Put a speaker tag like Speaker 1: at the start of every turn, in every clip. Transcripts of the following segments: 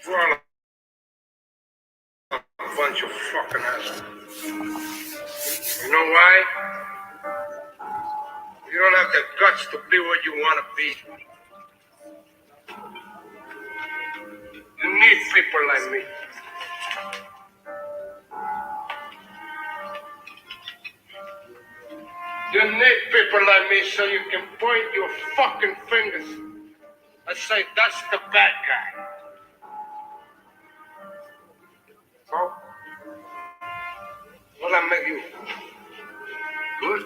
Speaker 1: We're all a bunch of fucking assholes. You know why? You don't have the guts to be what you want to be. You need people like me. You need people like me so you can point your fucking fingers and say, that's the bad guy. So, will I make you good?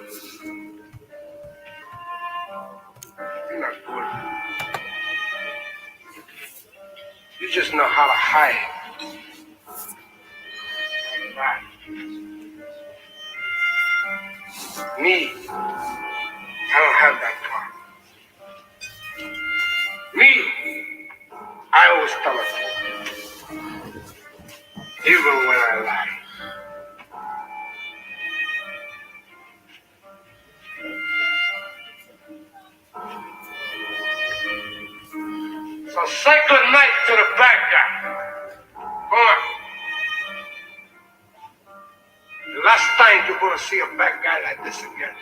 Speaker 1: You're not good. You just know how to hide. Right. Me, I don't have that problem. Me, I always tell the truth, even when I lie. So say good night to the bad guy. Come on. The last time you're gonna see a bad guy like this again.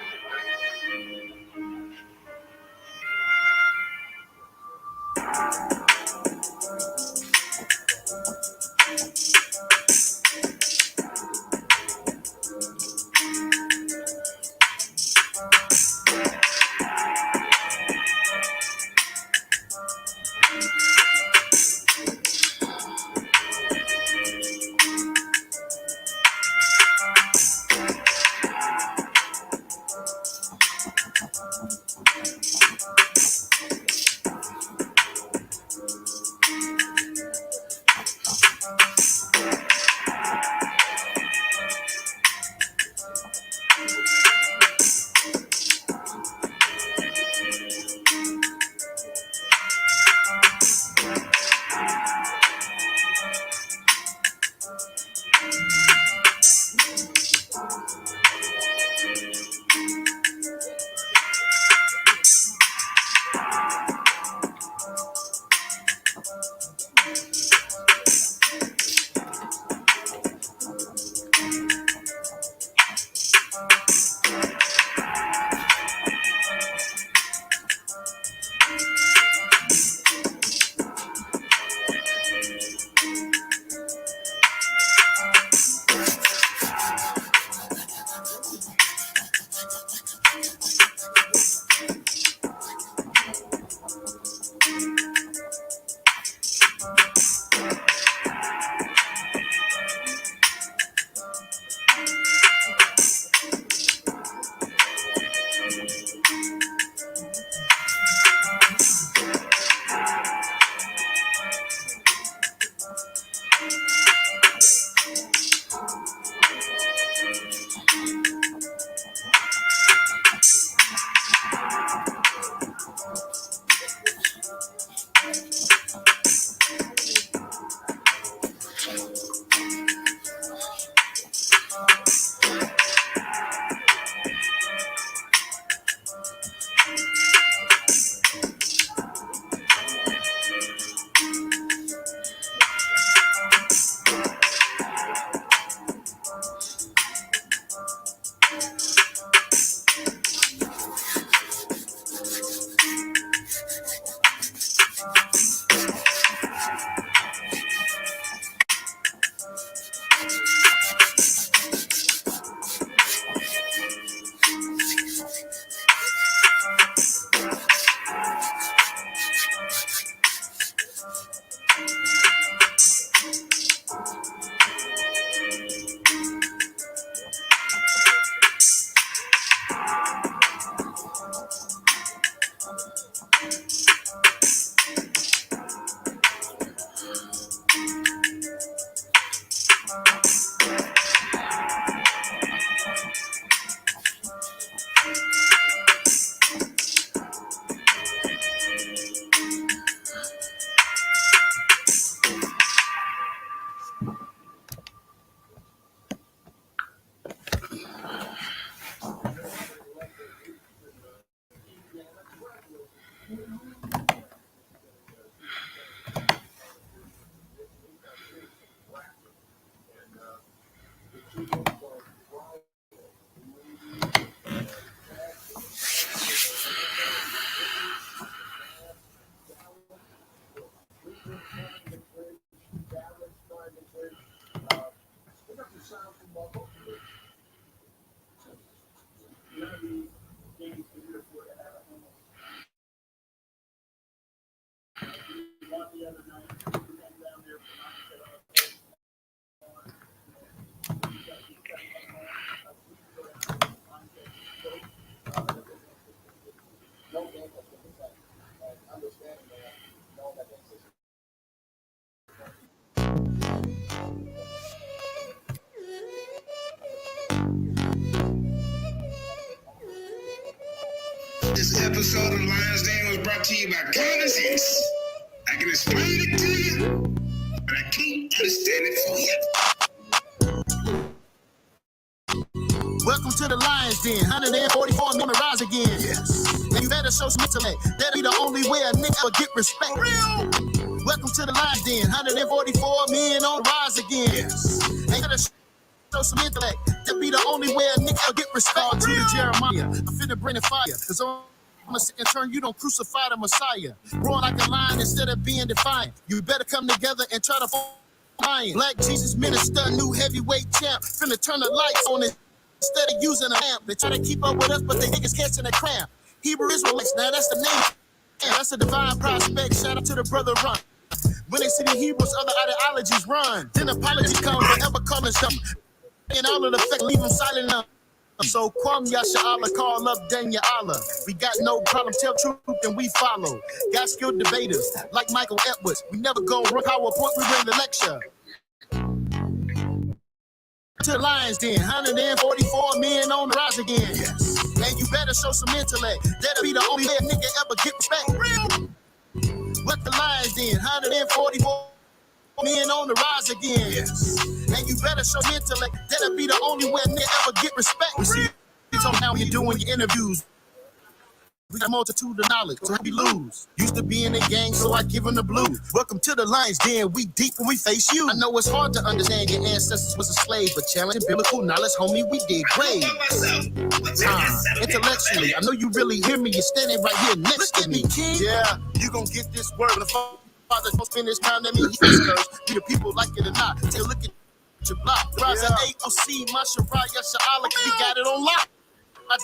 Speaker 2: This episode of Lions Den was brought to you by Common Sense. I can explain it to you, but I can't understand it for you.
Speaker 3: Welcome to the Lions Den, 144 million rise again. Yes. And you better show some intellect. That'll be the only way a nigga will get respect. Real. Welcome to the Lions Den, 144 million on the rise again. Yes. And you better show some intellect. That'll be the only way a nigga will get respect. To the Jeremiah, I'm finna bring the fire. Cause on a second turn, you don't crucify the Messiah. Roar like a lion instead of being defiant. You better come together and try to find Black Jesus minister, new heavyweight champ. Finna turn the lights on it. Instead of using a lamp, they try to keep up with us, but they niggas catching a cramp. Hebrew Israelites, now that's the name. Yeah, that's a divine prospect. Shout out to the brother Run. When they see the Hebrews, other ideologies run. Then apology comes, forever calling something. And all of the fact, leave them silent up. So Kwam Yasha Allah, call up Daniel Allah. We got no problem, tell truth and we follow. Got skilled debaters like Michael Edwards. We never go run PowerPoint, we bring the lecture. To the Lions Den, 144 million on the rise again. Yes. And you better show some intellect. That'll be the only way a nigga ever get respect. Real. What the Lions Den, 144 million on the rise again. Yes. And you better show some intellect. That'll be the only way a nigga ever get respect. We see how you're doing your interviews. We got multitude of knowledge, so we lose. Used to be in the gang, so I give them the blues. Welcome to the Lions Den, we deep when we face you. I know it's hard to understand your ancestors was a slave, but challenging biblical knowledge, homie, we did great. Intellectually, I know you really hear me. You're standing right here next to me. Yeah, you gon' get this word. The father don't spend his time, that means he's cursed. We the people like it or not. Take a look at your block. Rise at AOC, Masharaya, Sha'ala, we got it on lock.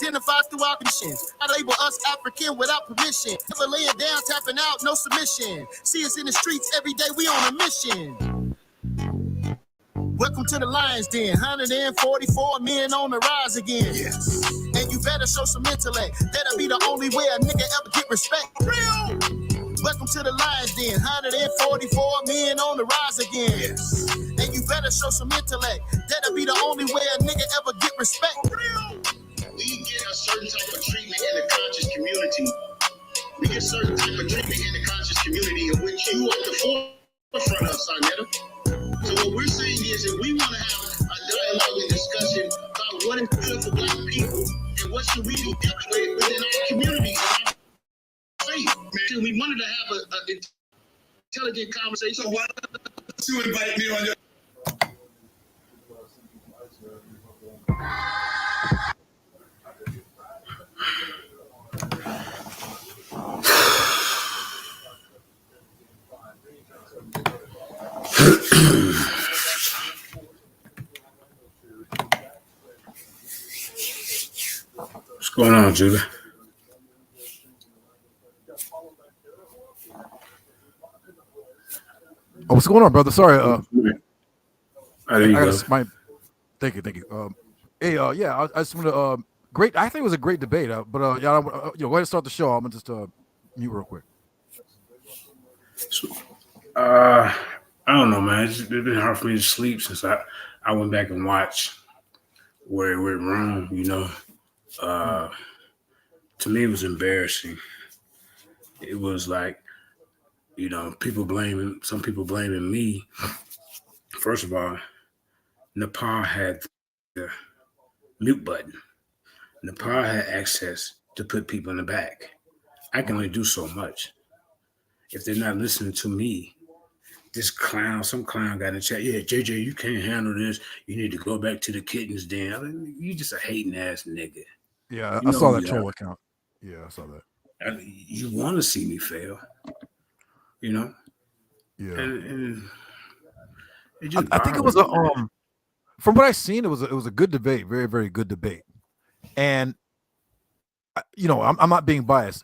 Speaker 3: Identified through our conditions. I label us African without permission. Never laying down, tapping out, no submission. See us in the streets every day, we on a mission. Welcome to the Lions Den, 144 million on the rise again. Yes. And you better show some intellect. That'll be the only way a nigga ever get respect. Real. Welcome to the Lions Den, 144 million on the rise again. Yes. And you better show some intellect. That'll be the only way a nigga ever get respect. Real.
Speaker 2: We get a certain type of treatment in the conscious community. We get certain type of treatment in the conscious community of which you are the forefront of, Sarnetta. So what we're saying is that we want to have a dialogue and discussion about what is good for Black people and what should we be dealing with within our communities and our faith. Man, we wanted to have an intelligent conversation. So why don't you invite me on your...
Speaker 4: What's going on, Judah?
Speaker 5: Oh, what's going on, brother? Sorry.
Speaker 4: There you go.
Speaker 5: Thank you. I just want to. Great. I think it was a great debate. But go ahead and start the show. I'm gonna just mute real quick.
Speaker 4: So, I don't know, man. It's been hard for me to sleep since I went back and watched where it went wrong. You know, to me, it was embarrassing. It was like, you know, some people blaming me. First of all, Nepal had the mute button. Nepal had access to put people in the back. I can only do so much. If they're not listening to me, some clown got in the chat. Yeah, JJ, you can't handle this. You need to go back to the kitten's den. I mean, you just a hating ass nigga.
Speaker 5: Yeah, I saw that troll account. Yeah, I saw that.
Speaker 4: You want to see me fail, you know?
Speaker 5: Yeah.
Speaker 4: And
Speaker 5: I think it was from what I've seen, it was a good debate, very, very good debate. And you know, I'm not being biased.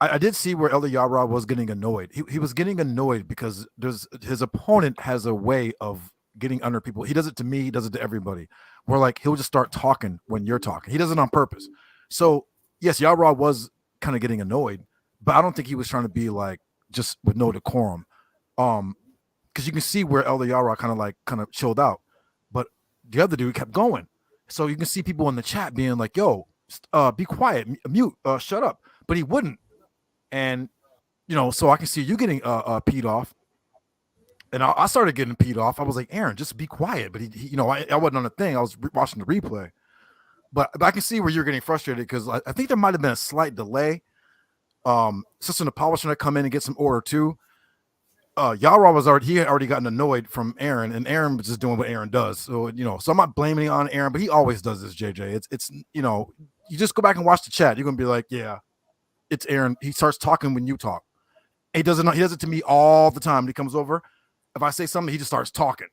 Speaker 5: I did see where Elder Yara was getting annoyed. He was getting annoyed because his opponent has a way of getting under people. He does it to me, he does it to everybody. Where like he'll just start talking when you're talking. He does it on purpose. So yes, Yara was kind of getting annoyed, but I don't think he was trying to be like just with no decorum. Because you can see where Elder Yara kind of chilled out, but the other dude kept going. So you can see people in the chat being like, "Yo, be quiet, mute, shut up," but he wouldn't. And so I can see you getting peed off, and I started getting peed off. I was like, Aaron, just be quiet. But he I wasn't on the thing. I was watching the replay, but I can see where you're getting frustrated because I think there might have been a slight delay. Sister Nepal was trying to come in and get some order too. Yara had already gotten annoyed from Aaron, and Aaron was just doing what Aaron does. So so I'm not blaming it on Aaron, but he always does this. JJ, it's you just go back and watch the chat. You're gonna be like, yeah. It's Aaron. He starts talking when you talk. He does it to me all the time. He comes over. If I say something, he just starts talking.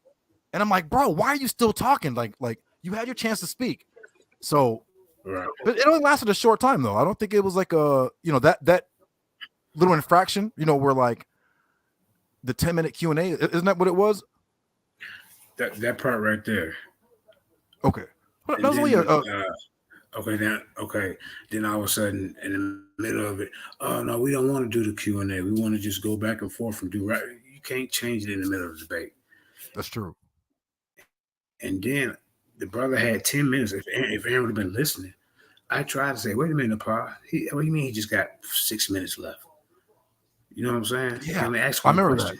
Speaker 5: And I'm like, bro, why are you still talking? Like you had your chance to speak. So,
Speaker 4: Right.
Speaker 5: But it only lasted a short time though. I don't think it was like that little infraction, where like the 10-minute Q&A, isn't that what it was?
Speaker 4: That part right there.
Speaker 5: Okay. That was only Then
Speaker 4: all of a sudden, in the middle of it, oh no, we don't want to do the Q&A. We want to just go back and forth and do right. You can't change it in the middle of the debate.
Speaker 5: That's true.
Speaker 4: And then the brother had 10 minutes. If Aaron would have been listening, I tried to say, wait a minute, Pa. What do you mean he just got 6 minutes left? You know what I'm saying?
Speaker 5: Yeah,
Speaker 4: I remember that.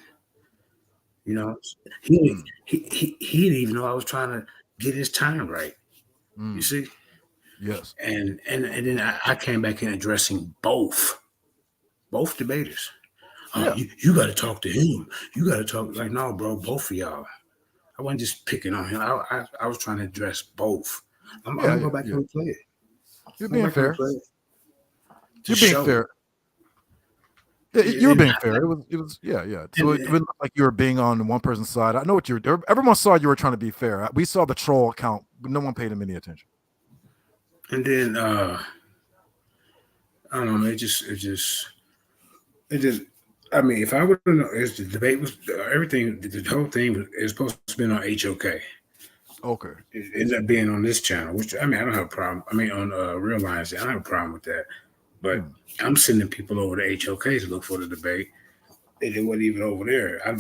Speaker 4: He didn't even know I was trying to get his time right. You see?
Speaker 5: Yes.
Speaker 4: And then I came back in addressing both debaters.
Speaker 5: Yeah.
Speaker 4: You got to talk to him. You got to talk. Like, no, bro, both of y'all. I wasn't just picking on him. I was trying to address both. I'm going to go back and play it.
Speaker 5: You're being fair. You're being fair. Yeah, you were being fair. It was yeah. So it looked like you were being on one person's side. I know what you're doing. Everyone saw you were trying to be fair. We saw the troll account, but no one paid him any attention.
Speaker 4: And then I don't know, man, it just I mean, if I would have known, the debate was everything, the whole thing is supposed to be on HOK.
Speaker 5: Okay.
Speaker 4: It ended up being on this channel, which I mean, I don't have a problem. I mean, on Real Lions, I don't have a problem with that. But I'm sending people over to HOK to look for the debate. They wasn't even over there. I'm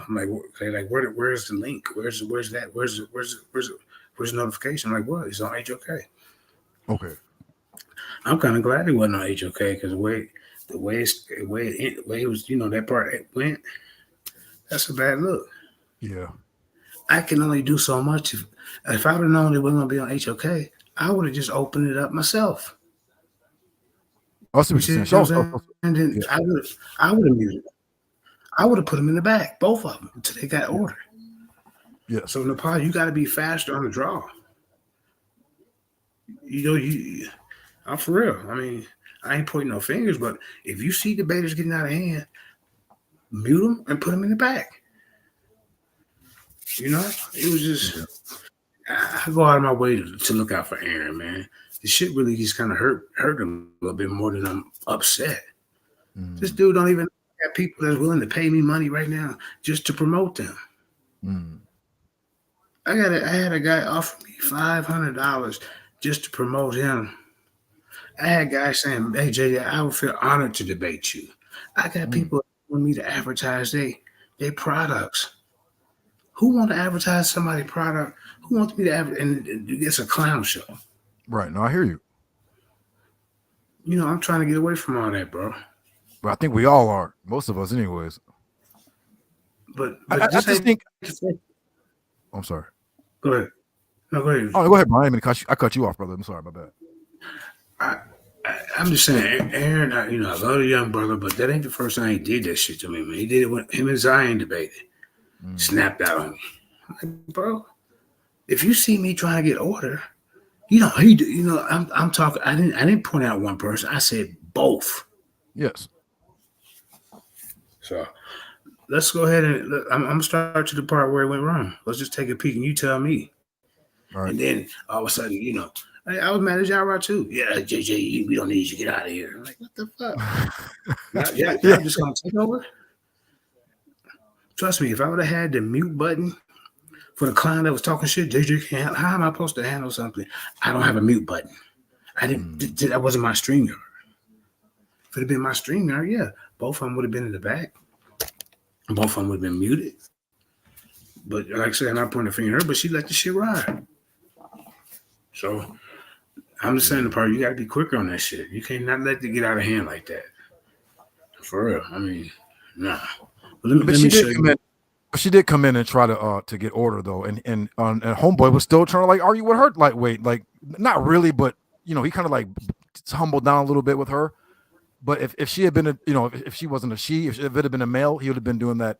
Speaker 4: like, where's the link? Where's that? Where's the notification? I'm like, what? It's on HOK.
Speaker 5: Okay.
Speaker 4: I'm kind of glad it wasn't on HOK because the way it was, that part it went. That's a bad look.
Speaker 5: Yeah.
Speaker 4: I can only do so much. If I would have known it wasn't going to be on HOK, I would have just opened it up myself.
Speaker 5: I see what you're saying.
Speaker 4: And then I would have muted them. I would have put them in the back, both of them, until they got order.
Speaker 5: Yeah.
Speaker 4: So Nepal, you got to be faster on the draw. I'm for real. I mean, I ain't pointing no fingers, but if you see debaters getting out of hand, mute them and put them in the back. It was just, I go out of my way to look out for Aaron, man. The shit really just kind of hurt him a little bit more than I'm upset. This dude don't even have people that's willing to pay me money right now just to promote them. I had a guy offer me $500 just to promote him. I had guys saying, hey, JJ, I would feel honored to debate you. I got people want me to advertise their products. Who want to advertise somebody's product? Who wants me to advertise? And it's a clown show.
Speaker 5: Right. No, I hear you.
Speaker 4: I'm trying to get away from all that, bro.
Speaker 5: But I think we all are. Most of us anyways.
Speaker 4: But
Speaker 5: I just think... I'm sorry.
Speaker 4: Go ahead. No, go ahead.
Speaker 5: Oh, go ahead, Brian. I cut you off, brother. I'm sorry. My bad.
Speaker 4: I'm just saying, Aaron, I love the young brother, but that ain't the first time he did that shit to me, man. He did it when him and Zion debated. Snapped out on me. I'm like, bro, if you see me trying to get order, I'm talking. I didn't point out one person. I said both.
Speaker 5: Yes.
Speaker 4: So let's go ahead and I'm gonna start to the part where it went wrong. Let's just take a peek and you tell me.
Speaker 5: All right.
Speaker 4: And then all of a sudden, I was mad at Yara too. Yeah, JJ, we don't need you. Get out of here. I'm like, what the fuck? Y'all just gonna take over? Trust me, if I would have had the mute button for the clown that was talking shit, JJ can't. How am I supposed to handle something? I don't have a mute button. I didn't. That wasn't my StreamYard. If it had been my StreamYard, yeah, both of them would have been in the back. Both of them would have been muted. But like I said, I'm not pointing a finger at her, but she let the shit ride. So I'm just saying the part, you got to be quicker on that shit. You can't not let it get out of hand like that. For real. I mean, nah.
Speaker 5: But she did come in and try to get order though, and Homeboy was still trying to like argue with her lightweight, like not really, but you know he kind of like humbled down a little bit with her. But if she had been if she wasn't a she, if it had been a male, he would have been doing that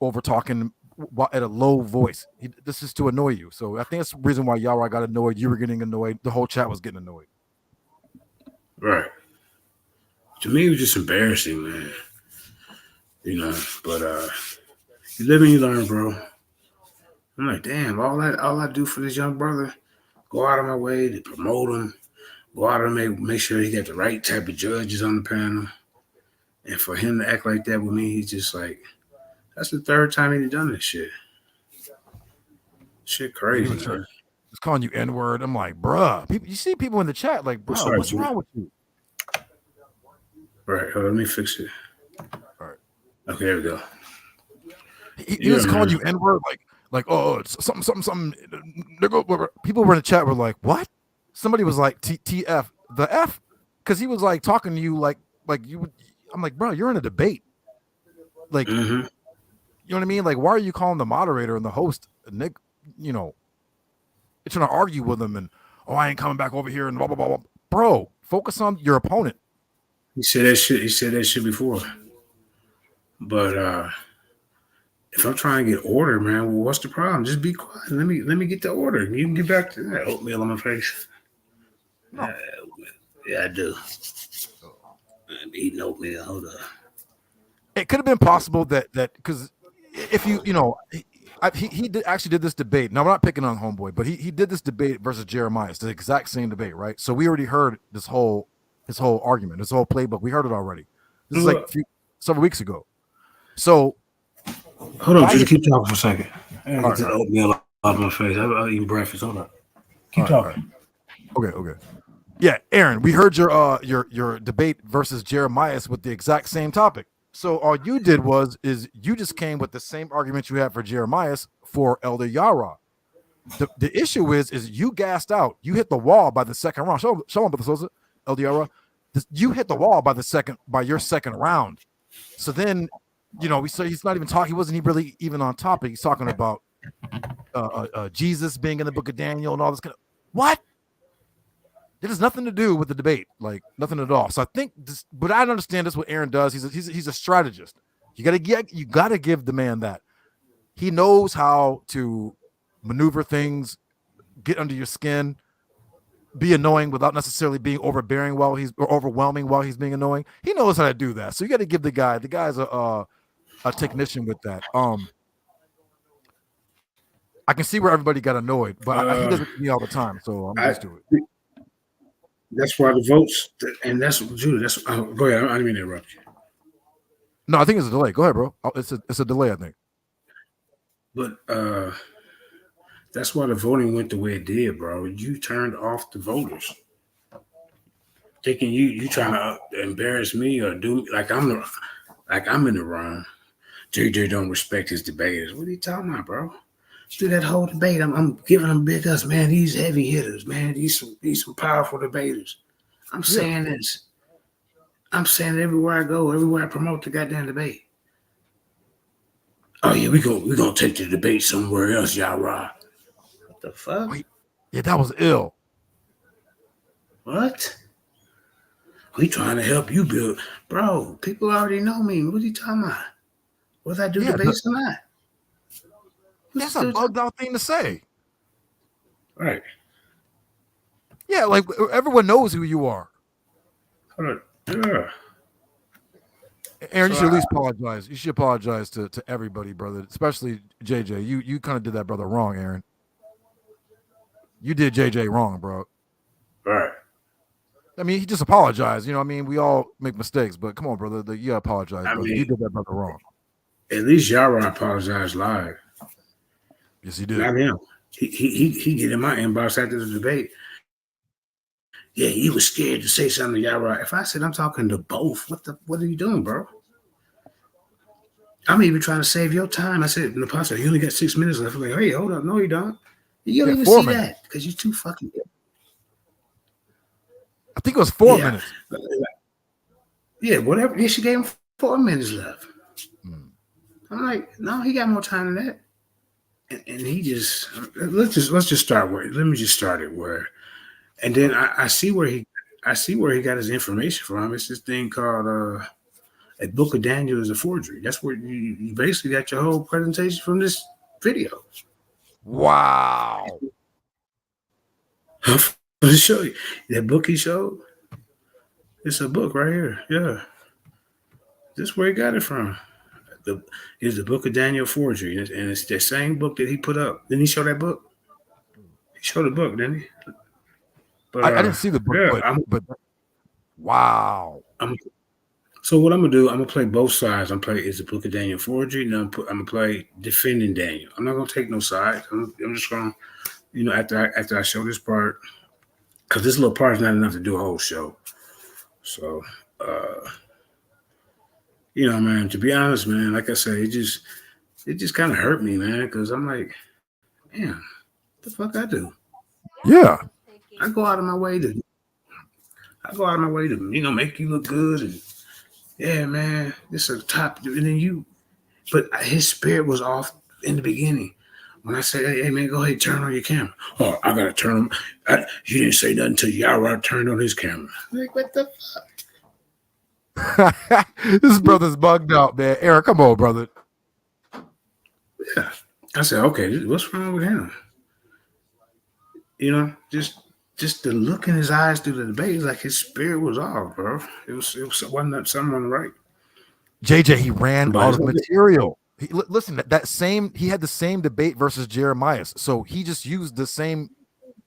Speaker 5: over talking at a low voice. This is to annoy you. So I think that's the reason why Yara got annoyed. You were getting annoyed. The whole chat was getting annoyed.
Speaker 4: Right. To me, it was just embarrassing, man. You know, but you live and you learn, bro. I'm like, damn, all I do for this young brother, go out of my way to promote him, go out and make sure he got the right type of judges on the panel. And for him to act like that with me, he's just like, that's the third time he's done this shit. Shit crazy, man.
Speaker 5: He's calling you N-word. I'm like, bruh. You see people in the chat like, bro, what's wrong with you?
Speaker 4: Right, let me fix it.
Speaker 5: All right.
Speaker 4: Okay, there we go.
Speaker 5: He was calling you N-word, like oh, it's something. People were in the chat were like, what? Somebody was like, TF, the F, because he was like talking to you like you. I'm like, bro, you're in a debate. Like, you know what I mean? Like, why are you calling the moderator and the host, Nick? You know, you're trying to argue with him and I ain't coming back over here and blah blah blah blah. Bro, focus on your opponent.
Speaker 4: He said that shit before. But if I'm trying to get order, man, well, what's the problem? Just be quiet. Let me get the order. You can get back to that oatmeal on my face. No. Yeah, I do. I'm eating oatmeal. Hold up.
Speaker 5: It could have been possible that because if he actually did this debate. Now we're not picking on Homeboy, but he did this debate versus Jeremiah. It's the exact same debate, right? So we already heard his whole argument, his whole playbook. We heard it already. This is like several weeks ago. So
Speaker 4: hold on, just keep talking for a second. I gotta get the oatmeal out of my face. I'm eating breakfast. Hold up. Keep talking.
Speaker 5: Right. Okay. Yeah, Aaron, we heard your debate versus Jeremiah with the exact same topic. So all you did is you just came with the same argument you had for Jeremiah for Elder Yara. The issue is you gassed out. You hit the wall by the second round. Show him, Brother Elder Yara. You hit the wall by your second round. So then, we say he's not even talking. He wasn't really even on topic. He's talking about Jesus being in the book of Daniel and all this kind of what? It has nothing to do with the debate, like nothing at all. So I think this, but I understand this. What Aaron does, he's a strategist. You gotta give the man that. He knows how to maneuver things, get under your skin, be annoying without necessarily being overbearing or overwhelming while he's being annoying. He knows how to do that. So you got to give the guy. The guy's a technician with that. I can see where everybody got annoyed, but he doesn't me all the time, so I'm used to it.
Speaker 4: That's why the votes, and that's Judah. That's go ahead. I didn't mean to interrupt you.
Speaker 5: No, I think it's a delay. Go ahead, bro. It's a delay, I think.
Speaker 4: But that's why the voting went the way it did, bro. You turned off the voters, thinking you trying to embarrass me or do like I'm in the wrong. JJ don't respect his debaters. What are you talking about, bro? Through that whole debate, I'm giving them big ups, man. These heavy hitters, man. These some powerful debaters. I'm saying this. I'm saying it everywhere I go, everywhere I promote the goddamn debate. Oh yeah, we're gonna take the debate somewhere else, Yara. What the fuck?
Speaker 5: Wait, yeah, that was ill.
Speaker 4: What? We trying to help you build, bro. People already know me. What are you talking about? Whether I do debates or not?
Speaker 5: That's a bugged out thing to say.
Speaker 4: Right.
Speaker 5: Yeah, like everyone knows who you are.
Speaker 4: Yeah.
Speaker 5: Aaron, you should at least apologize. You should apologize to everybody, brother, especially JJ. You kind of did that brother wrong, Aaron. You did JJ wrong, bro.
Speaker 4: Right.
Speaker 5: I mean, he just apologized. You know, I mean, we all make mistakes, but come on, brother. You apologize,
Speaker 4: I
Speaker 5: brother.
Speaker 4: mean,
Speaker 5: You did that brother wrong.
Speaker 4: at least Yara apologized live.
Speaker 5: Yes, he did.
Speaker 4: Not him. He get in my inbox after the debate. Yeah, he was scared to say something to Yara. If I said I'm talking to both, what are you doing, bro? I'm even trying to save your time. I said, Napoleon, you only got 6 minutes left. I'm like, hey, hold up. No, you don't. You don't
Speaker 5: Yeah,
Speaker 4: even
Speaker 5: 4
Speaker 4: see
Speaker 5: minutes.
Speaker 4: that because you're too fucking.
Speaker 5: I think it was 4
Speaker 4: Yeah.
Speaker 5: minutes.
Speaker 4: Yeah, whatever. Yeah, she gave him 4 minutes left.
Speaker 5: Hmm.
Speaker 4: I'm like, no, he got more time than that. And he just let's just start where. Let me just start it where, and then I see where he got his information from. It's this thing called a Book of Daniel is a forgery. That's where you basically got your whole presentation from this video.
Speaker 5: Wow.
Speaker 4: I'm gonna show you that book he showed. It's a book right here. Yeah, this is where he got it from. Is the Book of Daniel forgery, and it's the same book that he put up. Didn't he show that book? He showed the book, didn't he? But
Speaker 5: I didn't see the book,
Speaker 4: yeah,
Speaker 5: but wow.
Speaker 4: So what I'm gonna do? I'm gonna play both sides. I'm play is the Book of Daniel forgery, and I'm gonna play defending Daniel. I'm not gonna take no sides. I'm just gonna, after I show this part, because this little part is not enough to do a whole show. So, man, to be honest, man, like I said, it just kind of hurt me, man, because I'm like, man, what the fuck I do?
Speaker 5: Yeah.
Speaker 4: I go out of my way to make you look good, and yeah, man, this is top, and then but his spirit was off in the beginning. When I said, hey man, go ahead, turn on your camera. Oh, I gotta turn him. You didn't say nothing until Yara turned on his camera. Like, what the fuck?
Speaker 5: This brother's bugged out, man. Eric, come on, brother.
Speaker 4: Yeah. I said, okay, what's wrong with him? Just the look in his eyes through the debate, like his spirit was off, bro. It wasn't someone right.
Speaker 5: JJ, he ran
Speaker 4: But
Speaker 5: out
Speaker 4: it's
Speaker 5: of
Speaker 4: okay.
Speaker 5: material. Listen, he had the same debate versus Jeremiah. So he just used the same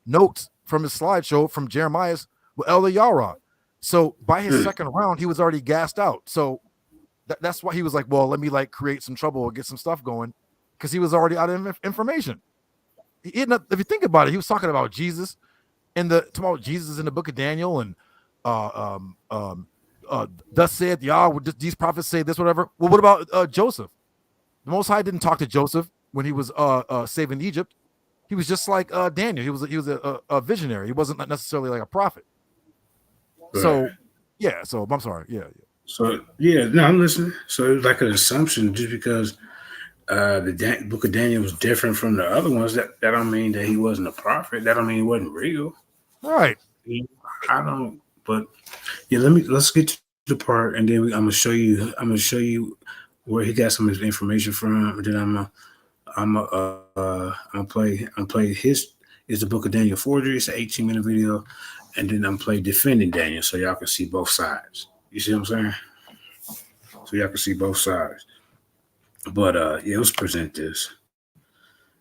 Speaker 5: notes from his slideshow from Jeremiah with Elder Yara. So by his second round, he was already gassed out. So that's why he was like, well, let me create some trouble or get some stuff going, because he was already out of information. If you think about it, he was talking about Jesus Jesus in the book of Daniel, and thus said Yah, these prophets say this, whatever. Well, what about Joseph? The Most High didn't talk to Joseph when he was saving Egypt. He was just like Daniel. He was a visionary. He wasn't necessarily like a prophet.
Speaker 4: Right.
Speaker 5: So yeah. So I'm sorry. Yeah.
Speaker 4: So yeah, no, I'm listening. So it was like an assumption just because the book of Daniel was different from the other ones. That don't mean that he wasn't a prophet. That don't mean he wasn't real.
Speaker 5: Right.
Speaker 4: I don't. But yeah, let's get to the part, and then I'm gonna show you where he got some of his information from. And then I'm gonna play his is the Book of Daniel forgery. It's an 18-minute video, and then I'm play defending Daniel, so y'all can see both sides. You see what I'm saying? So y'all can see both sides. But yeah, let's present this.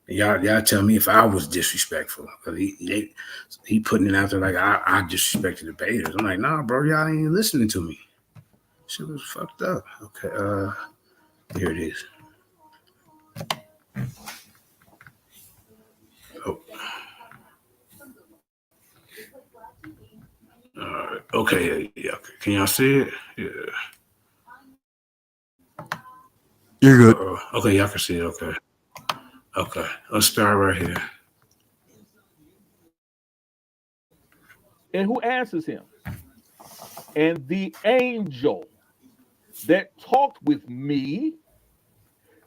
Speaker 4: And y'all tell me if I was disrespectful. He putting it out there like I disrespected the debaters. I'm like, nah, bro, y'all ain't even listening to me. Shit was fucked up. Okay, here it is. Oh. Okay, yeah. Can y'all see it? Yeah.
Speaker 5: You're good.
Speaker 4: Okay, y'all can see it. Okay. Let's start right here.
Speaker 6: And who answers him? And the angel that talked with me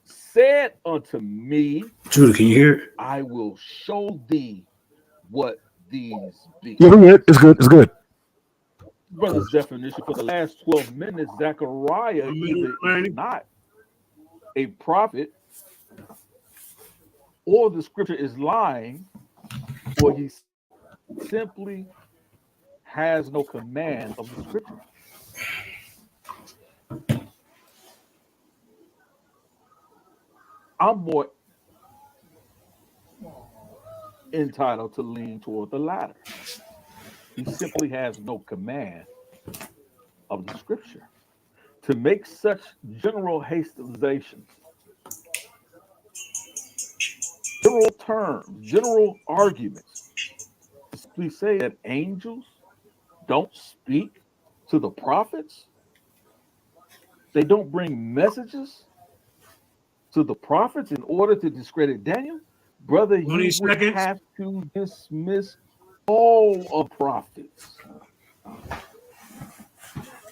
Speaker 6: said unto me,
Speaker 4: Judah, can you hear it?
Speaker 6: I will show thee what these be.
Speaker 5: Yeah, we're good. It's good. It's good.
Speaker 6: Brother's definition for the last 12 minutes, Zechariah either is not a prophet, or the scripture is lying, or he simply has no command of the scripture. I'm more entitled to lean toward the latter. He simply has no command of the scripture. To make such general hastilizations, general terms, general arguments, to simply say that angels don't speak to the prophets, they don't bring messages to the prophets in order to discredit Daniel, brother,
Speaker 4: 20
Speaker 6: you would
Speaker 4: seconds.
Speaker 6: have to dismiss all of prophets.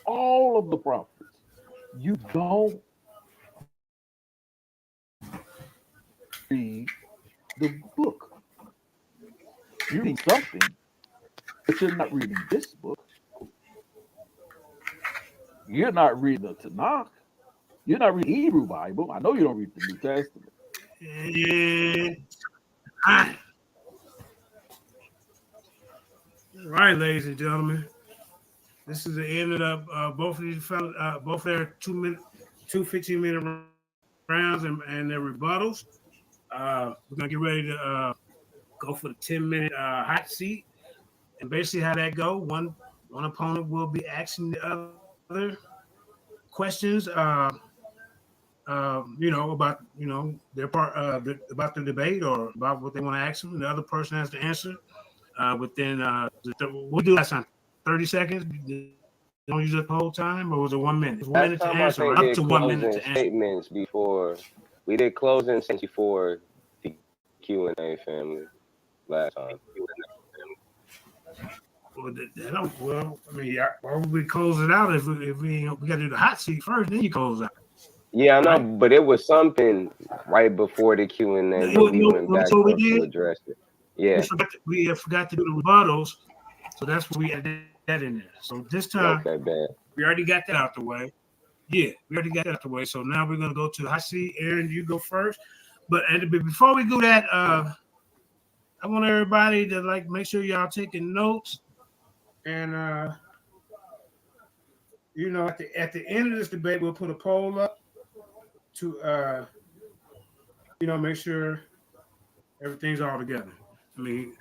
Speaker 6: All of the prophets. You don't read the book. You're reading something, but you're not reading this book. You're not reading the Tanakh. You're not reading the Hebrew Bible. I know you don't read the New Testament.
Speaker 4: And all right, ladies and gentlemen, this is the end of the, both of these fellas, both their 2 15-minute rounds and their rebuttals. We're gonna get ready to go for the 10-minute hot seat, and basically how that go. One opponent will be asking the other questions. About their part about the debate or about what they want to ask them. The other person has to answer within we'll do last time 30 seconds. Don't use it the whole time, or was it 1 minute? 1 minute to answer, or up to 1 minute to answer.
Speaker 7: Statements before we did closing since before the Q&A family last time.
Speaker 4: Well, I mean, why would we close it out if we got to do the hot seat first, then you close out?
Speaker 7: Yeah, I know, right? But it was something right before the Q&A. We went back to address it. Yeah,
Speaker 4: we forgot to do the rebuttals, so that's why we added that in there. So this time, we already got that out the way. Yeah, we already got that out the way. So now we're gonna go to the hot seat. Aaron, you go first. But before we do that, I want everybody to make sure y'all taking notes. And at the end of this debate, we'll put a poll up to make sure everything's all together. I mean,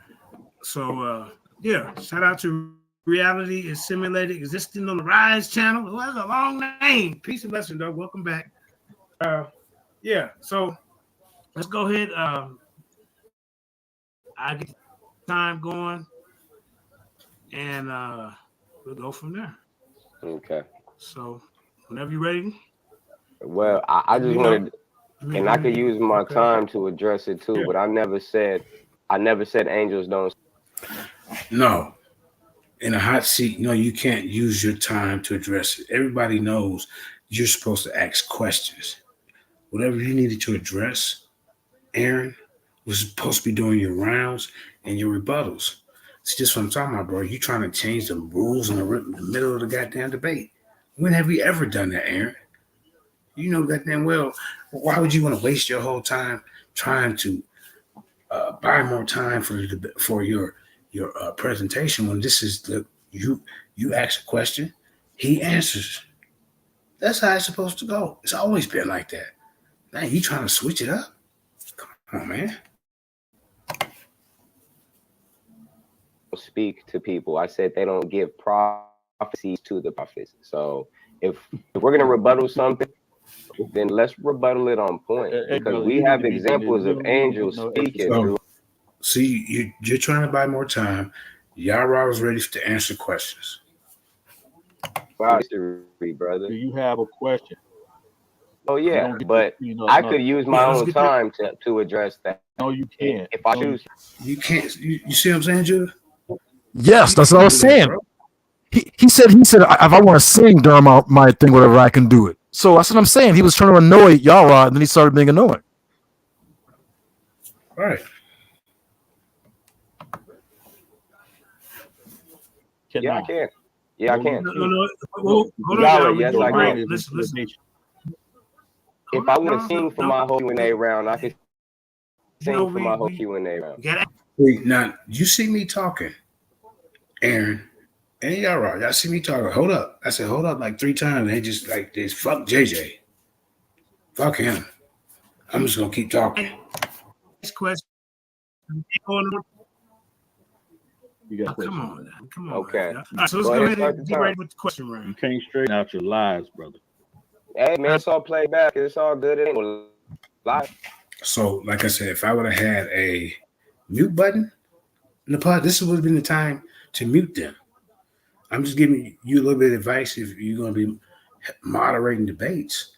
Speaker 4: so shout out to Reality is Simulated Existing on the Rise channel. Oh, that's a long name. Peace and blessings, though. Welcome back. So let's go ahead. I get time going, and we'll go from there.
Speaker 7: Okay.
Speaker 4: So whenever you're ready.
Speaker 7: Well, I just wanted, and I could use my time to address it too, but I never said angels don't.
Speaker 4: No. In a hot seat, no, you can't use your time to address it. Everybody knows you're supposed to ask questions. Whatever you needed to address, Aaron was supposed to be doing your rounds and your rebuttals. It's just what I'm talking about, bro. You trying to change the rules in the middle of the goddamn debate. When have we ever done that, Aaron? You know goddamn well. Why would you want to waste your whole time trying to buy more time for your presentation when this is you ask a question, he answers. That's how it's supposed to go. It's always been like that. Now you trying to switch it up? Come on, man.
Speaker 7: Speak to people. I said they don't give prophecies to the prophets. So if we're gonna rebuttal something, then let's rebuttal it on point, because we have examples of angels speaking through.
Speaker 4: See, you're trying to buy more time. Yara was ready to answer questions.
Speaker 7: Wow, brother.
Speaker 6: Do you have a question?
Speaker 7: Oh yeah, but I could use my own time to address that.
Speaker 6: No, you can't.
Speaker 7: If I choose,
Speaker 4: you can't. You see what I'm saying, Judah?
Speaker 5: Yes, that's what I was saying. He said if I want to sing during my thing, whatever, I can do it. So that's what I'm saying. He was trying to annoy Yara, and then he started being annoying.
Speaker 4: All right.
Speaker 7: Yeah, I can. Yeah, I can.
Speaker 4: No. Hold on.
Speaker 7: Yes, I can.
Speaker 4: Listen.
Speaker 7: If I want to sing for my whole Q&A round, I can sing for my whole Q&A round.
Speaker 4: Wait, now, you see me talking, Aaron, and y'all see me talking. Hold up. I said, hold up like 3 times. They just fuck JJ. Fuck him. I'm just going to keep talking. Next question.
Speaker 6: You got
Speaker 4: Come
Speaker 6: questions?
Speaker 4: on, now. Come on.
Speaker 7: Okay.
Speaker 4: All right, so let's
Speaker 7: Go
Speaker 4: go
Speaker 7: ahead,
Speaker 4: ahead
Speaker 7: start the
Speaker 4: and get
Speaker 7: time.
Speaker 4: ready with the question round.
Speaker 6: You can't straighten out your lies, brother.
Speaker 7: Hey man, it's all playback. It's all good. It ain't no lie.
Speaker 4: So, like I said, if I would have had a mute button in the pod, this would have been the time to mute them. I'm just giving you a little bit of advice if you're going to be moderating debates.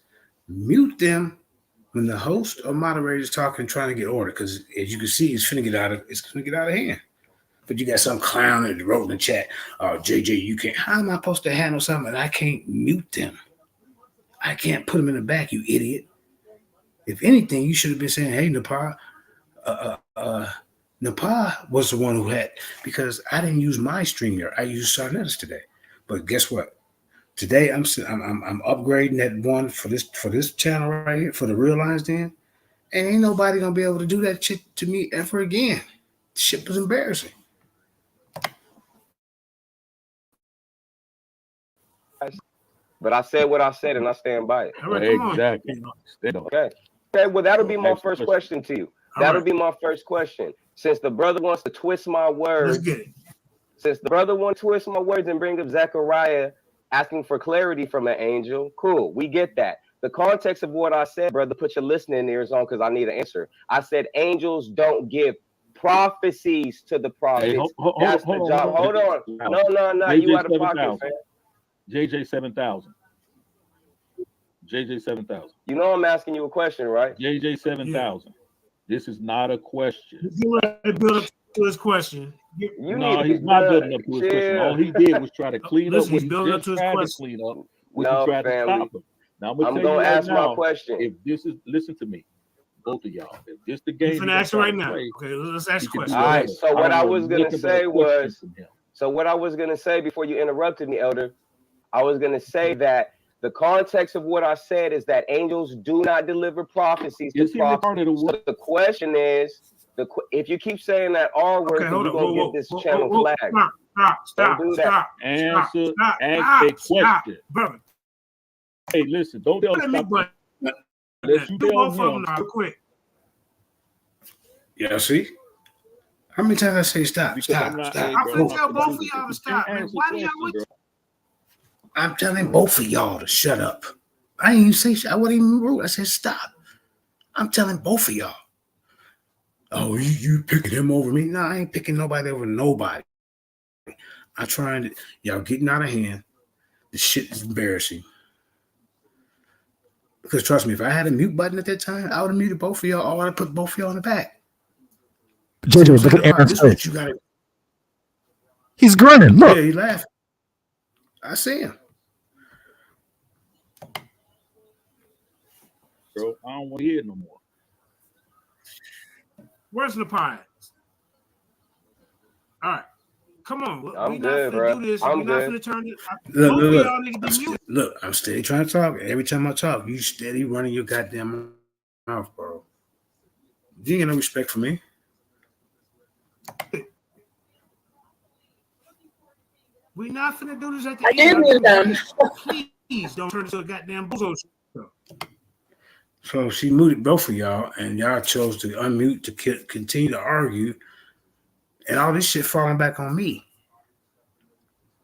Speaker 4: Mute them when the host or moderator is talking, trying to get order, because as you can see, it's going to get out of hand. But you got some clown that wrote in the chat, "Oh, JJ, you can't. How am I supposed to handle something and I can't mute them? I can't put them in the back, you idiot." If anything, you should have been saying, "Hey, Nepal, Nepal was the one who had," because I didn't use my StreamYard. I used Sarnetta's today. But guess what? Today I'm upgrading that one for this channel right here for the Real Lions Den, and ain't nobody gonna be able to do that shit to me ever again. Shit was embarrassing.
Speaker 7: But I said what I said, and I stand by it.
Speaker 4: All right, come on.
Speaker 6: Exactly.
Speaker 7: Okay. Okay. Well, that'll be my
Speaker 6: Next
Speaker 7: first
Speaker 6: question.
Speaker 7: question to you.
Speaker 4: All
Speaker 7: That'll
Speaker 4: right.
Speaker 7: be my first question. Since the brother wants to twist my
Speaker 4: Let's
Speaker 7: words,
Speaker 4: get it.
Speaker 7: since the brother wants to twist my words and bring up Zechariah asking for clarity from an angel, cool. We get that. The context of what I said, brother, put your listening ears on because I need an answer. I said angels don't give prophecies to the prophets.
Speaker 6: Hey,
Speaker 7: That's the job. Hold on. No. You out of pocket, fam.
Speaker 6: JJ 7000. JJ 7000.
Speaker 7: You know I'm asking you a question, right?
Speaker 6: JJ 7000. This is not a question.
Speaker 4: He's getting ready to build up to his question.
Speaker 7: You
Speaker 6: No,
Speaker 7: need to
Speaker 6: he's
Speaker 7: be
Speaker 6: not
Speaker 7: done.
Speaker 6: building up to his question. All he did was try to clean
Speaker 4: Listen,
Speaker 6: up what
Speaker 4: he's
Speaker 6: he
Speaker 4: building up
Speaker 6: just
Speaker 4: to his
Speaker 6: tried to
Speaker 4: question.
Speaker 6: clean up, which
Speaker 7: No,
Speaker 6: he tried to
Speaker 7: family.
Speaker 6: stop him. Now
Speaker 7: I'm
Speaker 6: tell you
Speaker 7: gonna
Speaker 6: right
Speaker 7: ask
Speaker 6: now,
Speaker 7: my question.
Speaker 6: if this is, listen to me, both of y'all. If this the
Speaker 4: He's
Speaker 6: game,
Speaker 4: going
Speaker 6: you
Speaker 4: to ask it
Speaker 6: gonna
Speaker 4: right
Speaker 6: try to
Speaker 4: now.
Speaker 6: play,
Speaker 4: Okay, let's ask
Speaker 6: you
Speaker 4: the
Speaker 6: can
Speaker 4: question.
Speaker 6: do
Speaker 7: All right,
Speaker 6: whatever.
Speaker 7: so what
Speaker 6: don't
Speaker 7: I
Speaker 6: want
Speaker 7: was gonna
Speaker 6: nothing but
Speaker 7: say
Speaker 6: a question
Speaker 7: was-
Speaker 6: from him.
Speaker 7: So what I was gonna say before you interrupted me, Elder, I was gonna say that the context of what I said is that angels do not deliver prophecies to
Speaker 6: Is he
Speaker 7: prophets.
Speaker 6: retarded or what?
Speaker 7: So the question is, if you keep saying that R word,
Speaker 4: Okay,
Speaker 7: then
Speaker 4: hold
Speaker 7: you're
Speaker 4: on.
Speaker 7: gonna get this channel flagged.
Speaker 4: Stop.
Speaker 7: Don't do that.
Speaker 6: Answer, ask a question.
Speaker 4: Brother.
Speaker 6: Hey, listen, don't tell
Speaker 4: Let
Speaker 6: him
Speaker 4: me
Speaker 6: stop.
Speaker 4: but
Speaker 6: Let you
Speaker 4: do
Speaker 6: tell
Speaker 4: both of them
Speaker 6: him.
Speaker 4: now, quick. Yeah, see? How many times I say stop?
Speaker 6: Because
Speaker 4: Stop.
Speaker 6: I'm not-
Speaker 4: Stop.
Speaker 6: hey,
Speaker 4: I'm
Speaker 6: bro,
Speaker 4: finna
Speaker 6: I'm
Speaker 4: tell
Speaker 6: not
Speaker 4: both
Speaker 6: gonna
Speaker 4: of
Speaker 6: do
Speaker 4: y'all to
Speaker 6: this.
Speaker 4: stop,
Speaker 6: You
Speaker 4: man.
Speaker 6: answer
Speaker 4: Why do y'all
Speaker 6: questions,
Speaker 4: wait?
Speaker 6: bro.
Speaker 4: I'm telling both of y'all to shut up. I didn't even say shit. I wasn't even rude. I said stop. I'm telling both of y'all. Oh, you picking him over me? No, I ain't picking nobody over nobody. I'm trying to, y'all getting out of hand. The shit is embarrassing. Because trust me, if I had a mute button at that time, I would have muted both of y'all, or I would have put both of y'all in the back.
Speaker 5: JJ, look at Aaron's
Speaker 4: This is what
Speaker 5: face.
Speaker 4: you gotta.
Speaker 5: He's grinning. Look.
Speaker 4: Yeah, he laughing. I see him.
Speaker 6: Bro, I don't want to hear it no more.
Speaker 4: Where's the pie? All right. Come on.
Speaker 7: I'm
Speaker 4: we
Speaker 7: good,
Speaker 4: not
Speaker 7: bro.
Speaker 4: finna do this.
Speaker 7: I'm
Speaker 4: We're not
Speaker 7: good.
Speaker 4: finna turn it. Look, Both of look, y'all need to be muted. look, I'm steady trying to talk. Every time I talk, you steady running your goddamn mouth, bro. You ain't got no respect for me.
Speaker 8: We're not finna do this at the
Speaker 9: I did
Speaker 8: end.
Speaker 9: mute them.
Speaker 8: Please don't turn this into a goddamn bozo show.
Speaker 4: So she muted both of y'all, and y'all chose to unmute to continue to argue, and all this shit falling back on me.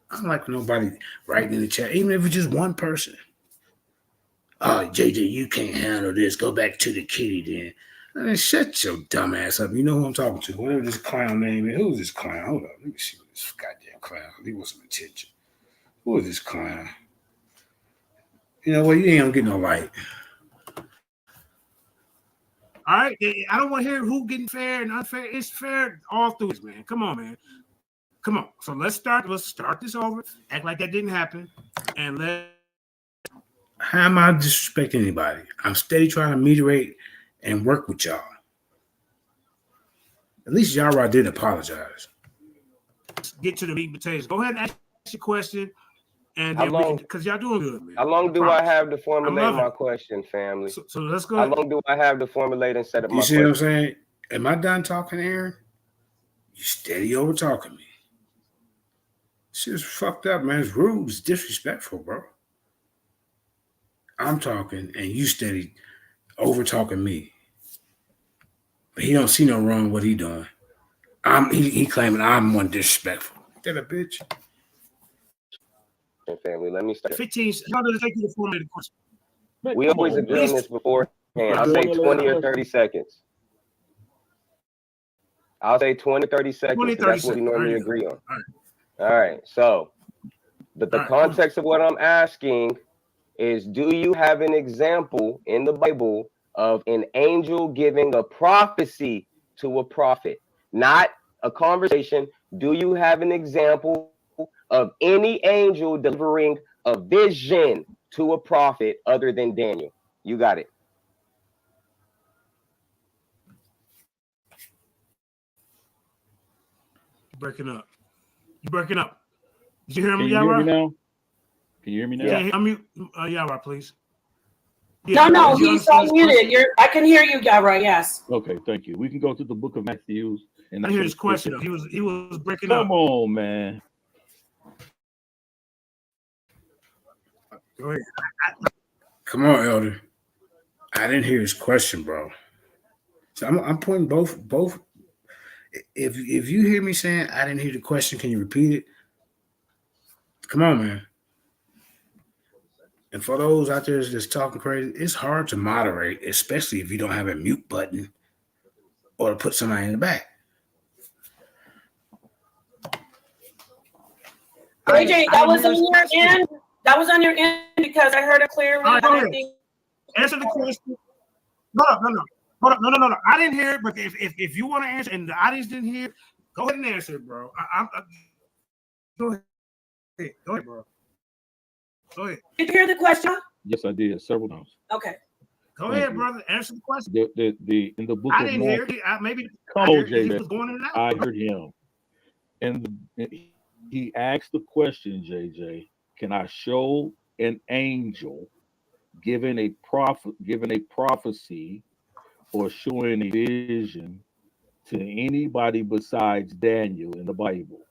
Speaker 4: I don't like nobody writing in the chat, even if it's just one person. Oh, JJ, you can't handle this. Go back to the kitty then. Man, shut your dumb ass up. You know who I'm talking to. Whatever this clown name is. Who's this clown? Hold up. Let me see what this goddamn clown. He wants some attention. Who is this clown? You know what? You ain't gonna get no light.
Speaker 8: All right, I don't want to hear who getting fair and unfair. It's fair all through this, man. Come on, man. Come on. So let's start this over. Act like that didn't happen, and
Speaker 4: How am I disrespecting anybody? I'm steady trying to mediate and work with y'all. At least Yara did apologize.
Speaker 8: get to the meat and potatoes. Go ahead and ask your question, and
Speaker 7: How long-
Speaker 8: because y'all doing good, man.
Speaker 7: How long do I
Speaker 8: promise.
Speaker 7: have to formulate
Speaker 8: love
Speaker 7: my
Speaker 8: it.
Speaker 7: question, family?
Speaker 8: So let's go.
Speaker 7: How
Speaker 8: Ahead.
Speaker 7: long do I have to formulate and set up
Speaker 4: You
Speaker 7: my
Speaker 4: see what I'm
Speaker 7: question?
Speaker 4: saying? Am I done talking, Aaron? You steady over talking me. Shit's fucked up, man. It's rude. It's disrespectful, bro. I'm talking and you steady over talking me. But he don't see no wrong what he doing. He claiming I'm one disrespectful. That a bitch.
Speaker 7: Family, let me start.
Speaker 8: 15. How does it take you to formulate a question?
Speaker 7: We always agree on this beforehand. I'll say 20 or 30 seconds. I'll say 20, 30 seconds.
Speaker 8: 20, 30
Speaker 7: that's what we normally
Speaker 8: seconds.
Speaker 7: agree on.
Speaker 8: All
Speaker 7: All right. So the
Speaker 8: All right.
Speaker 7: context of what I'm asking is, do you have an example in the Bible of an angel giving a prophecy to a prophet? Not a conversation. Do you have an example of any angel delivering a vision to a prophet other than Daniel? You got it.
Speaker 8: Breaking up. You breaking up. Did you hear
Speaker 6: Can
Speaker 8: me,
Speaker 6: you hear me
Speaker 8: Yara?
Speaker 6: now? Can you hear me now?
Speaker 8: Yeah. Unmute Yara, please. Yeah.
Speaker 9: No,
Speaker 8: Did you
Speaker 9: he's
Speaker 8: understand this question?
Speaker 9: unmuted. I can hear you, Yara. Yes.
Speaker 6: Okay, thank you. We can go to the book of Matthew. And
Speaker 8: I didn't hear his question. He was breaking
Speaker 6: Come
Speaker 8: up.
Speaker 6: on, man.
Speaker 8: Go ahead.
Speaker 4: Come on, Elder. I didn't hear his question, bro. So I'm pointing both. If you hear me saying I didn't hear the question, can you repeat it? Come on, man. And for those out there that's talking crazy, it's hard to moderate, especially if you don't have a mute button or to put somebody in the back.
Speaker 9: AJ, that was on your end. That was on your end because I heard it clearly.
Speaker 8: All right, go
Speaker 9: I
Speaker 8: ahead.
Speaker 9: don't think.
Speaker 8: Answer the question. No. Hold up. No. I didn't hear it, but if you want to answer and the audience didn't hear it, go ahead and answer it, bro. Go ahead. Go ahead, bro. Go ahead.
Speaker 9: Did you hear the question?
Speaker 6: Yes, I did several times.
Speaker 9: Okay.
Speaker 8: Go ahead, brother. Answer the question.
Speaker 6: The in the book
Speaker 8: I
Speaker 6: of
Speaker 8: didn't hear
Speaker 6: Matthew.
Speaker 8: it. Maybe
Speaker 6: Come on,
Speaker 8: he
Speaker 6: JJ.
Speaker 8: was going in and out.
Speaker 6: I heard him. And he asked the question, JJ, can I show an angel giving a prophecy or showing a vision to anybody besides Daniel in the Bible?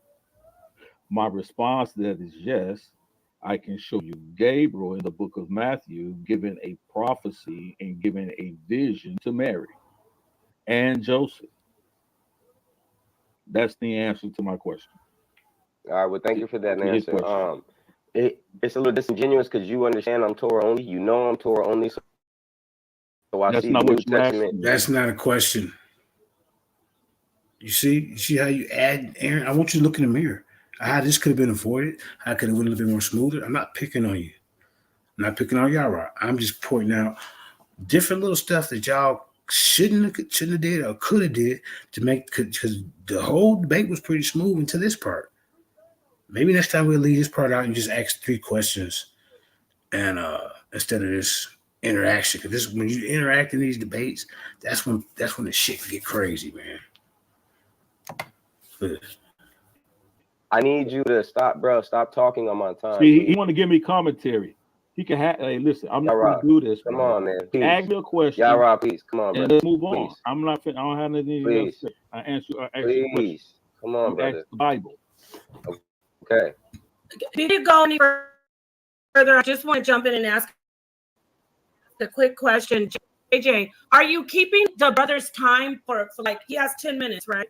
Speaker 6: My response to that is yes. I can show you Gabriel in the book of Matthew giving a prophecy and giving a vision to Mary and Joseph. That's the answer to my question.
Speaker 7: All right. Well, thank you for that
Speaker 6: To his
Speaker 7: answer.
Speaker 6: question.
Speaker 7: It's a little disingenuous because you understand I'm Torah only. You know I'm Torah only. So I
Speaker 6: That's
Speaker 7: see
Speaker 6: not
Speaker 7: the
Speaker 6: what
Speaker 7: New
Speaker 6: you asked
Speaker 7: Testament.
Speaker 6: me.
Speaker 4: That's not a question. You see how you add, Aaron? I want you to look in the mirror. How this could have been avoided. How could it have been a little bit more smoother? I'm not picking on you. I'm not picking on Yara. I'm just pointing out different little stuff that y'all shouldn't have did or could have did to make, because the whole debate was pretty smooth until this part. Maybe next time we'll leave this part out and just ask 3 questions, and instead of this interaction, because this when you interact in these debates, that's when the shit can get crazy, man. But
Speaker 7: I need you to stop, bro. Stop talking on my time.
Speaker 6: See,
Speaker 7: please.
Speaker 6: he want to give me commentary. He can have. Hey, listen, I'm not
Speaker 7: Yara,
Speaker 6: going to do this.
Speaker 7: Come
Speaker 6: bro.
Speaker 7: on, man. Please.
Speaker 6: Ask me a question.
Speaker 7: Yara, please. Come on,
Speaker 6: And
Speaker 7: brother.
Speaker 6: let's move on.
Speaker 7: Please.
Speaker 6: I'm not. I don't have anything else
Speaker 7: Please.
Speaker 6: to say. I ask you a question.
Speaker 7: Please. Come on,
Speaker 6: You
Speaker 7: brother.
Speaker 6: ask the Bible.
Speaker 7: Okay.
Speaker 9: Before you go any further, I just want to jump in and ask a quick question. JJ, are you keeping the brother's time for like, he has 10 minutes, right?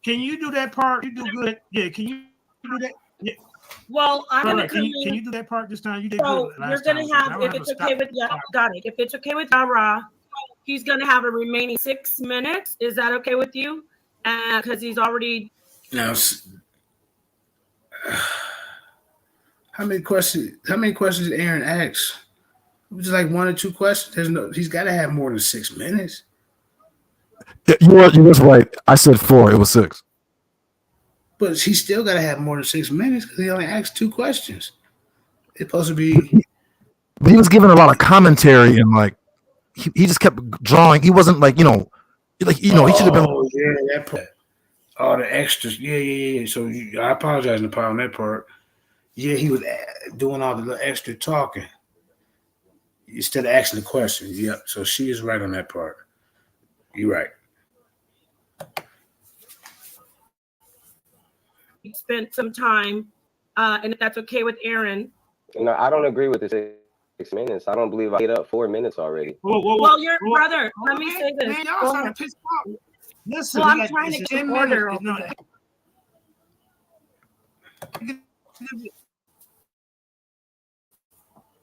Speaker 8: Can you do that part? You do good. Yeah. Can you do that? Yeah.
Speaker 9: Well, I'm
Speaker 8: All
Speaker 9: going
Speaker 8: right.
Speaker 9: to come
Speaker 8: Can you
Speaker 9: in.
Speaker 8: do that part this time? You did
Speaker 9: So
Speaker 8: good last
Speaker 9: you're going
Speaker 8: time.
Speaker 9: to
Speaker 8: I
Speaker 9: have,
Speaker 8: don't
Speaker 9: if
Speaker 8: a
Speaker 9: it's
Speaker 8: stop.
Speaker 9: okay with, got it. If it's okay with Yara, he's going to have a remaining 6 minutes. Is that okay with you? Because he's already.
Speaker 4: now, how many questions did Aaron ask? It was like 1 or 2 questions. He's got to have more than 6 minutes.
Speaker 5: Yeah, you was right. I said 4. It was 6.
Speaker 4: But he's still got to have more than 6 minutes because he only asked 2 questions. It's supposed to be.
Speaker 5: But he was giving a lot of commentary and like he just kept drawing. He wasn't like he should have been.
Speaker 4: Oh yeah, that part. All the extras. Yeah. So I apologize, Nepal, on that part. Yeah, he was doing all the little extra talking instead of asking the questions. Yep. So she is right on that part. You're right.
Speaker 9: Spent some time, and if that's okay with Aaron.
Speaker 7: No, I don't agree with the 6 minutes. I don't believe I ate up 4 minutes already.
Speaker 9: Well, your brother. Let me say this.
Speaker 8: Man, y'all starting to piss off. Listen,
Speaker 9: Well,
Speaker 8: we
Speaker 9: I'm
Speaker 8: got-
Speaker 9: trying to
Speaker 8: it's
Speaker 9: get
Speaker 8: 10
Speaker 9: order
Speaker 8: minutes.
Speaker 9: over
Speaker 8: No,
Speaker 9: there.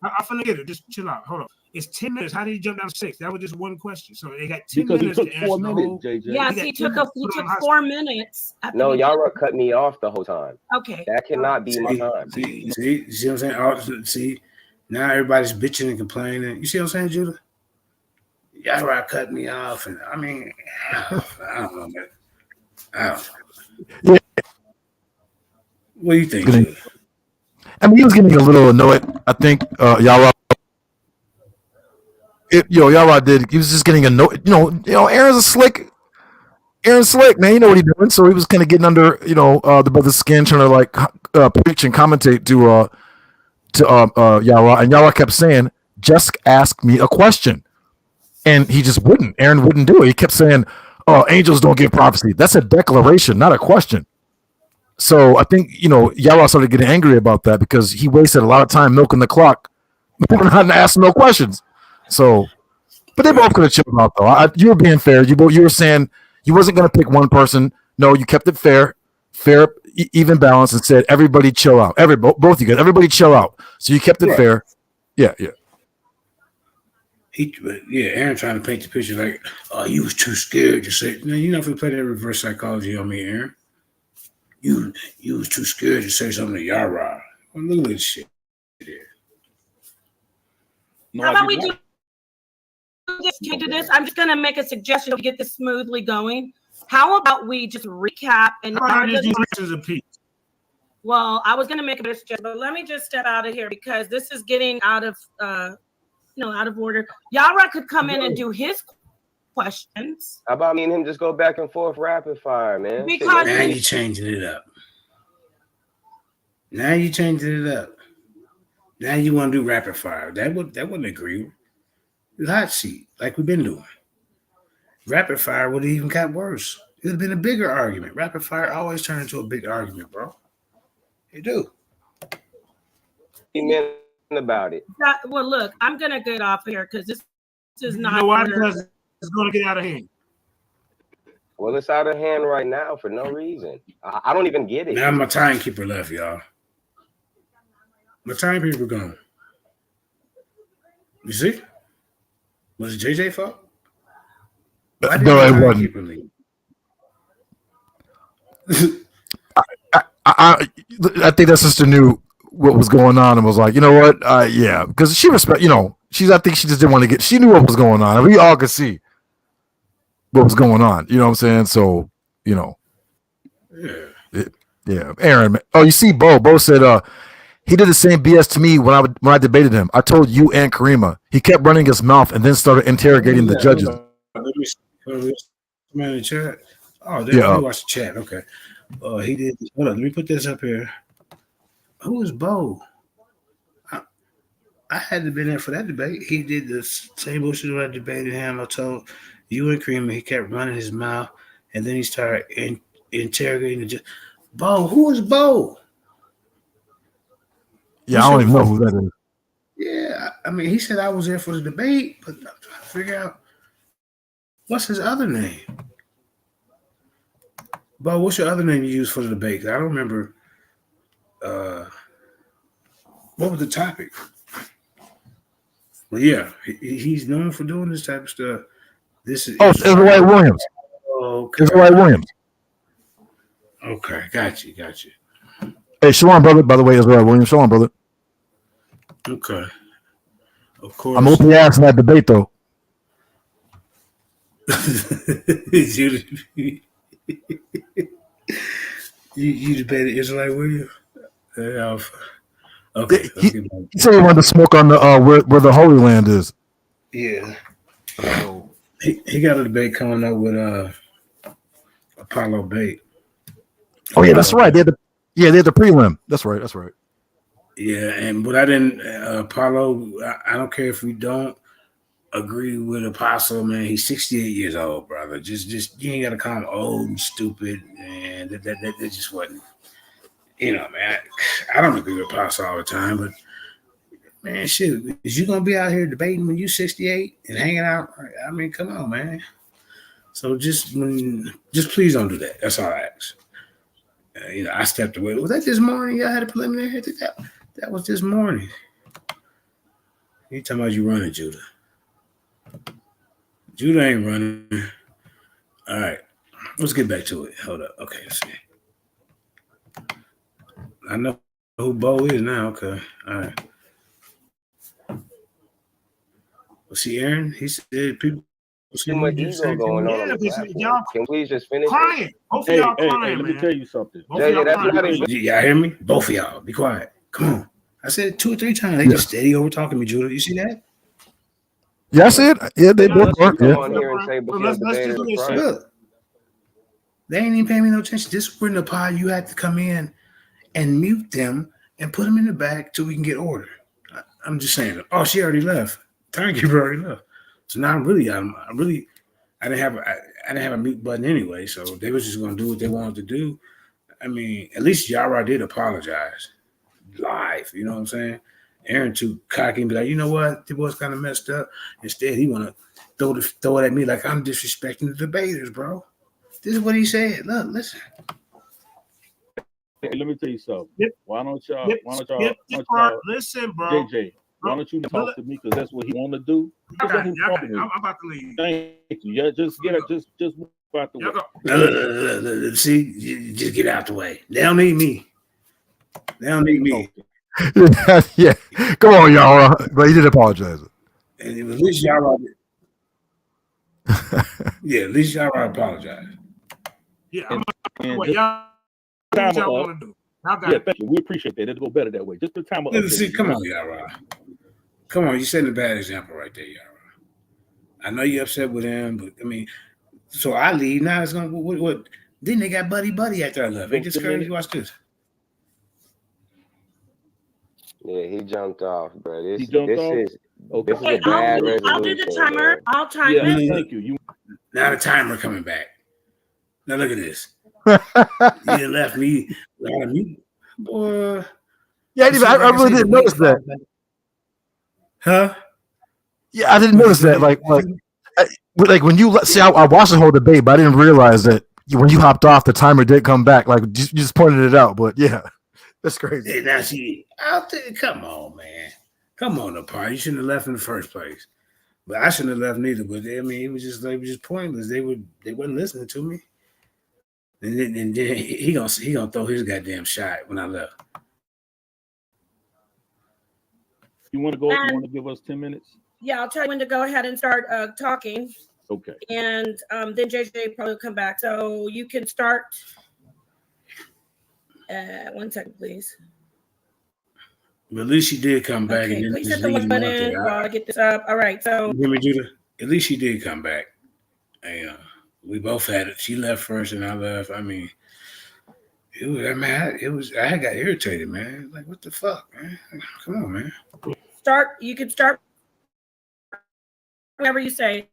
Speaker 8: I'm finna get it. Just chill out. Hold on. It's 10 minutes. How did he jump down to 6? That was just one question. So they got 10
Speaker 6: Because he
Speaker 8: minutes
Speaker 6: took
Speaker 8: to
Speaker 6: 4
Speaker 8: answer the
Speaker 6: minutes,
Speaker 8: whole.
Speaker 6: JJ.
Speaker 9: Yes,
Speaker 8: got
Speaker 9: he
Speaker 8: 10
Speaker 9: took
Speaker 8: minutes to put on hot
Speaker 9: 4 minutes. at the
Speaker 7: No,
Speaker 9: beginning.
Speaker 7: Yara cut me off the whole time.
Speaker 9: Okay.
Speaker 7: That cannot be my time.
Speaker 4: See what I'm saying? See, now everybody's bitching and complaining. You see what I'm saying, Judah? Y'all cut me off, and I mean, I don't know, man. I don't know.
Speaker 5: Yeah.
Speaker 4: What do you think, Judah?
Speaker 5: I mean, he was getting a little annoyed. I think Yara. Yara did. He was just getting annoyed. Aaron's slick, man. You know what he's doing. So he was kind of getting under, the brother's skin, trying to like preach and commentate to Yara, and Yara kept saying, "Just ask me a question," and he just wouldn't. Aaron wouldn't do it. He kept saying, "Oh, angels don't give prophecy." That's a declaration, not a question. So I think Yara started getting angry about that because he wasted a lot of time milking the clock, not asking no questions. So, but they both could have chilled out though. You were being fair. You were saying you wasn't going to pick one person. No, you kept it fair, even balance, and said everybody chill out. Both you guys, everybody chill out. So you kept it fair. Yeah.
Speaker 4: Aaron trying to paint the picture like, oh, you was too scared to say. No, you're not going to play that reverse psychology on me, Aaron. You was too scared to say something to Yara. Well, look at this shit there.
Speaker 9: How about we do this? I'm just going to make a suggestion to get this smoothly going. How about we just recap and well, I was going to make a suggestion, but let me just step out of here because this is getting out of out of order. Yara could come in and do his questions.
Speaker 7: How about me and him just go back and forth rapid fire, man?
Speaker 9: Because
Speaker 4: now you changing it up. Now you want to do rapid fire. That wouldn't agree. It's hot seat, like we've been doing. Rapid fire would have even got worse. It would have been a bigger argument. Rapid fire always turns into a big argument, bro. They do.
Speaker 7: Amen about it.
Speaker 9: Well, look, I'm gonna get off here because this is not.
Speaker 8: You know why? Because it's going to get out of hand.
Speaker 7: Well, it's out of hand right now for no reason. I don't even get it.
Speaker 4: Now my timekeeper left, y'all. My timekeeper gone. You see? Was it JJ fault?
Speaker 5: No, it wasn't. I think that sister knew what was going on and was like, you know what? Yeah, because she respect. I think she just didn't want to get. She knew what was going on. And we all could see what was going on. You know what I'm saying? So, Yeah. Aaron. Oh, you see, Bo said, he did the same BS to me when I debated him. I told you and Karima. He kept running his mouth and then started interrogating the judges.
Speaker 4: Man in the chat. Oh, let me watch the chat. Okay. He did. Hold on. Let me put this up here. Who is Bo? I had to been there for that debate. He did the same bullshit when I debated him. I told you and Karima. He kept running his mouth, and then he started interrogating the judge. Bo, who is Bo?
Speaker 5: Yeah, I don't even know who that is.
Speaker 4: Yeah, I mean, he said I was there for the debate, but I'm trying to figure out what's his other name. Bo, what's your other name you used for the debate? I don't remember. What was the topic? Well, yeah, he's known for doing this type of stuff. This is
Speaker 5: Israelite Williams.
Speaker 4: Okay.
Speaker 5: Israelite Williams.
Speaker 4: Okay, got you.
Speaker 5: Hey, shalom, brother. By the way, Israelite Williams. Shalom, brother.
Speaker 4: Okay. Of course.
Speaker 5: I'm open ass in that debate, though.
Speaker 4: You debated Israelite Williams? Okay.
Speaker 5: He said he wanted to smoke on the where the Holy Land is.
Speaker 4: Yeah. He got a debate coming up with Apollo Bate.
Speaker 5: Oh yeah, that's right. They had the prelim. That's right.
Speaker 4: Yeah, but I didn't Apollo. I don't care if we don't agree with Apostle, man. He's 68 years old, brother. Just you ain't gotta call him old and stupid, and that just wasn't. Man, I don't agree with Apostle all the time, but man, shit, is you gonna be out here debating when you 68 and hanging out? I mean, come on, man. So just please don't do that. That's all I ask. I stepped away. Was that this morning? Y'all had a preliminary? I think that was this morning. You talking about you running, Judah? Judah ain't running. All right, let's get back to it. Hold up. Okay, let's see. I know who Bo is now. Okay, all right. Well, see, Aaron, he said people.
Speaker 7: Too much ego going on the platform. Can we just finish?
Speaker 8: Crying. Both of y'all crying,
Speaker 6: let me tell you something.
Speaker 7: JJ, that's not even.
Speaker 4: Y'all hear me? Both of y'all, be quiet. Come on. I said it 2 or 3 times. They just steady over talking me, Judah. You see that?
Speaker 5: Yeah, I see it. Yeah, they both work.
Speaker 7: Come
Speaker 5: Yeah.
Speaker 7: on here and say because the debater was crying.
Speaker 4: Look, they ain't even paying me no attention. This is where in the pod you had to come in and mute them and put them in the back till we can get order. I'm just saying. Oh, she already left. Timekeeper already left. So now I didn't have a mute button anyway. So they was just gonna do what they wanted to do. I mean, at least Yara did apologize live. You know what I'm saying? Aaron too cocky and be like, you know what, the boy's kind of messed up. Instead, he want to throw it at me like I'm disrespecting the debaters, bro. This is what he said. Look, listen.
Speaker 6: Hey, let me tell you something.
Speaker 8: Yep.
Speaker 6: Why don't y'all?
Speaker 8: Listen, bro.
Speaker 6: JJ, why don't you talk to me? Because that's what he want to do.
Speaker 8: I'm about to leave.
Speaker 6: Thank you. Yeah, just move out the way.
Speaker 4: Look, see, you just get out the way. They don't need me.
Speaker 5: Yeah. Come on, y'all. But he did apologize.
Speaker 4: And at least y'all at least y'all apologize.
Speaker 8: Yeah, y'all want to do.
Speaker 6: Yeah, thank you. We appreciate that. It'll go better that way. Just the time of
Speaker 4: See, come on, Yara. Come on, you're setting a bad example right there, Yara. I know you're upset with him, but I mean, so I leave. Now it's gonna what? Then they got buddy after I left. Ain't this crazy? Watch this.
Speaker 7: Yeah, he jumped off, bro. This is a
Speaker 9: Okay,
Speaker 7: bad resolution.
Speaker 9: I'll do the timer. I'll time
Speaker 6: Yeah,
Speaker 9: it.
Speaker 6: thank you.
Speaker 4: Now the timer coming back. Now look at this. You done left me without a mute, boy.
Speaker 5: Yeah, I really didn't notice that.
Speaker 4: Huh?
Speaker 5: Yeah, I didn't notice that. Like when you see, I watched the whole debate, but I didn't realize that when you hopped off, the timer did come back. Like you just pointed it out, but yeah, that's crazy.
Speaker 4: Hey, now see, come on, man. Come on, the part. You shouldn't have left in the first place. But I shouldn't have left neither. But I mean, it was just pointless. They wasn't listening to me. And then he gonna throw his goddamn shot when I left.
Speaker 6: You want to go? You want to give us 10 minutes?
Speaker 9: Yeah, I'll tell you when to go ahead and start talking.
Speaker 6: Okay.
Speaker 9: And then JJ probably will come back. So you can start. 1 second, please.
Speaker 4: But at least she did come back.
Speaker 9: Okay,
Speaker 4: and then
Speaker 9: please
Speaker 4: just
Speaker 9: hit the
Speaker 4: leave
Speaker 9: one
Speaker 4: him out
Speaker 9: button
Speaker 4: there.
Speaker 9: while I get this up. All right, so.
Speaker 4: You hear me, Judah? At least she did come back. And we both had it. She left first and I left. I mean, I got irritated, man. Like, what the fuck, man? Come on, man.
Speaker 9: You can start whenever you say,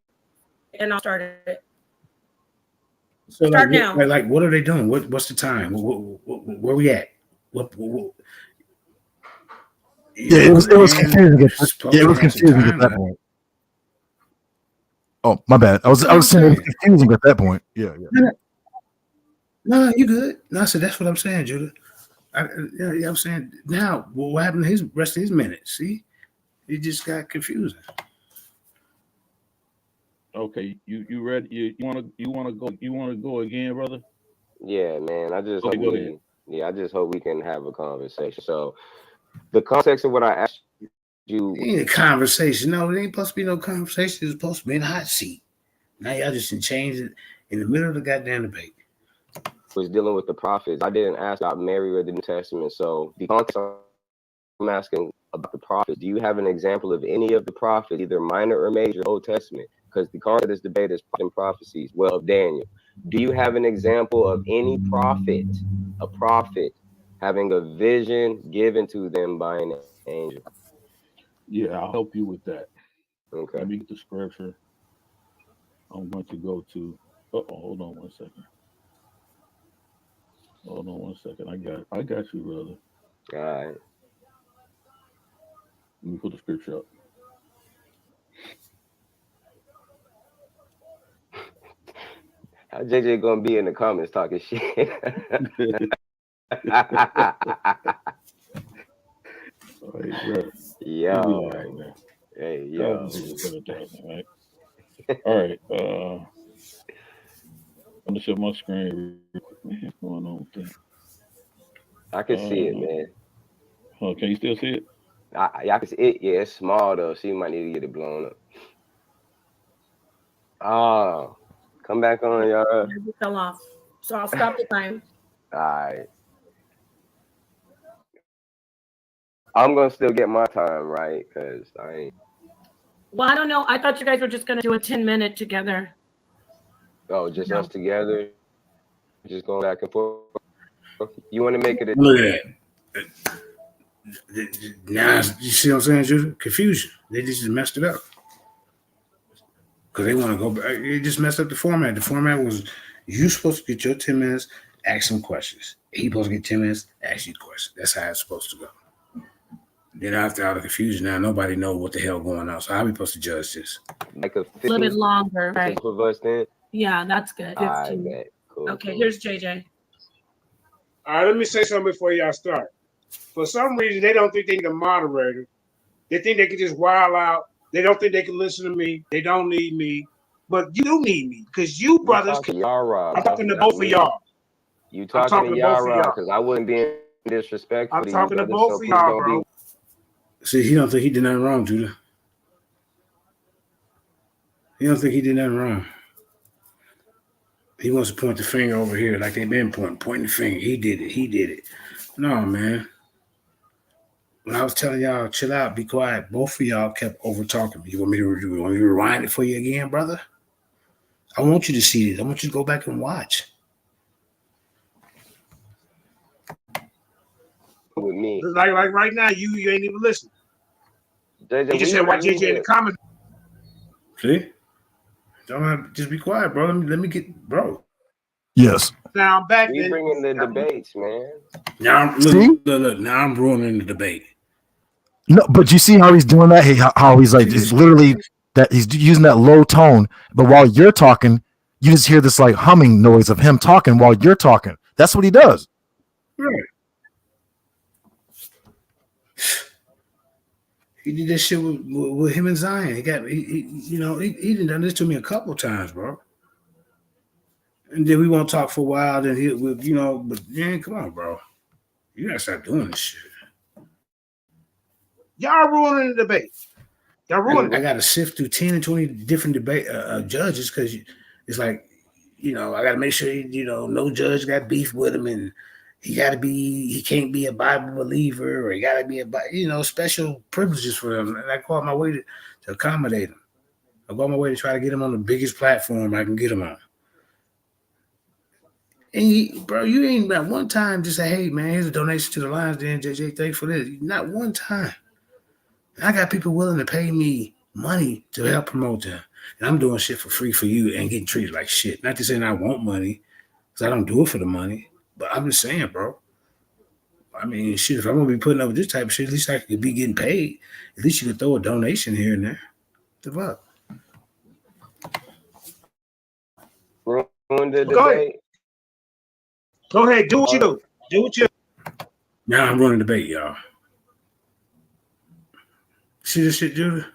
Speaker 9: and I'll start it.
Speaker 4: So
Speaker 9: Start now.
Speaker 4: Like, what are they doing? What's the time? Where we at? What
Speaker 5: Yeah, it was confusing. Yeah, it was confusing at that point. Oh, my bad. I was saying it was confusing at that point. Yeah.
Speaker 4: No, you good. No, so that's what I'm saying, Judah. I'm saying now, what happened to his rest of his minutes? See, it just got confusing.
Speaker 6: Okay, you ready? You want to go again, brother?
Speaker 7: Yeah, man. I just
Speaker 6: Okay,
Speaker 7: I just hope we can have a conversation. So, the context of what I asked you
Speaker 4: It ain't a conversation. No, it ain't supposed to be no conversation. It's supposed to be in a hot seat. Now y'all just changed it in the middle of the goddamn debate.
Speaker 7: was dealing with the prophets. I didn't ask about Mary or the New Testament. So the context I'm asking about the prophets. Do you have an example of any of the prophets, either minor or major, Old Testament? Because the context of this debate is in prophecies. Well, of Daniel. Do you have an example of any prophet, a prophet, having a vision given to them by an angel?
Speaker 6: Yeah, I'll help you with that.
Speaker 7: Okay.
Speaker 6: Let me get the scripture. I'm going to go to. Hold on 1 second. Hold on 1 second. I got you, brother.
Speaker 7: All right.
Speaker 6: Let me put the scripture up.
Speaker 7: How JJ gonna be in the comments talking shit? Yo. Hey, yo.
Speaker 6: All right. I'm gonna shut my screen. Man, what's going on with that?
Speaker 7: I can see it, man.
Speaker 6: Oh, can you still see it?
Speaker 7: I can see it. Yeah, it's small though. So you might need to get it blown up. Oh, come back on, y'all.
Speaker 9: It fell off. So I'll stop the time.
Speaker 7: All right. I'm gonna still get my time right because I ain't.
Speaker 9: Well, I don't know. I thought you guys were just gonna do a 10-minute together.
Speaker 7: Oh, just us together, just going back and forth. You want to make it?
Speaker 4: Look at that. Now you see what I'm saying, Judah? Confusion. They just messed it up because they want to go back. They just messed up the format. The format was you supposed to get your 10 minutes, ask some questions. He supposed to get 10 minutes, ask you questions. That's how it's supposed to go. Then after all the confusion, now nobody know what the hell going on. So how we supposed to judge this?
Speaker 7: Like a
Speaker 9: little bit longer, right?
Speaker 7: Of us then.
Speaker 9: Yeah, that's good. 15.
Speaker 7: I bet. Cool,
Speaker 9: okay,
Speaker 7: cool.
Speaker 9: here's JJ.
Speaker 8: All right, let me say something before y'all start. For some reason, they don't think they need a moderator. They think they can just wild out. They don't think they can listen to me. They don't need me. But you do need me because you brothers. I'm talking to both of y'all.
Speaker 7: You talking to Yara because I wouldn't be disrespectful.
Speaker 8: I'm talking to both of y'all, bro.
Speaker 4: See, he don't think he did nothing wrong, Judah. He don't think he did nothing wrong. He wants to point the finger over here like they've been pointing the finger. He did it. He did it. No, man. When I was telling y'all, chill out, be quiet, both of y'all kept over talking me. You want me to rewind it for you again, brother? I want you to see this. I want you to go back and watch.
Speaker 7: With me.
Speaker 8: Like right now, you ain't even listening.
Speaker 7: JJ,
Speaker 8: you just said why JJ in the comments.
Speaker 4: See? Don't have, just be quiet, bro. Let me get, bro.
Speaker 5: Yes.
Speaker 8: Now I'm back.
Speaker 7: We bringing the debates, man.
Speaker 4: Now, look, now I'm ruining the debate.
Speaker 5: No, but you see how he's doing that? How he's like, it's literally that he's using that low tone. But while you're talking, you just hear this like humming noise of him talking while you're talking. That's what he does.
Speaker 4: Right. He did this shit with him and Zion. He done this to me a couple times, bro. And then we won't talk for a while. Then but man, come on, bro. You gotta stop doing this shit.
Speaker 8: Y'all ruining the debate. Y'all ruining it.
Speaker 4: I gotta sift through 10 and 20 different debate judges because it's like, I gotta make sure no judge got beef with him, and he can't be a Bible believer, or he gotta be special privileges for him. And I go out my way to accommodate him. I go out my way to try to get him on the biggest platform I can get him on. And bro, you ain't not one time just say, hey man, here's a donation to the Lions Den, JJ, thanks for this. Not one time. I got people willing to pay me money to help promote them. And I'm doing shit for free for you and getting treated like shit. Not to say I want money, because I don't do it for the money. But I'm just saying, bro. I mean, shit, if I'm going to be putting up with this type of shit, at least I could be getting paid. At least you could throw a donation here and there. The fuck?
Speaker 8: Go ahead. Do what you do. Do what you do.
Speaker 4: Now I'm running the debate, y'all. See this shit, Judah?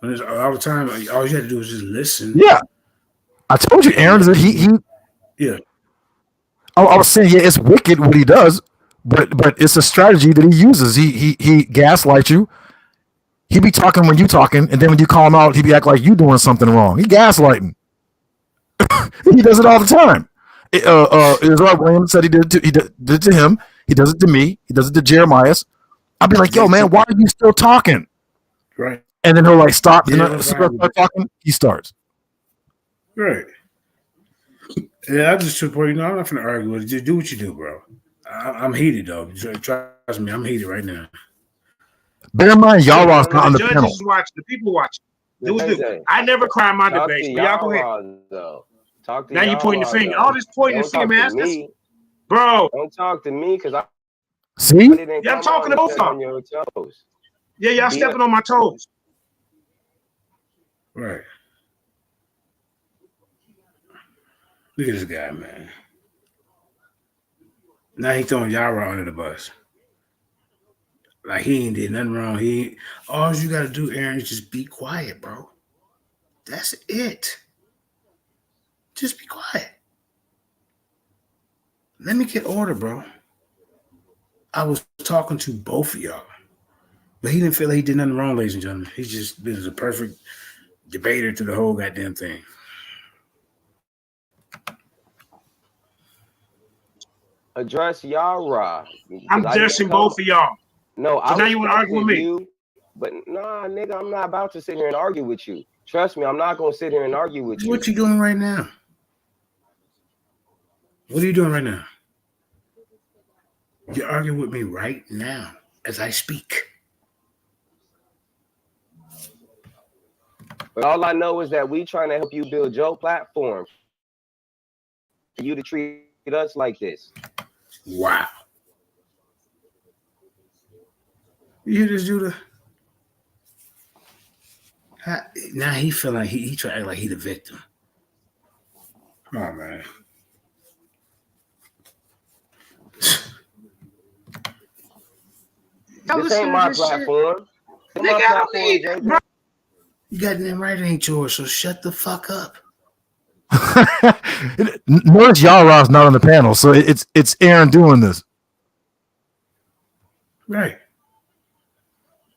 Speaker 4: All the time, all you had to do was just listen.
Speaker 5: Yeah. I told you, Aaron,
Speaker 4: yeah.
Speaker 5: I was saying, yeah, it's wicked what he does, but it's a strategy that he uses. He gaslights you. He be talking when you talking, and then when you call him out, he be acting like you doing something wrong. He gaslighting. He does it all the time. Israel Williams said he did it to him. He does it to me. He does it to Jeremiah. I'll be like, yo, man, why are you still talking?
Speaker 4: Right.
Speaker 5: And then he'll like stop. And then start talking. He starts.
Speaker 4: Right. Yeah, I just support I'm not going to argue with it. Just do what you do, bro. I'm heated, though. Trust me, I'm heated right now.
Speaker 5: Bear in mind, y'all are not on the panel.
Speaker 8: Watching, the people watching. I never cry in my debates. But y'all go ahead. Now you pointing the finger. All this pointing the finger, man. Bro.
Speaker 7: Don't talk to me because
Speaker 5: See?
Speaker 8: Yeah, I'm talking to both of them. Yeah, y'all stepping on my toes.
Speaker 4: Right. Look at this guy, man. Now he throwing Yara under the bus. Like he ain't did nothing wrong. All you gotta do, Aaron, is just be quiet, bro. That's it. Just be quiet. Let me get order, bro. I was talking to both of y'all, but he didn't feel like he did nothing wrong, ladies and gentlemen. He just was a perfect debater to the whole goddamn thing.
Speaker 7: Address Yara.
Speaker 8: I'm addressing both of y'all.
Speaker 7: No,
Speaker 8: so now you want to argue with me?
Speaker 7: You, but nah, nigga, I'm not about to sit here and argue with you. Trust me, I'm not gonna sit here and argue with you.
Speaker 4: What you doing right now? What are you doing right now? You're arguing with me right now as I speak.
Speaker 7: But all I know is that we trying to help you build your platform. For you to treat us like this.
Speaker 4: Wow. You hear this dude? Now he feel like he try to act like he the victim. Come on, man.
Speaker 7: This ain't my platform.
Speaker 4: You got them right, it ain't yours, so shut the fuck up.
Speaker 5: Notice Yara's not on the panel, so it's Aaron doing this.
Speaker 4: Right.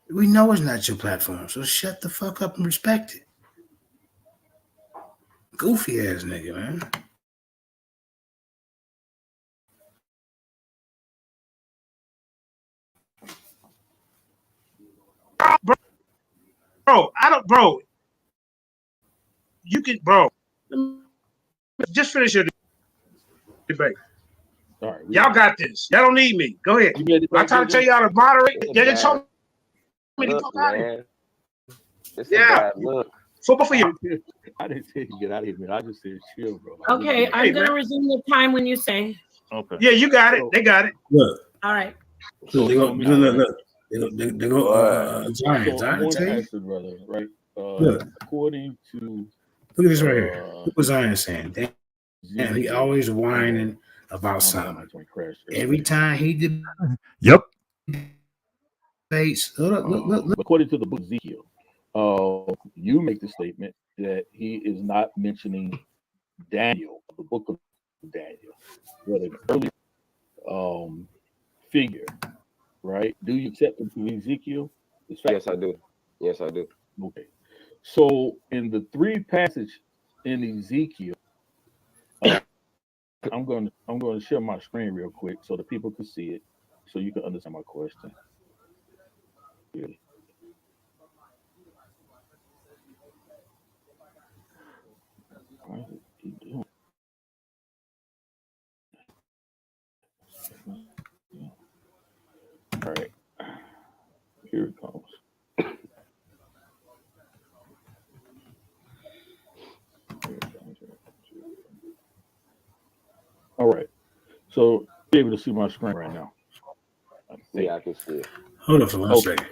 Speaker 4: We know it's not your platform, so shut the fuck up and respect it. Goofy ass nigga, man.
Speaker 8: Bro. You can, bro. Just finish your debate.
Speaker 6: All right,
Speaker 8: y'all got this. Y'all don't need me. Go ahead. I'm trying to tell y'all to moderate. They just told me to go out here. Yeah. For both of you.
Speaker 6: I didn't say you get out of here, man. I just said chill, bro.
Speaker 9: Okay, I'm going to resume the time when you say.
Speaker 6: Okay.
Speaker 8: Yeah, you got it. They got it.
Speaker 4: Look.
Speaker 9: All right.
Speaker 4: So they go. They go. Zion,
Speaker 6: brother, right?
Speaker 4: Look.
Speaker 6: According to.
Speaker 4: Look at this right here. Look what Zion saying. Damn, he always whining about something. Every time he did.
Speaker 5: Yep.
Speaker 4: Face. Look.
Speaker 6: According to the book Ezekiel, you make the statement that he is not mentioning Daniel, the book of Daniel, but an early figure, right? Do you accept it to Ezekiel?
Speaker 7: Yes, I do. Yes, I do.
Speaker 6: Okay. So in the three passage in Ezekiel, I'm going to share my screen real quick so the people can see it, so you can understand my question. Really. Why is it keep doing? All right, here it comes. All right, so be able to see my screen right now.
Speaker 7: Yeah, I can see it.
Speaker 4: Hold on for 1 second.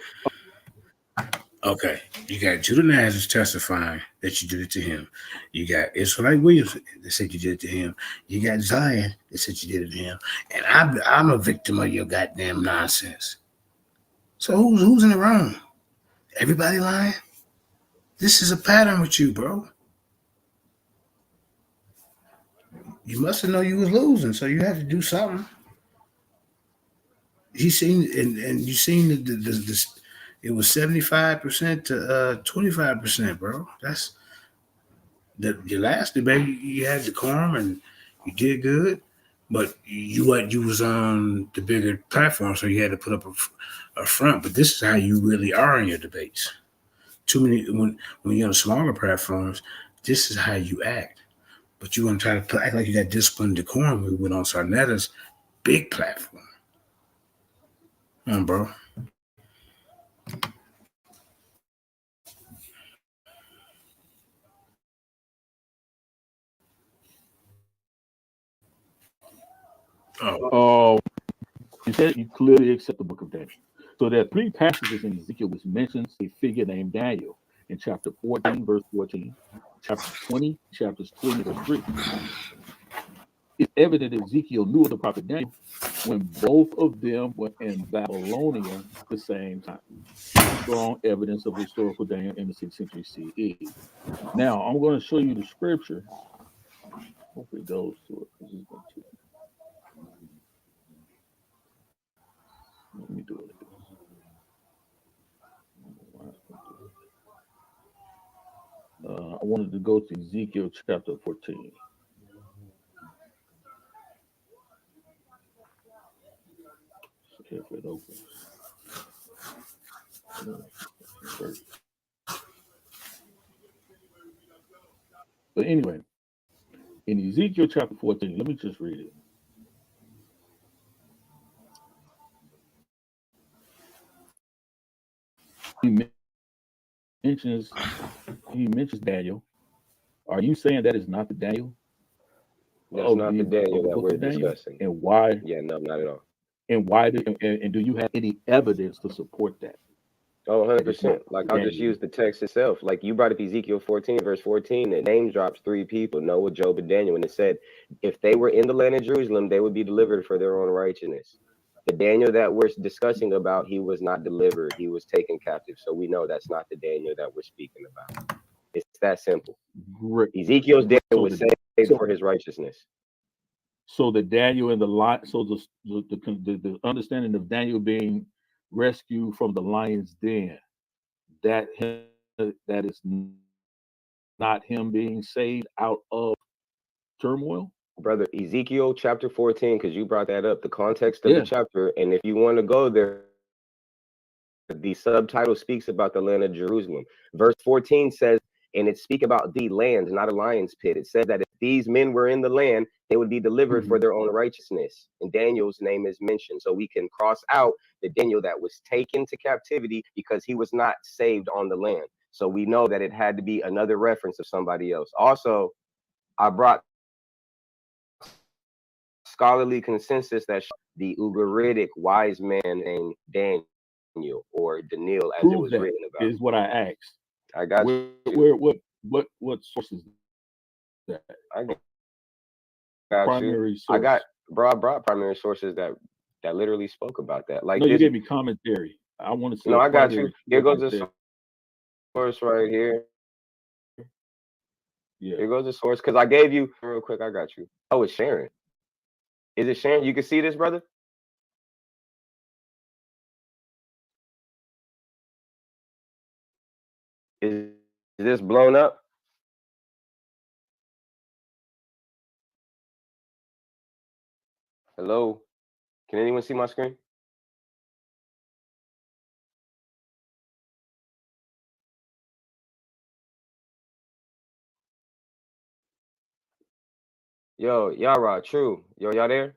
Speaker 4: Okay, you got Judah Nazareth testifying that you did it to him. You got Israelite Williams that said you did it to him. You got Zion that said you did it to him. And I'm a victim of your goddamn nonsense. So who's in the wrong? Everybody lying? This is a pattern with you, bro. You must have known you was losing, so you have to do something. You seen and you seen the it was 75% to 25%, bro. That's your last debate. You had decorum and you did good, but you was on the bigger platform, so you had to put up a front. But this is how you really are in your debates. Too many when you're on smaller platforms, this is how you act. But you want to try to act like you got discipline and decorum. We went on Sarnetta's big platform. Come on, bro.
Speaker 6: You said you clearly accept the book of Daniel. So there are three passages in Ezekiel which mentions a figure named Daniel in chapter 14, verse 14, chapter 20, chapters 20, verse 3. it's evident Ezekiel knew of the prophet Daniel when both of them were in Babylonia at the same time. Strong evidence of historical Daniel in the 6th century CE. Now, I'm going to show you the scripture. Hopefully it goes to it. Because it's going to. Let me do it. I wanted to go to Ezekiel chapter 14. See if it opens. But anyway, in Ezekiel chapter 14, let me just read it. He mentions Daniel. Are you saying that is not the Daniel?
Speaker 7: That's not the Daniel that we're discussing.
Speaker 6: And why?
Speaker 7: Yeah, no, not at all.
Speaker 6: And why and do you have any evidence to support that?
Speaker 7: Oh, 100%. Like, I'll just use the text itself. Like, you brought up Ezekiel 14, verse 14. It name drops 3 people, Noah, Job, and Daniel. And it said, if they were in the land of Jerusalem, they would be delivered for their own righteousness. The Daniel that we're discussing about, he was not delivered. He was taken captive. So we know that's not the Daniel that we're speaking about. It's that simple.
Speaker 6: Great.
Speaker 7: Ezekiel's Daniel was saved for his righteousness.
Speaker 6: So the Daniel and the lion, so the understanding of Daniel being rescued from the lion's den, that is not him being saved out of turmoil?
Speaker 7: Brother, Ezekiel chapter 14, because you brought that up, the context of the chapter, and if you want to go there, the subtitle speaks about the land of Jerusalem. Verse 14 says, and it speaks about the land, not a lion's pit. It said that if these men were in the land, they would be delivered for their own righteousness. And Daniel's name is mentioned. So we can cross out the Daniel that was taken to captivity because he was not saved on the land. So we know that it had to be another reference of somebody else. Also, I brought scholarly consensus that the Ugaritic wise man named Daniel or Daniel, as it was written about.
Speaker 6: Is what I asked.
Speaker 7: I got you.
Speaker 6: What sources? That
Speaker 7: I got
Speaker 6: primary
Speaker 7: you.
Speaker 6: Source.
Speaker 7: I got broad primary sources that literally spoke about that. Like,
Speaker 6: no, you gave me commentary. I want to see.
Speaker 7: No, I got you. Here goes the source right here.
Speaker 6: Yeah.
Speaker 7: Here goes the source because I gave you real quick. I got you. Oh, it's Sharon. Is it Sharon? You can see this, brother? Is this blown up? Hello? Can anyone see my screen? Yo, Yara, true. Yo, y'all there?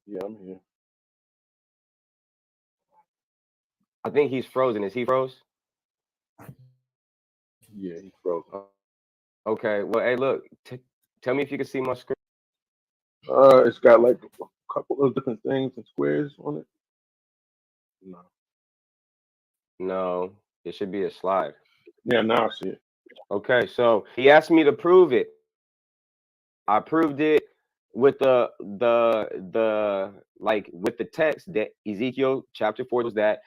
Speaker 6: Yeah, I'm here.
Speaker 7: I think he's frozen. Is he froze?
Speaker 6: Yeah, he's frozen.
Speaker 7: Okay. Well, hey, look. Tell me if you can see my screen.
Speaker 6: It's got like a couple of different things and squares on it.
Speaker 7: No, it should be a slide.
Speaker 6: Yeah, now I see it.
Speaker 7: Okay, so he asked me to prove it. I proved it with the text that Ezekiel chapter 4 was that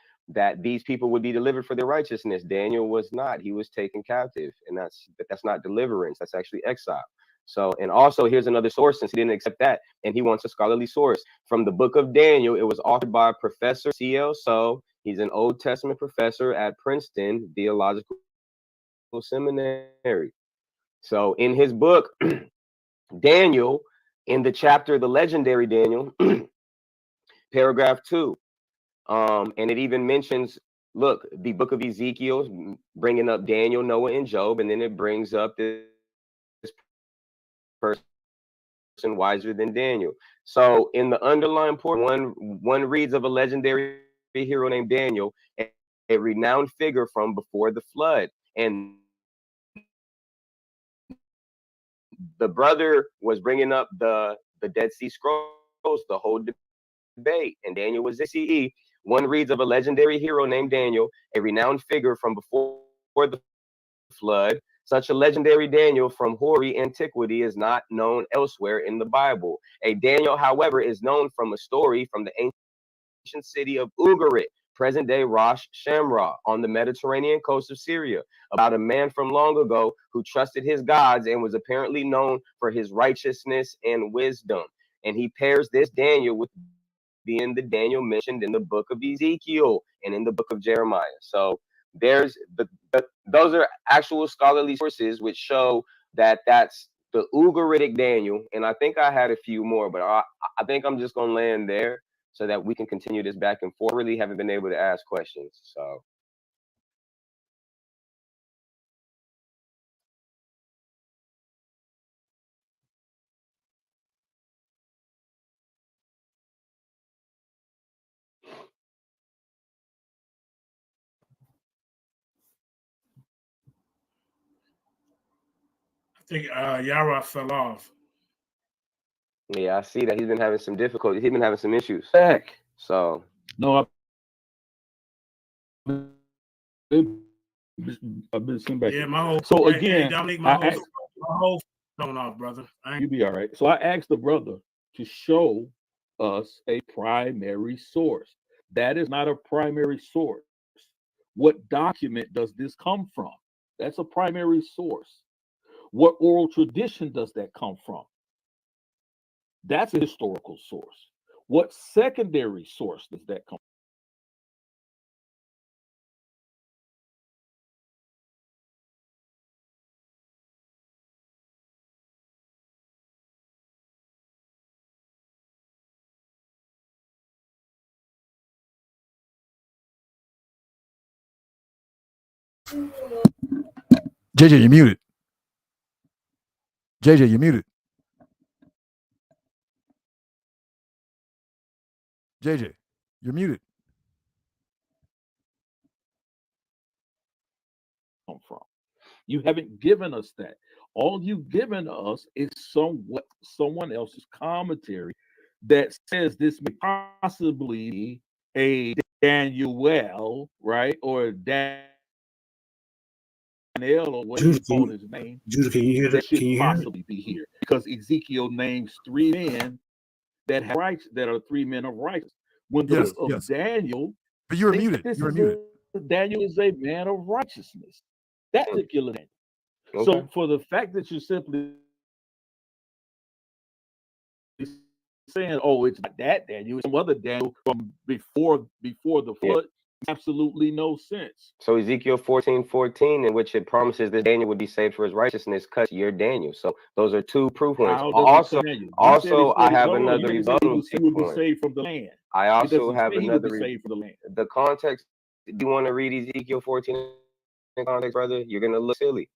Speaker 7: these people would be delivered for their righteousness. Daniel was not. He was taken captive, and that's not deliverance. That's actually exile. So, and also here's another source, since he didn't accept that, and he wants a scholarly source from the book of Daniel. It was authored by Professor C.L. So. He's an Old Testament professor at Princeton Theological Seminary. So in his book, Daniel, in the chapter, the legendary Daniel, paragraph 2, and it even mentions, look, the book of Ezekiel, bringing up Daniel, Noah, and Job, and then it brings up this person wiser than Daniel. So in the underlying portion, one reads of a legendary hero named Daniel, a renowned figure from before the flood. And the brother was bringing up the Dead Sea Scrolls, the whole debate, and Daniel was CE. One reads of a legendary hero named Daniel, a renowned figure from before the flood, Such a legendary Daniel from hoary antiquity is not known elsewhere in the Bible. A Daniel, however, is known from a story from the ancient city of Ugarit, present-day Rosh Shamra, on the Mediterranean coast of Syria, about a man from long ago who trusted his gods and was apparently known for his righteousness and wisdom. And he pairs this Daniel with being the Daniel mentioned in the book of Ezekiel and in the book of Jeremiah. So there's those are actual scholarly sources which show that that's the Ugaritic Daniel. And I think I had a few more, but I think I'm just gonna land there so that we can continue this back and forth. Really haven't been able to ask questions. So
Speaker 8: I think Yara fell off.
Speaker 7: yeah, I see that he's been having some difficulty. He's been having some issues.
Speaker 6: Back.
Speaker 7: So
Speaker 6: No, I've been sent back.
Speaker 8: Yeah, my whole
Speaker 6: So again,
Speaker 8: Dominique,
Speaker 6: my
Speaker 8: whole phone off, brother.
Speaker 6: you be all right. So I asked the brother to show us a primary source. That is not a primary source. What document does this come from? That's a primary source. What oral tradition does that come from? That's a historical source. What secondary source does that come
Speaker 5: JJ, you're muted. JJ, you're muted. JJ, you're muted.
Speaker 6: come from? You haven't given us that. All you've given us is someone else's commentary that says this may possibly be a Daniel, right? Or a Daniel, or what you call his name.
Speaker 4: Judah, can you hear that?
Speaker 6: Should
Speaker 4: Can you hear
Speaker 6: possibly be here because Ezekiel names three men that have rights, that are three men of righteousness. When the book of Daniel,
Speaker 5: but you were muted. You were muted.
Speaker 6: Daniel is a man of righteousness. That particular Daniel.
Speaker 7: okay.
Speaker 6: So for the fact that you're simply saying, "Oh, it's not that Daniel, it's some other Daniel from before the flood," absolutely no sense.
Speaker 7: So Ezekiel 14:14, in which it promises that Daniel would be saved for his righteousness, cuts your Daniel. So those are two proof points. Also, I have another rebuttal point.
Speaker 6: Saved from the land.
Speaker 7: I also have another
Speaker 6: saved from the land.
Speaker 7: The context. Do you want to read Ezekiel 14 in context, brother? You're gonna look silly.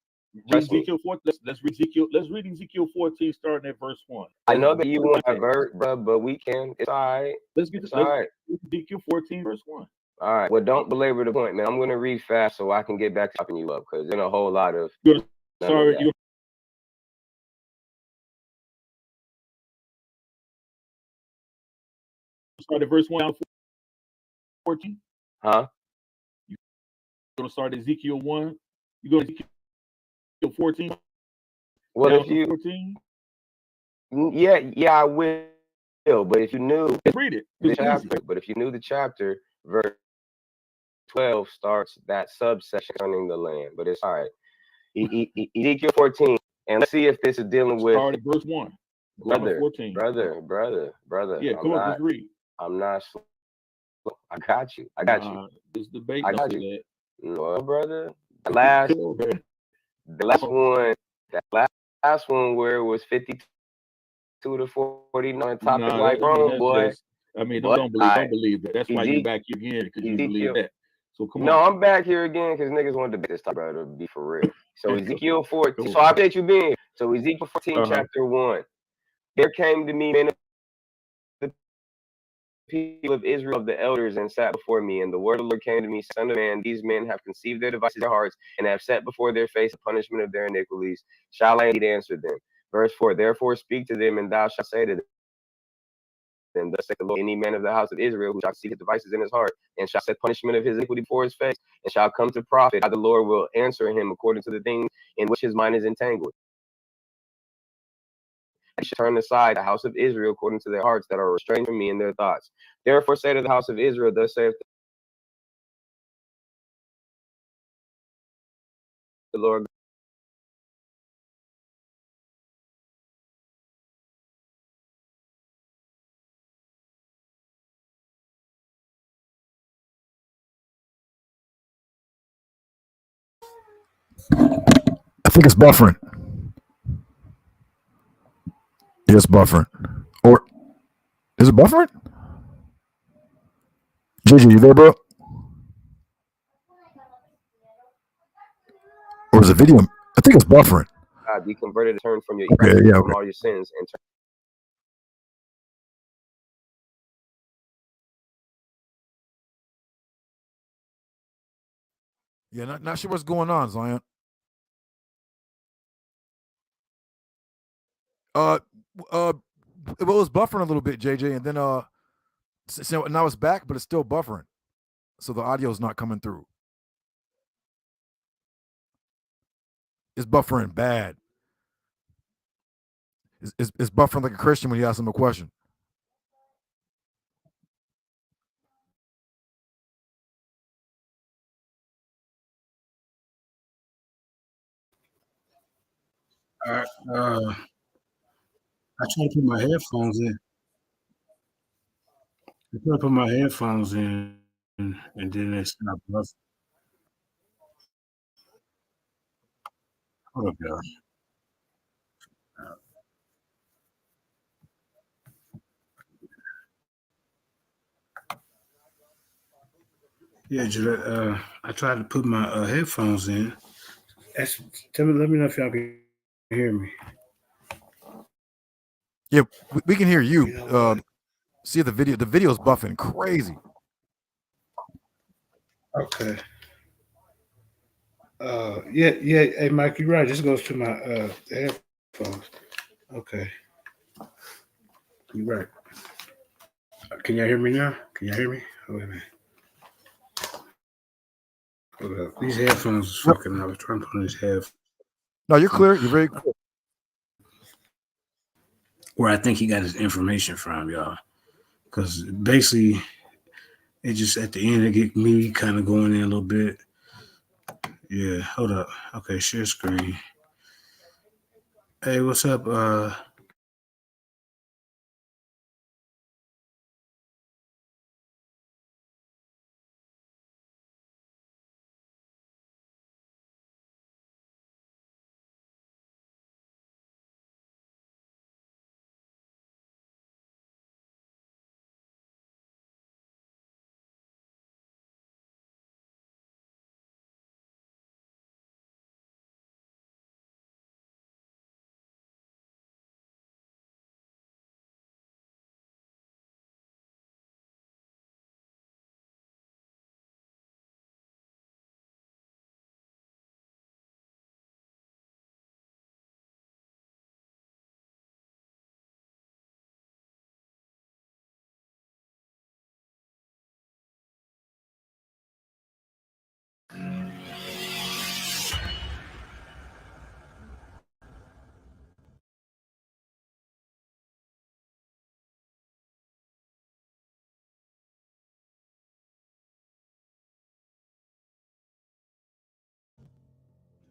Speaker 6: Ezekiel 14. Let's read Ezekiel 14, starting at verse 1.
Speaker 7: I know that you want to vert, but we can. It's all right.
Speaker 6: Let's get
Speaker 7: all right.
Speaker 6: Ezekiel 14, verse 1.
Speaker 7: All right. Well, don't belabor the point, man. I'm going to read fast so I can get back to chopping you up because there's a whole lot of.
Speaker 6: Sorry. Start at verse 1 down 14.
Speaker 7: Huh?
Speaker 6: You're going to start Ezekiel 1. You're going to Ezekiel 14.
Speaker 7: Well, if you
Speaker 6: 14.
Speaker 7: Yeah, I will. But if you knew,
Speaker 6: let's read it.
Speaker 7: But if you knew the chapter, verse 12 starts that subsection concerning the land. But it's all right. Ezekiel 14, and let's see if this is dealing with.
Speaker 6: Start at verse 1.
Speaker 7: Brother.
Speaker 6: Yeah, come on, just read.
Speaker 7: I'm not slow. I got you. I got you.
Speaker 6: This debate.
Speaker 7: I got you. No, brother. The last one where it was 52 to 49 topic like wrong, boy.
Speaker 6: Don't believe that. That's why you're back here again, because you believe that. So come on.
Speaker 7: No, I'm back here again because niggas want to debate this topic, brother. Be for real. So Ezekiel 14. So I bet you being here. So Ezekiel 14, chapter 1. There came to me men of the people of Israel, of the elders, and sat before me. And the word of the Lord came to me, Son of man, these men have conceived their devices in their hearts, and have set before their face the punishment of their iniquities. Shall I indeed answer them? Verse 4, therefore speak to them, and thou shalt say to And thus saith the Lord, any man of the house of Israel who shall seek his devices in his heart, and shall set punishment of his iniquity before his face, and shall come to profit, the Lord will answer him according to the things in which his mind is entangled. I shall turn aside the house of Israel according to their hearts that are restrained from me in their thoughts. Therefore say to the house of Israel, thus saith the Lord.
Speaker 5: I think it's buffering. Yes, buffering. Or is it buffering? JJ, you there, bro? Or is it video? I think it's buffering.
Speaker 7: God, be converted and turn from your from all your sins and turn.
Speaker 5: Yeah, not sure what's going on, Zion. It was buffering a little bit, JJ, and then so now it's back, but it's still buffering, so the audio is not coming through. It's buffering bad. It's buffering like a Christian when you ask him a question.
Speaker 4: All right. I tried to put my headphones in. I tried to put my headphones in, and then it stopped buffering. Hold up, y'all. Yeah, Gillette, I tried to put my headphones in. Let me know if y'all can hear me.
Speaker 5: Yeah, we can hear you. See the video. The video's buffing crazy.
Speaker 4: Okay. Yeah. Hey, Mike, you're right. This goes to my headphones. Okay. You're right. Can y'all hear me now? Can y'all hear me? Oh, wait a minute. Hold up. These headphones is fucking. I was trying to put on these headphones.
Speaker 5: No, you're clear. You're very clear.
Speaker 4: Where I think he got his information from, y'all. Because basically, it just at the end, it get me kind of going in a little bit. Yeah, hold up. Okay, share screen. Hey, what's up?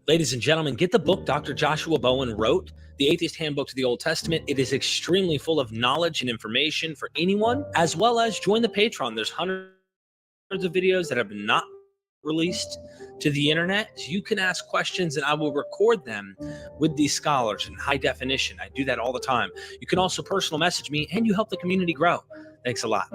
Speaker 10: Ladies and gentlemen, get the book Dr. Joshua Bowen wrote, The Atheist Handbook to the Old Testament. It is extremely full of knowledge and information for anyone, as well as join the Patreon. There's hundreds of videos that have not released to the internet. You can ask questions and I will record them with these scholars in high definition. I do that all the time. You can also personal message me and you help the community grow. Thanks a lot.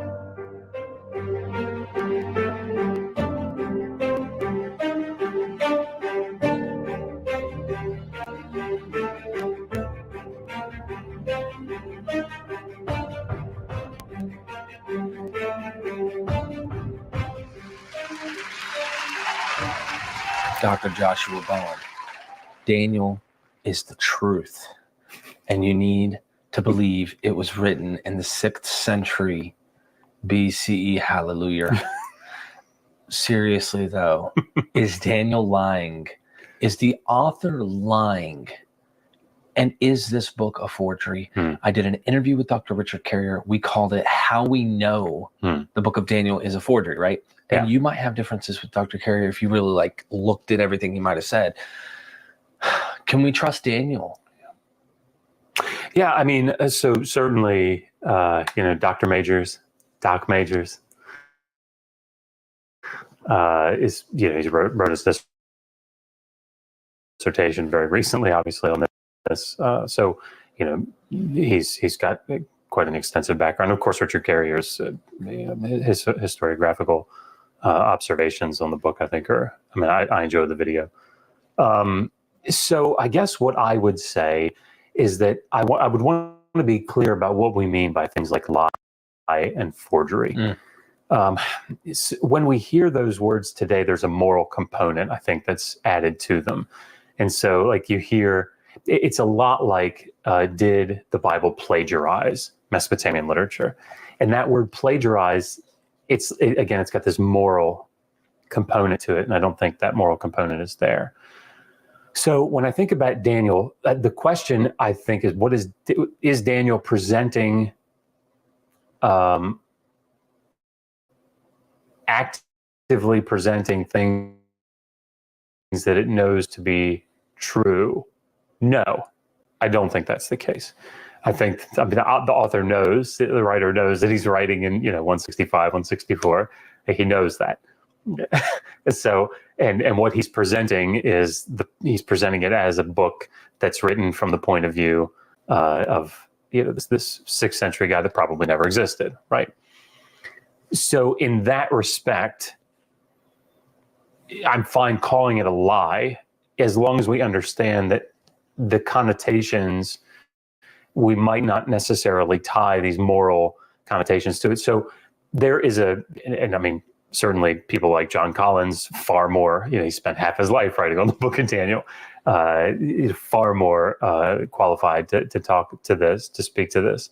Speaker 10: Dr. Joshua Bowen. Daniel is the truth, and you need
Speaker 11: to believe it was written in the 6th century BCE. Hallelujah. Seriously, though, is Daniel lying? Is the author lying? And is this book a forgery? I did an interview with Dr. Richard Carrier. We called it How We Know the Book of Daniel is a Forgery, right? And you might have differences with Dr. Carrier if you really like looked at everything he might have said. Can we trust Daniel?
Speaker 12: Yeah, I mean, so certainly, Doc Majors, is, he wrote his dissertation very recently, obviously, on this. So, he's got quite an extensive background. Of course, Richard Carrier's his historiographical observations on the book, I think, I enjoyed the video. So I guess what I would say is that I would want to be clear about what we mean by things like lie and forgery. When we hear those words today, there's a moral component, I think, that's added to them. And so, like, you hear, it's a lot like, did the Bible plagiarize Mesopotamian literature? And that word plagiarize, it's got this moral component to it, and I don't think that moral component is there. So when I think about Daniel, the question, I think, is is Daniel presenting actively presenting things that it knows to be true? No, I don't think that's the case. I think the author knows, the writer knows that he's writing in 165, 164. He knows that. So, and what he's presenting is he's presenting it as a book that's written from the point of view of this 6th century guy that probably never existed, right? So in that respect, I'm fine calling it a lie as long as we understand that the connotations, we might not necessarily tie these moral connotations to it. So there is and I mean, certainly people like John Collins, far more, he spent half his life writing on the Book of Daniel, far more qualified to talk to this, to speak to this.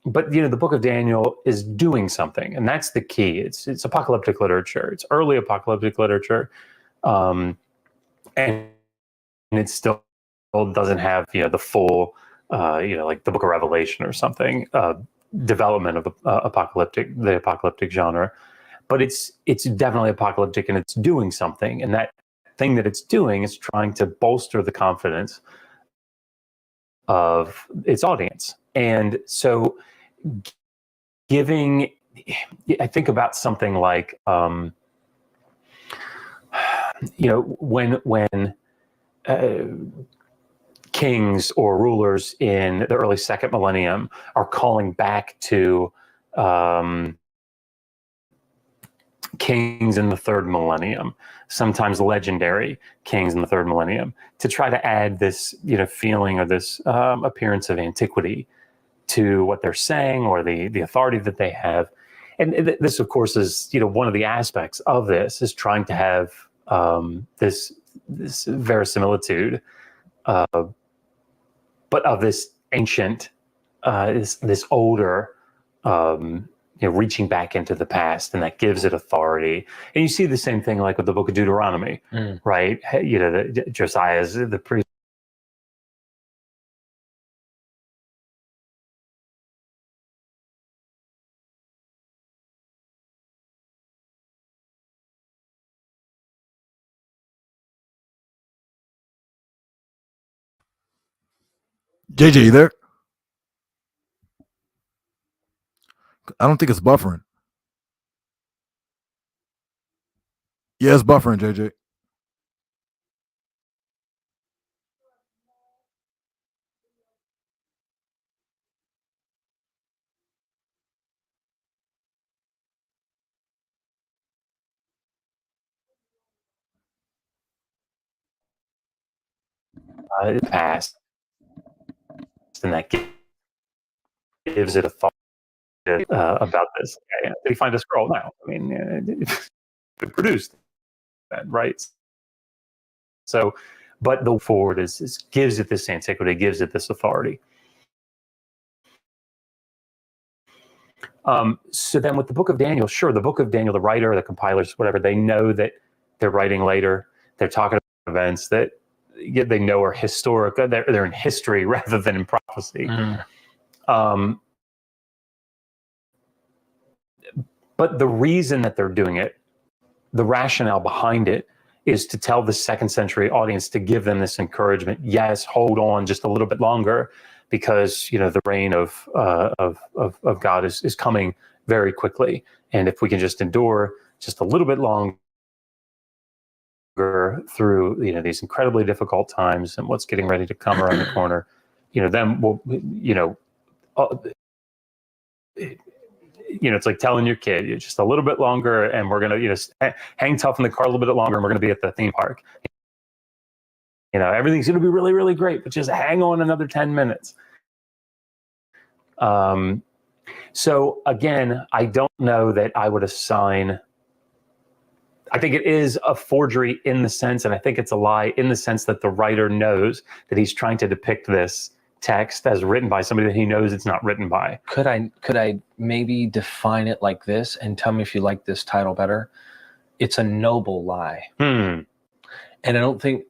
Speaker 12: But the Book of Daniel is doing something, and that's the key. It's apocalyptic literature. It's early apocalyptic literature, and it still doesn't have the full, like the Book of Revelation or something, development of the apocalyptic genre. But it's definitely apocalyptic, and it's doing something, and that thing that it's doing is trying to bolster the confidence of its audience. And so I think about something like, when kings or rulers in the early 2nd millennium are calling back to kings in the 3rd millennium, sometimes legendary kings in the 3rd millennium, to try to add this, feeling or this appearance of antiquity to what they're saying or the authority that they have. And this, of course, is, one of the aspects of this is trying to have this verisimilitude, but of this ancient, this older, reaching back into the past, and that gives it authority. And you see the same thing like with the Book of Deuteronomy, right? Josiah's the priest.
Speaker 5: JJ, you there? I don't think it's buffering. Yeah, it's buffering, JJ.
Speaker 12: Past, and that gives it a thought about this. They find a scroll now. I mean, we produced that, right? So, but the forward gives it this antiquity, gives it this authority. So then with the book of Daniel, sure, the book of Daniel, the writer, the compilers, whatever, they know that they're writing later. They're talking about events that they know are historic. They're in history rather than in prophecy. But the reason that they're doing it, the rationale behind it, is to tell the second century audience, to give them this encouragement. Yes, hold on just a little bit longer, because the reign of God is coming very quickly, and if we can just endure just a little bit longer through these incredibly difficult times and what's getting ready to come around the corner, then we'll it's like telling your kid, just a little bit longer, and we're gonna hang tough in the car a little bit longer, and we're gonna be at the theme park. Everything's gonna be really, really great, but just hang on another 10 minutes. So again, I don't know that I would assign. I think it is a forgery in the sense, and I think it's a lie in the sense that the writer knows that he's trying to depict this text as written by somebody that he knows it's not written by.
Speaker 11: Could I maybe define it like this, and tell me if you like this title better? It's a noble lie. And I don't think,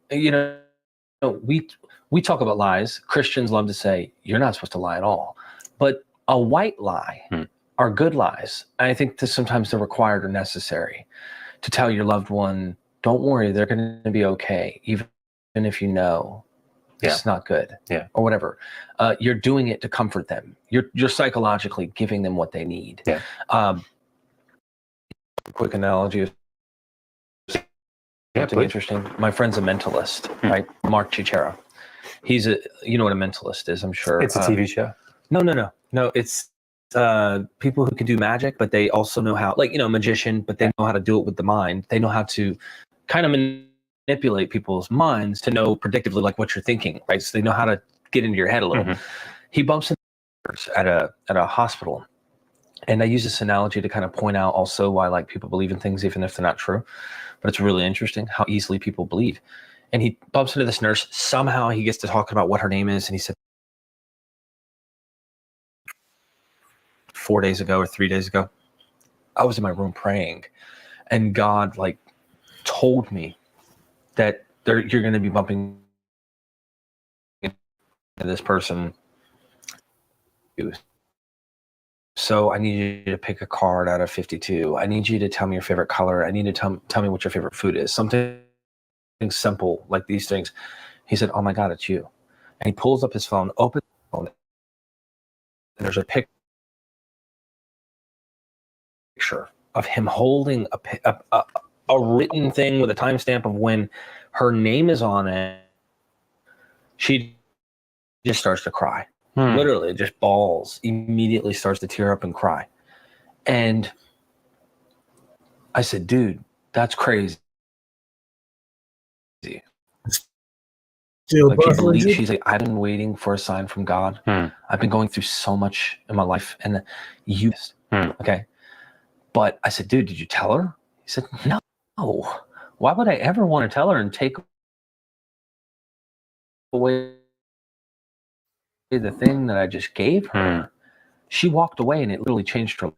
Speaker 11: we talk about lies. Christians love to say you're not supposed to lie at all, but a white lie are good lies. And I think that sometimes they're required or necessary to tell your loved one, don't worry, they're going to be okay, even if it's not good, or whatever. You're doing it to comfort them. You're psychologically giving them what they need. Quick analogy of something interesting. My friend's a mentalist, right? Mark Cicero. He's you know what a mentalist is, I'm sure.
Speaker 12: It's a TV show.
Speaker 11: No. It's people who can do magic, but they also know how, magician, but they know how to do it with the mind. They know how to kind of manipulate people's minds to know predictively what you're thinking, right? So they know how to get into your head a little. He bumps into at a hospital, and I use this analogy to kind of point out also why people believe in things even if they're not true. But it's really interesting how easily people believe. And he bumps into this nurse. Somehow he gets to talk about what her name is, and he said 4 days ago or 3 days ago, I was in my room praying, and God told me that you're going to be bumping into this person. So I need you to pick a card out of 52. I need you to tell me your favorite color. I need you to tell me what your favorite food is. Something simple like these things. He said, oh my God, it's you. And he pulls up his phone, opens the phone, and there's a picture of him holding a written thing with a timestamp of when her name is on it. She just starts to cry. Literally just bawls, immediately starts to tear up and cry. And I said, dude, that's crazy.
Speaker 8: Still
Speaker 11: Can you believe? She's like, I've been waiting for a sign from God. I've been going through so much in my life, and you okay. But I said, dude, did you tell her? He said, no. Why would I ever want to tell her and take away the thing that I just gave her? She walked away, and it literally changed her.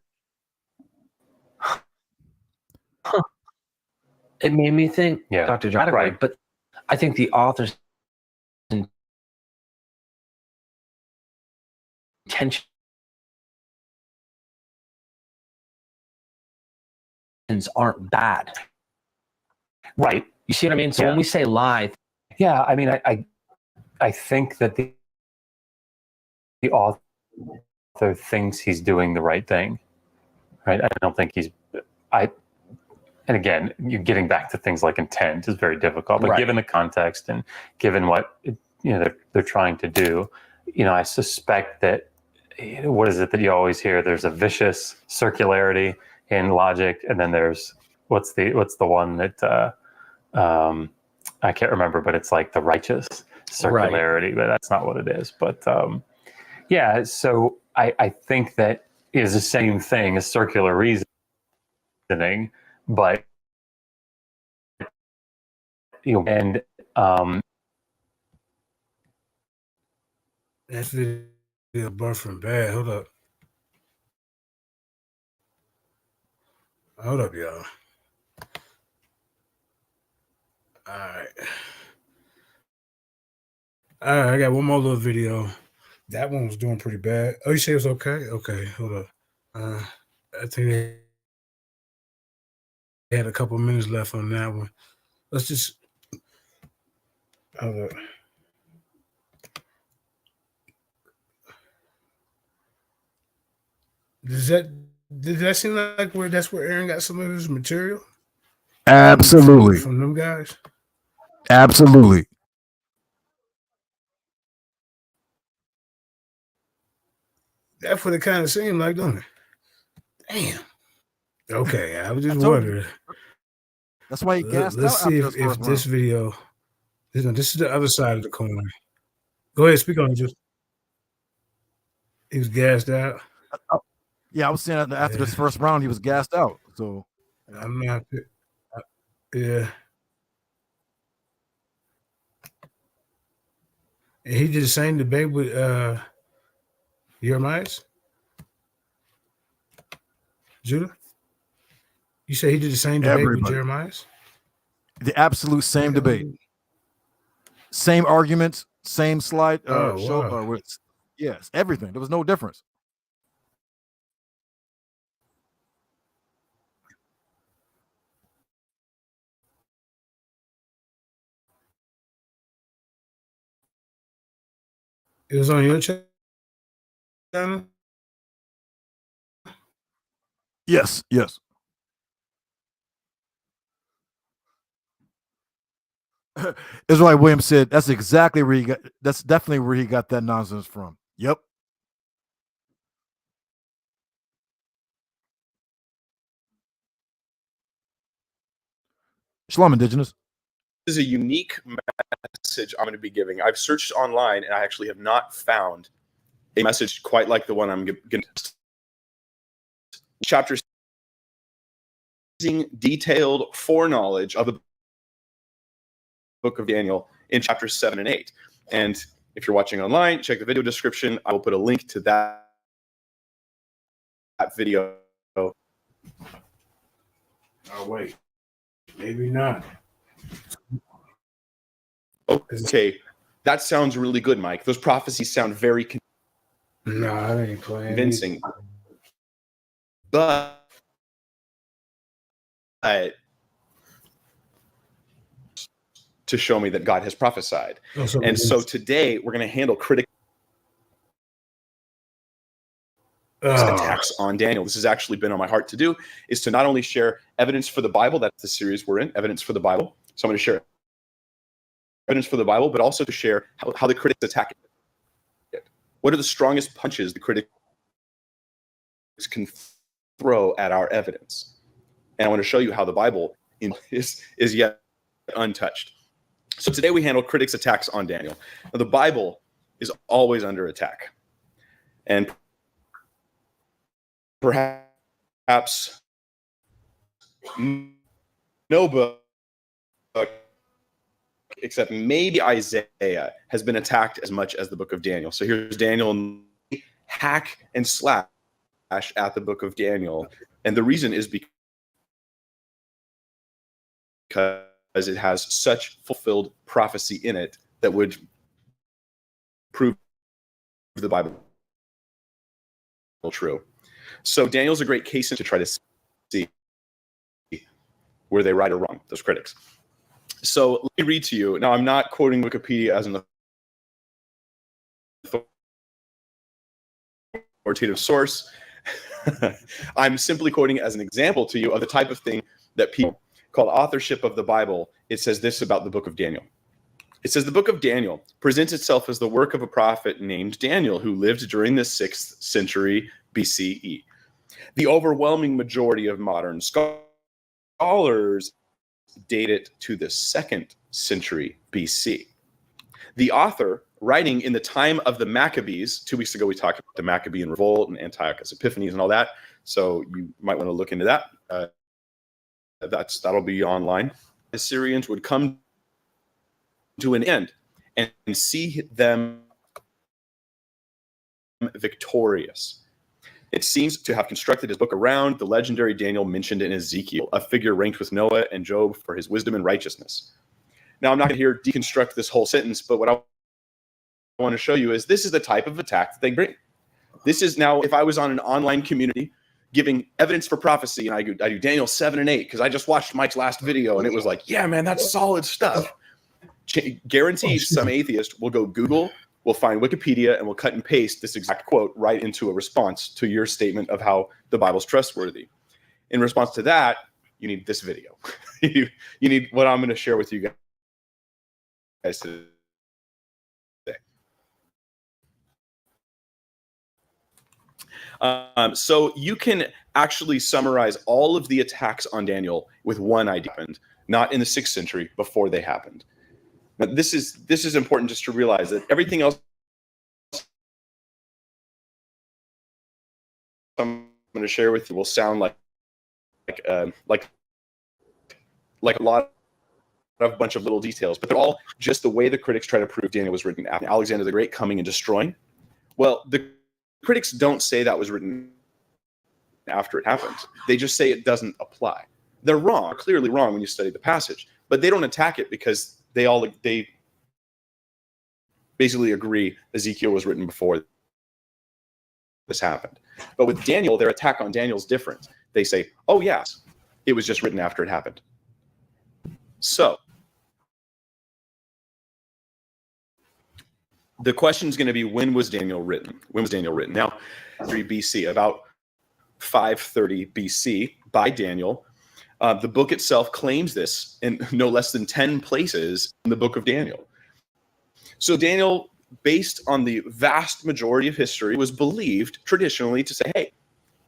Speaker 11: It made me think, Dr. John, right? But I think the author's intentions aren't bad.
Speaker 12: Right.
Speaker 11: You see what I mean? So when we say lie.
Speaker 12: Yeah, I mean, I think that the author thinks he's doing the right thing, right? I don't think and again, you're getting back to things like intent is very difficult, but given the context and given what they're trying to do, I suspect that what is it that you always hear? There's a vicious circularity in logic, and then there's what's the one that I can't remember, but it's like the righteous circularity, but that's not what it is. But so I think that is the same thing as circular reasoning, but and
Speaker 4: that's the birth from bad. Hold up. Hold up, y'all. All right. All right, I got one more little video. That one was doing pretty bad. Oh, you say it was okay? Okay, hold up. I think they had a couple minutes left on that one. Let's just hold up. Did that seem like that's where Aaron got some of his material?
Speaker 5: Absolutely.
Speaker 4: From them guys?
Speaker 5: Absolutely.
Speaker 4: That's what it kind of seemed like, don't it? Damn. Okay, I was just
Speaker 5: I told
Speaker 4: wondering.
Speaker 5: That's why he gassed
Speaker 4: Let's
Speaker 5: out
Speaker 4: see
Speaker 5: after
Speaker 4: if this video. This is the other side of the coin. Go ahead, speak on it. Just he was gassed out.
Speaker 5: Yeah, I was saying after this first round, he was gassed out. So
Speaker 4: I'm not. Yeah. And he did the same debate with Jeremiah. Judah? You say he did the same debate with Jeremiah?
Speaker 5: The absolute same debate. Same arguments, same slide.
Speaker 4: Wow.
Speaker 5: Yes, everything. There was no difference.
Speaker 4: It was on your channel?
Speaker 5: Yes, yes. Israel Williams said that's exactly where he got. That's definitely where he got that nonsense from. Yep. Shalom, Indigenous.
Speaker 13: This is a unique message I'm going to be giving. I've searched online and I actually have not found a message quite like the one I'm going to. Chapter 6, detailed foreknowledge of the book of Daniel in chapters 7 and 8. And if you're watching online, check the video description. I will put a link to that video.
Speaker 4: Oh, wait. Maybe not.
Speaker 13: Okay, that sounds really good, Mike. Those prophecies sound very
Speaker 4: No, I ain't playing.
Speaker 13: convincing. But to show me that God has prophesied. And so today we're going to handle critical attacks on Daniel. This has actually been on my heart to do, is to not only share evidence for the Bible, that's the series we're in, evidence for the Bible. So I'm going to share evidence for the Bible, but also to share how the critics attack it. What are the strongest punches the critics can throw at our evidence? And I want to show you how the Bible is yet untouched. So today we handle critics' attacks on Daniel. Now, the Bible is always under attack. And perhaps no book, except maybe Isaiah, has been attacked as much as the book of Daniel. So here's Daniel, and hack and slash at the book of Daniel. And the reason is because it has such fulfilled prophecy in it that would prove the Bible true. So Daniel's a great case to try to see where they right or wrong, those critics. So let me read to you. Now, I'm not quoting Wikipedia as an authoritative source. I'm simply quoting as an example to you of the type of thing that people call authorship of the Bible. It says this about the book of Daniel. It says the book of Daniel presents itself as the work of a prophet named Daniel, who lived during the 6th century BCE. The overwhelming majority of modern scholars date it to the 2nd century BC. The author, writing in the time of the Maccabees, 2 weeks ago we talked about the Maccabean revolt and Antiochus Epiphanes and all that, so you might want to look into that. That'll be online. The Assyrians would come to an end and see them victorious. It seems to have constructed his book around the legendary Daniel mentioned in Ezekiel, a figure ranked with Noah and Job for his wisdom and righteousness. Now, I'm not going to here deconstruct this whole sentence, but what I want to show you is this is the type of attack that they bring. This is now, if I was on an online community giving evidence for prophecy, and I do Daniel 7 and 8, because I just watched Mike's last video, and it was like, yeah, man, that's solid stuff. Guaranteed some atheist will go Google, will find Wikipedia, and will cut and paste this exact quote right into a response to your statement of how the Bible's trustworthy. In response to that, you need this video. you need what I'm going to share with you guys today. So you can actually summarize all of the attacks on Daniel with one idea, not in the 6th century, before they happened. Now, this is important just to realize that everything else I'm going to share with you will sound like a lot of a bunch of little details, but they're all just the way the critics try to prove Daniel was written after Alexander the Great coming and destroying. Well, the critics don't say that was written after it happened. They just say it doesn't apply. They're wrong, clearly wrong when you study the passage, but they don't attack it because they basically agree Ezekiel was written before this happened. But with Daniel, their attack on Daniel is different. They say, oh yes, it was just written after it happened. So the question is going to be, when was Daniel written? When was Daniel written? Now, 3 BC, about 530 BC by Daniel. The book itself claims this in no less than 10 places in the book of Daniel. So Daniel, based on the vast majority of history, was believed traditionally to say, hey,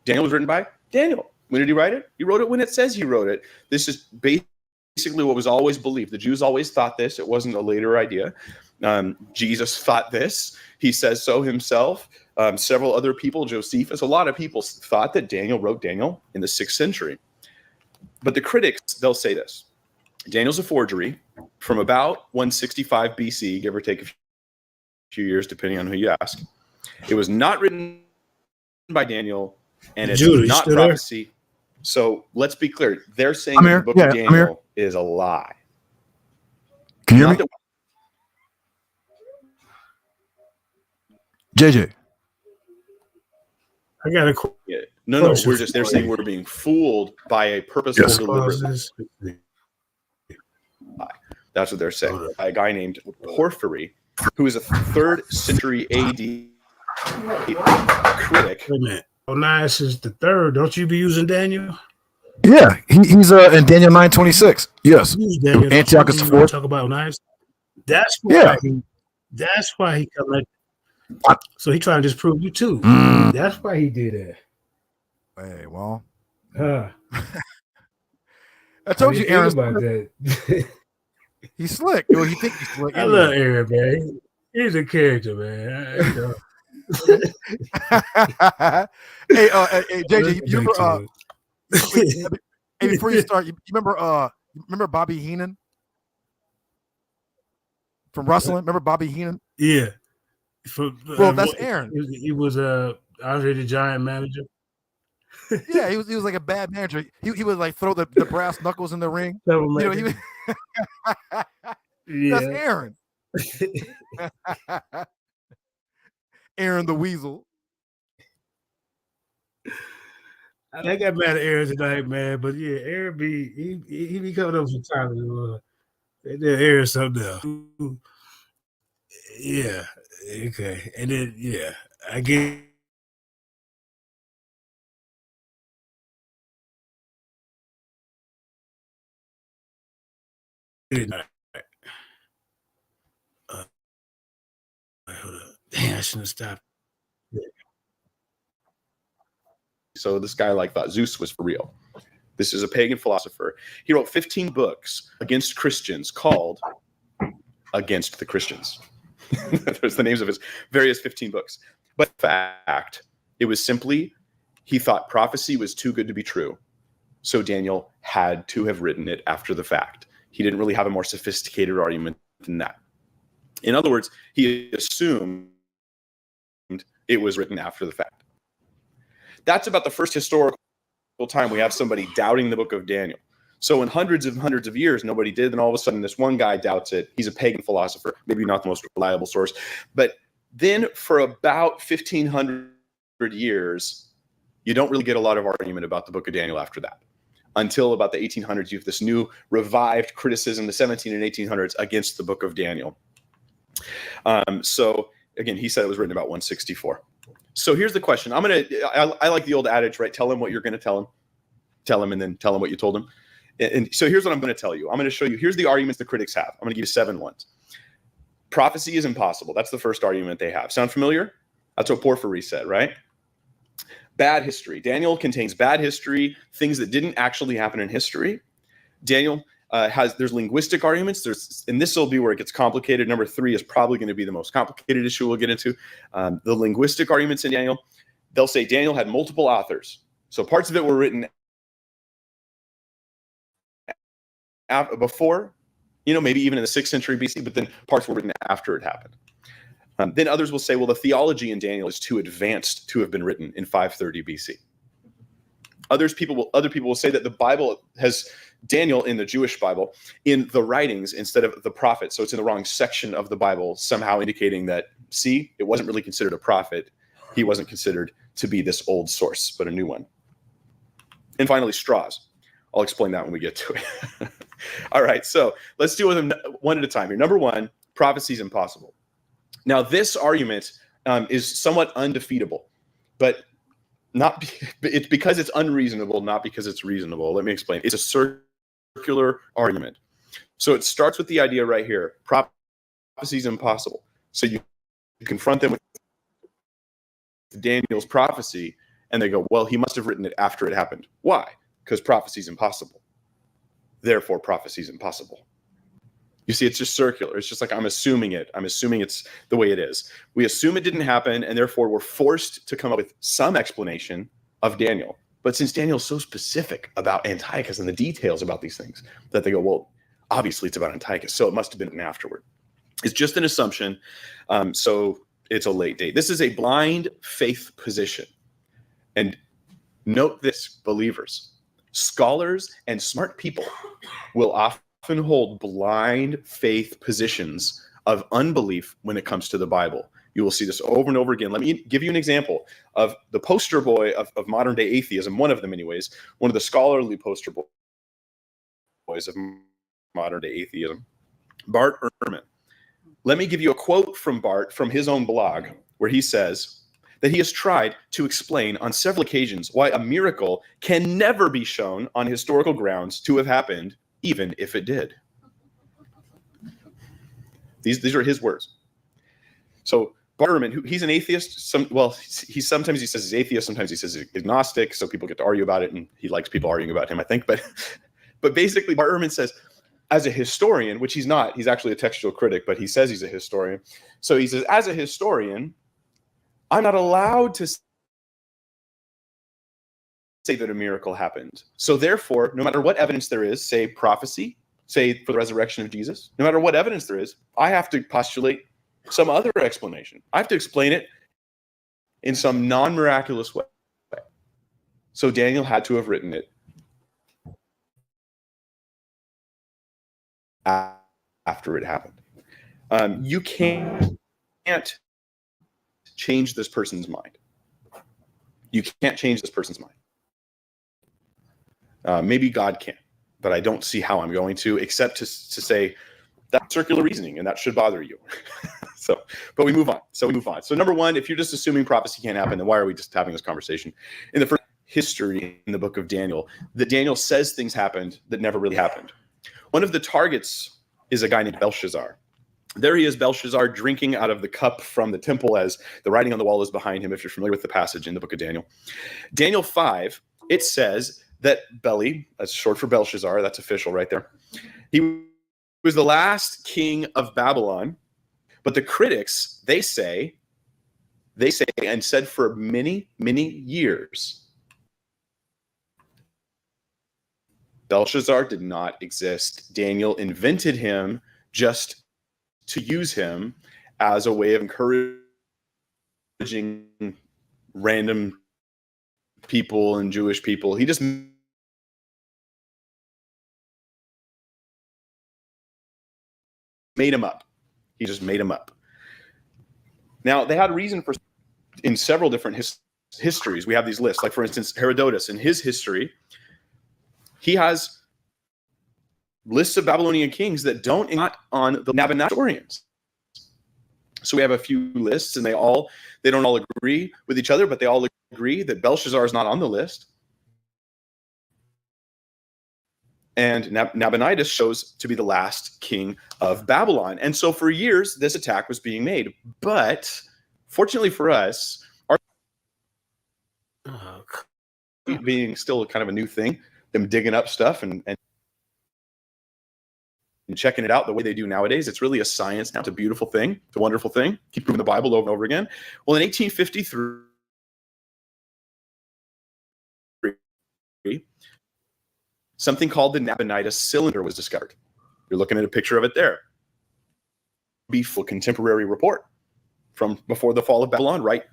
Speaker 13: Daniel was written by Daniel. When did he write it? He wrote it when it says he wrote it. This is basically what was always believed. The Jews always thought this. It wasn't a later idea. Jesus thought this. He says so himself. Several other people, Josephus, a lot of people thought that Daniel wrote Daniel in the 6th century. But the critics, they'll say this. Daniel's a forgery from about 165 BC, give or take a few years, depending on who you ask. It was not written by Daniel, and it's not prophecy. There? So let's be clear. They're saying that the book of Daniel is a lie.
Speaker 5: Can you hear me? JJ.
Speaker 8: I got a
Speaker 13: No, they're saying we're being fooled by a purposeful, deliberate lie. That's what they're saying. By a guy named Porphyry, who is a 3rd century AD critic.
Speaker 8: Wait a minute. Onias is the 3rd. Don't you be using Daniel?
Speaker 5: Yeah, he's in Daniel 9:26. Yes. Antiochus IV.
Speaker 8: Talk about Onias. That's why that's why he come at. So he trying to disprove you too. That's why he did that.
Speaker 5: Hey, well.
Speaker 8: I
Speaker 5: told you, Aaron.
Speaker 8: About that.
Speaker 5: He's slick. Well, you think he's slick?
Speaker 8: I love Aaron, man. He's a character, man.
Speaker 5: Hey, JJ, you remember? Hey, before you start, you remember Bobby Heenan from wrestling? Remember Bobby Heenan?
Speaker 8: Yeah.
Speaker 5: Well, that's Aaron.
Speaker 8: He was Andre the Giant manager.
Speaker 5: Yeah, he was like a bad manager. He would like throw the brass knuckles in the ring. That's Aaron. Aaron the Weasel.
Speaker 8: I got mad at Aaron tonight, man. But yeah, Aaron he be coming up sometimes. Aaron something else. Yeah. Okay. And then I get. Hold up. Damn, I shouldn't have stopped. Yeah.
Speaker 13: So this guy thought Zeus was for real. This is a pagan philosopher. He wrote 15 books against Christians called Against the Christians. There's the names of his various 15 books. But in fact, it was simply he thought prophecy was too good to be true. So Daniel had to have written it after the fact. He didn't really have a more sophisticated argument than that. In other words, he assumed it was written after the fact. that's about the first historical time we have somebody doubting the book of Daniel. So in hundreds of years, nobody did. Then all of a sudden, this one guy doubts it. He's a pagan philosopher, maybe not the most reliable source. But then for about 1,500 years, you don't really get a lot of argument about the book of Daniel after that. Until about the 1800s, you have this new revived criticism, the 17 and 1800s, against the book of Daniel. So again, he said it was written about 164. So here's the question. I like the old adage, right? Tell him what you're going to tell him, and then tell him what you told him. And so here's what I'm going to tell you. I'm going to show you, here's the arguments the critics have. I'm going to give you 7 ones. Prophecy is impossible. That's the first argument they have. Sound familiar? That's what Porphyry said, right? Bad history. Daniel contains bad history, things that didn't actually happen in history. Daniel there's linguistic arguments. And this will be where it gets complicated. Number 3 is probably going to be the most complicated issue we'll get into. The linguistic arguments in Daniel, they'll say Daniel had multiple authors. So parts of it were written before, maybe even in the 6th century BC, but then parts were written after it happened. Then others will say, well, the theology in Daniel is too advanced to have been written in 530 BC. Other people will say that the Bible has Daniel in the Jewish Bible in the writings instead of the prophet. So it's in the wrong section of the Bible, somehow indicating that, see, it wasn't really considered a prophet. He wasn't considered to be this old source, but a new one. And finally, straws. I'll explain that when we get to it. All right, so let's deal with them one at a time here. Number 1, prophecy is impossible. Now, this argument is somewhat undefeatable, but it's because it's unreasonable, not because it's reasonable. Let me explain. It's a circular argument. So it starts with the idea right here. Prophecy is impossible. So you confront them with Daniel's prophecy, and they go, well, he must have written it after it happened. Why? Because prophecy is impossible. Therefore, prophecy is impossible. You see, it's just circular. It's just like I'm assuming it. I'm assuming it's the way it is. We assume it didn't happen, and therefore we're forced to come up with some explanation of Daniel. But since Daniel's so specific about Antiochus and the details about these things, that they go, well, obviously it's about Antiochus, so it must have been written afterward. It's just an assumption, so it's a late date. This is a blind faith position. And note this, believers. Scholars and smart people will often hold blind faith positions of unbelief when it comes to the Bible. You will see this over and over again. Let me give you an example of the poster boy of modern day atheism, one of them anyways, one of the scholarly poster boys of modern day atheism, Bart Ehrman. Let me give you a quote from Bart from his own blog where he says that he has tried to explain on several occasions why a miracle can never be shown on historical grounds to have happened, even if it did. These are his words. So Bart Ehrman, he's an atheist. Sometimes he says he's atheist, sometimes he says he's agnostic, so people get to argue about it, and he likes people arguing about him, I think. But basically, Bart Ehrman says, as a historian, which he's not, he's actually a textual critic, but he says he's a historian. So he says, as a historian, I'm not allowed to say that a miracle happened. So therefore, no matter what evidence there is, say prophecy, say for the resurrection of Jesus, no matter what evidence there is, I have to postulate some other explanation. I have to explain it in some non-miraculous way. So Daniel had to have written it after it happened. You can't change this person's mind. You can't change this person's mind. Maybe God can, but I don't see how I'm going to, except to say that's circular reasoning, and that should bother you. But we move on. So number 1, if you're just assuming prophecy can't happen, then why are we just having this conversation? In the first history in the book of Daniel, that Daniel says things happened that never really happened. One of the targets is a guy named Belshazzar. There he is, Belshazzar, drinking out of the cup from the temple as the writing on the wall is behind him, if you're familiar with the passage in the book of Daniel. Daniel 5, it says that Beli, that's short for Belshazzar, that's official right there, he was the last king of Babylon. But the critics, they say, and said for many, many years, Belshazzar did not exist. Daniel invented him just to use him as a way of encouraging random people and Jewish people. He just made them up. He just made them up. Now, they had reason for in several different histories. We have these lists. Like, for instance, Herodotus, in his history, he has lists of Babylonian kings that don't not on the Nabonidus historians. So we have a few lists, and they don't all agree with each other, but they all agree that Belshazzar is not on the list. And Nabonidus shows to be the last king of Babylon. And so for years, this attack was being made. But fortunately for us, being still kind of a new thing, them digging up stuff and checking it out the way they do nowadays. It's really a science now. It's a beautiful thing. It's a wonderful thing. Keep proving the Bible over and over again. Well, in 1853, something called the Nabonidus cylinder was discovered. You're looking at a picture of it there. Be full contemporary report from before the fall of Babylon, right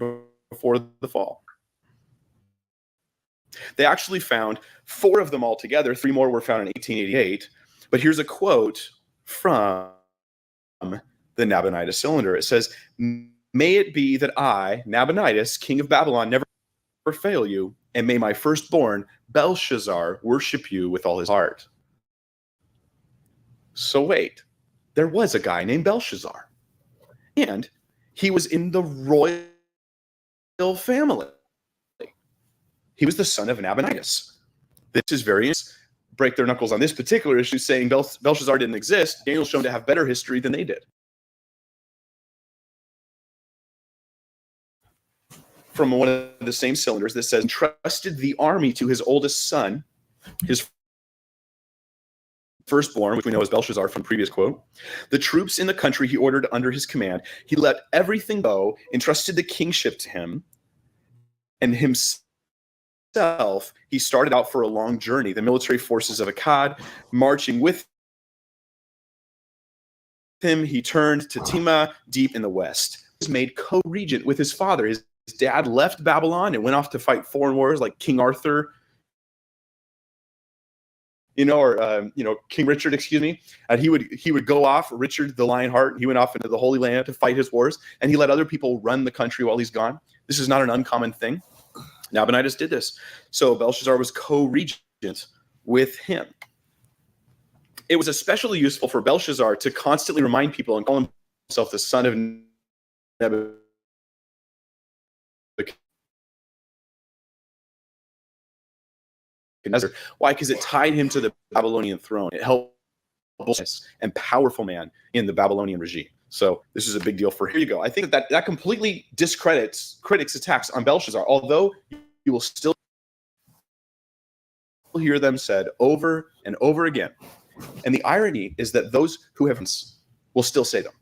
Speaker 13: before the fall. They actually found 4 of them all together. 3 more were found in 1888. But here's a quote from the Nabonidus cylinder. It says, "May it be that I, Nabonidus, king of Babylon, never fail you, and may my firstborn, Belshazzar, worship you with all his heart." So wait, there was a guy named Belshazzar, and he was in the royal family. He was the son of Nabonidus. This is very break their knuckles on this particular issue, saying Belshazzar didn't exist. Daniel's shown to have better history than they did. From one of the same cylinders that says, "Entrusted the army to his oldest son, his firstborn," which we know as Belshazzar from the previous quote. "The troops in the country he ordered under his command. He let everything go, entrusted the kingship to him, and himself, he started out for a long journey. The military forces of Akkad marching with him, he turned to Tema, deep in the west. He was made co-regent with his father. His dad left Babylon and went off to fight foreign wars like King Arthur, or King Richard, excuse me. And he would go off, Richard the Lionheart. He went off into the Holy Land to fight his wars, and he let other people run the country while he's gone. This is not an uncommon thing. Nabonidus did this. So Belshazzar was co-regent with him. It was especially useful for Belshazzar to constantly remind people and call himself the son of Nebuchadnezzar. Why? Because it tied him to the Babylonian throne. It helped and powerful man in the Babylonian regime. So this is a big deal for. Here you go. I think that completely discredits critics' attacks on Belshazzar, although you will still hear them said over and over again. And the irony is that those who haven't will still say them.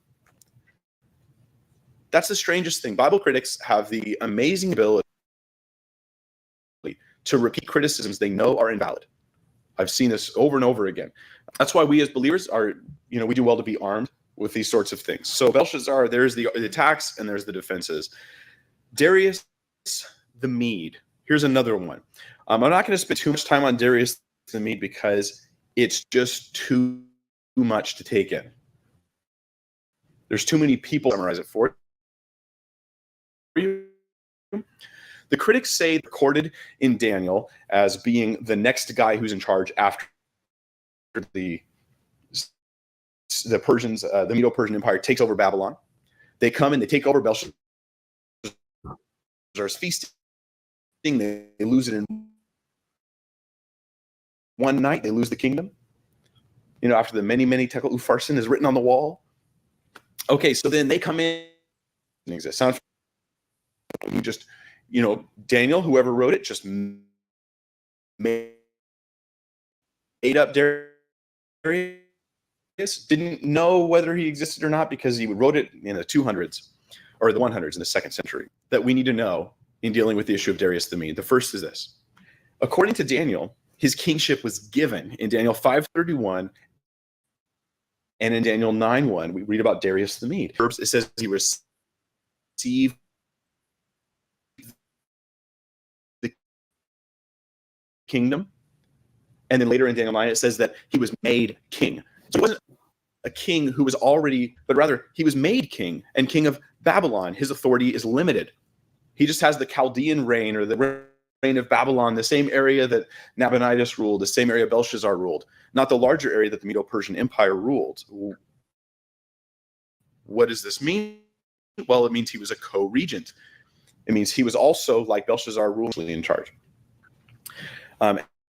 Speaker 13: That's the strangest thing. Bible critics have the amazing ability to repeat criticisms they know are invalid. I've seen this over and over again. That's why we as believers are, we do well to be armed with these sorts of things. So Belshazzar, there's the attacks and there's the defenses. Darius the Mede. Here's another one. I'm not going to spend too much time on Darius the Mede because it's just too much to take in. There's too many people to summarize it for you. The critics say recorded in Daniel as being the next guy who's in charge after the Persians, the Medo-Persian Empire takes over Babylon. They come and they take over Belshazzar's feasting. They lose it in one night. They lose the kingdom. After the many Tekel Upharsin is written on the wall. Okay, so then they come in and exist. Sound just, Daniel, whoever wrote it, just made up Darius. Didn't know whether he existed or not because he wrote it in the 200s or the 100s in the 2nd century that we need to know in dealing with the issue of Darius the Mede. The first is this. According to Daniel, his kingship was given in Daniel 5:31 and in Daniel 9:1. We read about Darius the Mede. It says he received kingdom. And then later in Daniel 9, it says that he was made king. So he wasn't a king who was already, but rather he was made king and king of Babylon. His authority is limited. He just has the Chaldean reign, or the reign of Babylon, the same area that Nabonidus ruled, the same area Belshazzar ruled, not the larger area that the Medo-Persian Empire ruled. What does this mean? Well, it means he was a co-regent. It means he was also, like Belshazzar, ruling in charge.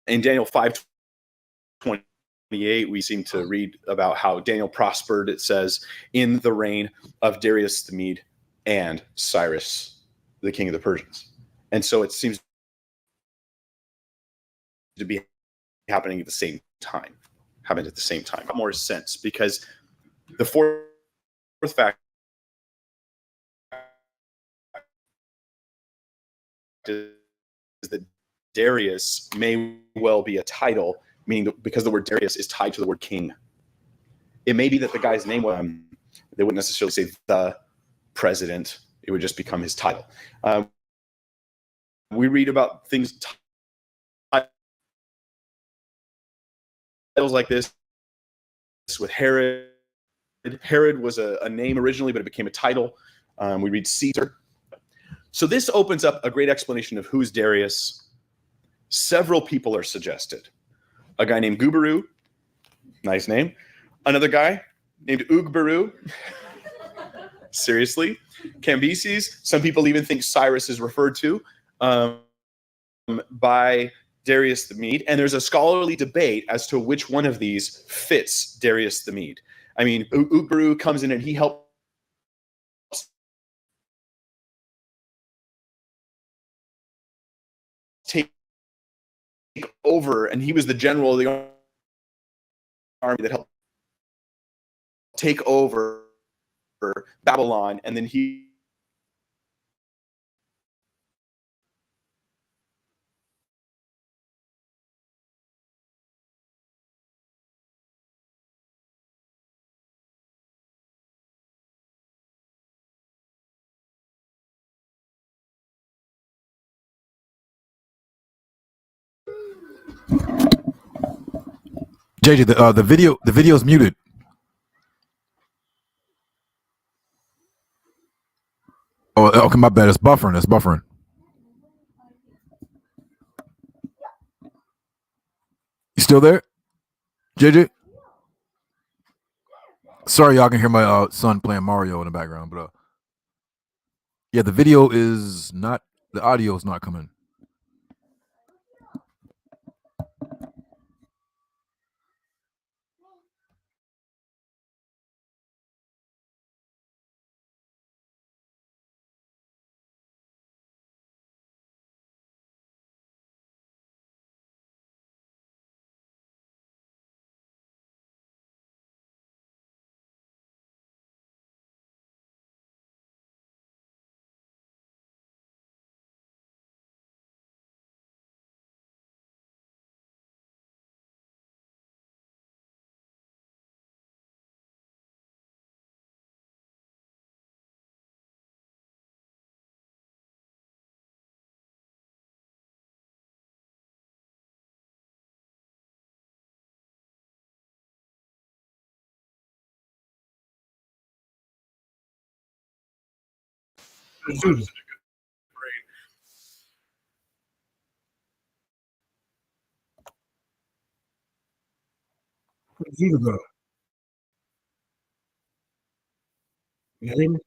Speaker 13: In Daniel 5:28, we seem to read about how Daniel prospered, it says, in the reign of Darius the Mede and Cyrus, the king of the Persians. And so it seems to be happening at the same time. More sense, because the fourth fact is that Darius may well be a title, meaning because the word Darius is tied to the word king. It may be that the guy's name was, they wouldn't necessarily say the president, it would just become his title. We read about things, titles like this with Herod. Herod was a name originally, but it became a title. We read Caesar. So this opens up a great explanation of who's Darius. Several people are suggested. A guy named Gubaru, nice name. Another guy named Ugbaru. Seriously. Cambyses. Some people even think Cyrus is referred to by Darius the Mede. And there's a scholarly debate as to which one of these fits Darius the Mede. I mean, Ugbaru comes in and he helps take over, and he was the general of the army that helped take over Babylon, and then he
Speaker 5: JJ, the video is muted. Oh, okay, my bad. It's buffering. You still there, JJ? Sorry, y'all can hear my son playing Mario in the background, but yeah, the video is not, the audio is not coming.
Speaker 8: Where'd Judah go? You hear me?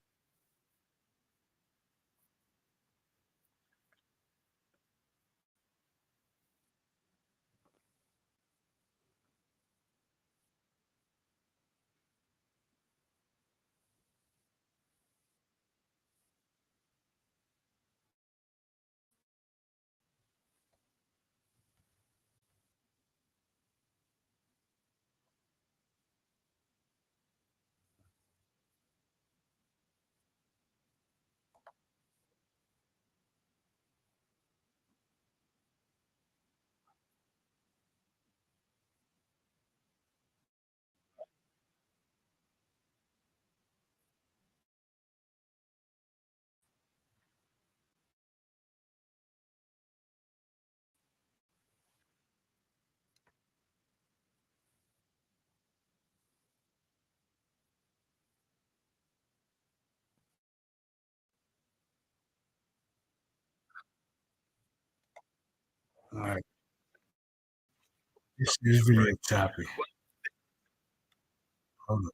Speaker 4: All right. This video choppy. Hold on.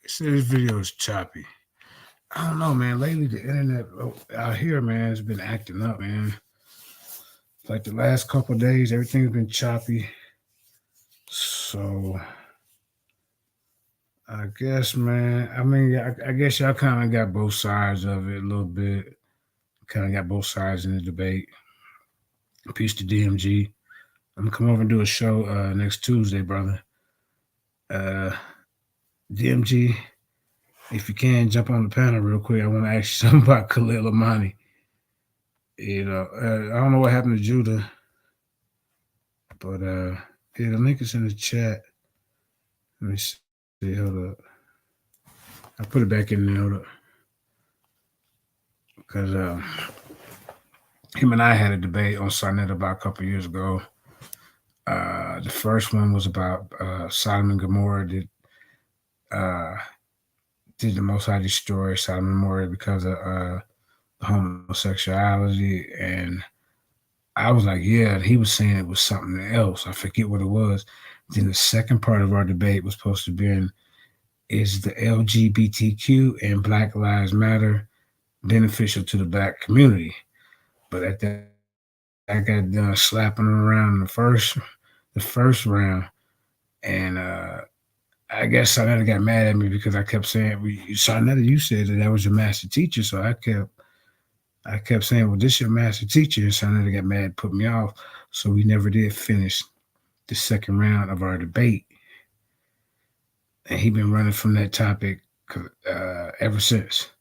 Speaker 4: This video is choppy. I don't know, man. Lately, the internet out here, man, has been acting up, man. Like the last couple of days, everything's been choppy. So, I guess, man. I mean, I guess y'all kind of got both sides of it a little bit. Kind of got both sides in the debate. Peace to DMG. I'm gonna come over and do a show next Tuesday, brother. DMG, if you can jump on the panel real quick, I want to ask you something about Khalil Amani. You know, I don't know what happened to Judah, but yeah, the link is in the chat. Let me see. Hold up. I put it back in there. Hold up. Because him and I had a debate on Sarnetta about a couple of years ago. The first one was about Sodom and Gomorrah. Did the Most High destroy Sodom and Gomorrah because of homosexuality? And I was like, yeah. He was saying it was something else. I forget what it was. Then the second part of our debate was supposed to be is the LGBTQ and Black Lives Matter beneficial to the Black community? But at that, I got done slapping him around in the first round, and I guess Sarnetta got mad at me because I kept saying, Sarnetta, you said that was your master teacher, so I kept saying, well, this is your master teacher, and Sarnetta got mad, put me off, so we never did finish the second round of our debate, and he been running from that topic ever since,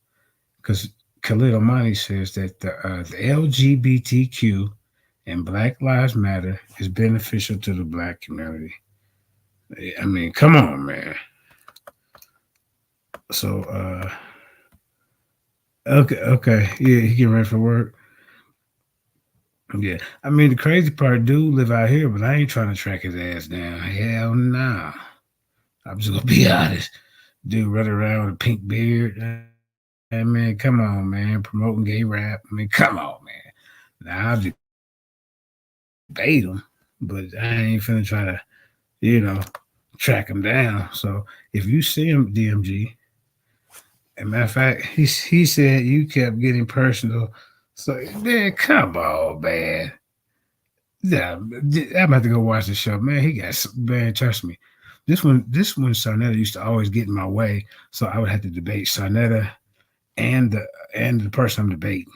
Speaker 4: because Khalil Amani says that the LGBTQ and Black Lives Matter is beneficial to the Black community. I mean, come on, man. So, okay. Yeah, he getting ready for work. Yeah. I mean, the crazy part, dude live out here, but I ain't trying to track his ass down. Hell no. I'm just going to be honest. Dude running around with a pink beard. And man, come on, man. Promoting gay rap. I mean, come on, man. Now, I'll debate him, but I ain't finna try to, track him down. So if you see him, DMG, as a matter of fact, he said you kept getting personal. So, man, come on, man. Yeah, I'm about to go watch the show, man. Man, trust me. This one, Sarnetta used to always get in my way, so I would have to debate Sarnetta and the person I'm debating.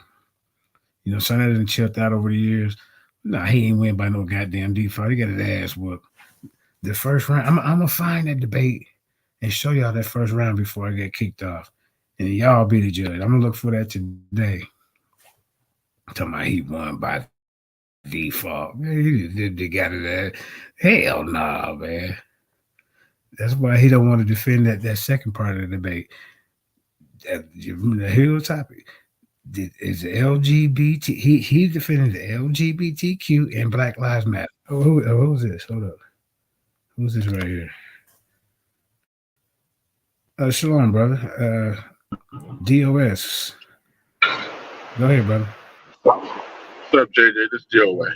Speaker 4: Sarnetta done chilled out over the years. Nah, he ain't win by no goddamn default. He got his ass whooped. The first round, I'm gonna find that debate and show y'all that first round before I get kicked off, and y'all be the judge. I'm gonna look for that today. I'm talking about he won by default. Man, he got it at hell nah, man. That's why he don't want to defend that second part of the debate. The hero topic is the LGBT. He defended the LGBTQ and Black Lives Matter. Who's this? Hold up. Who's this right here? Shalom, brother. DOS. Go ahead, brother.
Speaker 14: What's up, JJ? This is DOA.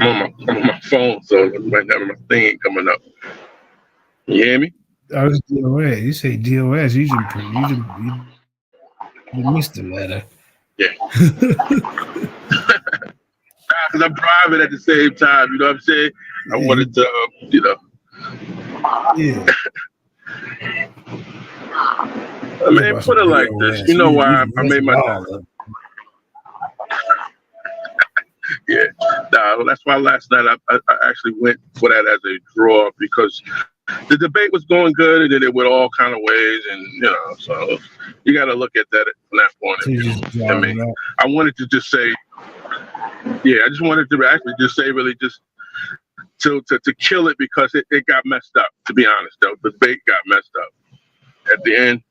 Speaker 14: I'm on my phone, so right now my thing ain't coming up. You hear me?
Speaker 4: I was DOS. You say DOS. You missed the letter.
Speaker 14: Yeah. Because I'm driving at the same time. You know what I'm saying? I wanted to,
Speaker 4: Yeah.
Speaker 14: I mean, put it like this. You know why I made my time. Yeah. Well, that's why last night I actually went for that as a draw, because the debate was going good and then it went all kind of ways, and so you got to look at that from that point of view. I mean, I wanted to just say, I just wanted to actually just say, really just to kill it, because it got messed up. To be honest, though, the debate got messed up at the end.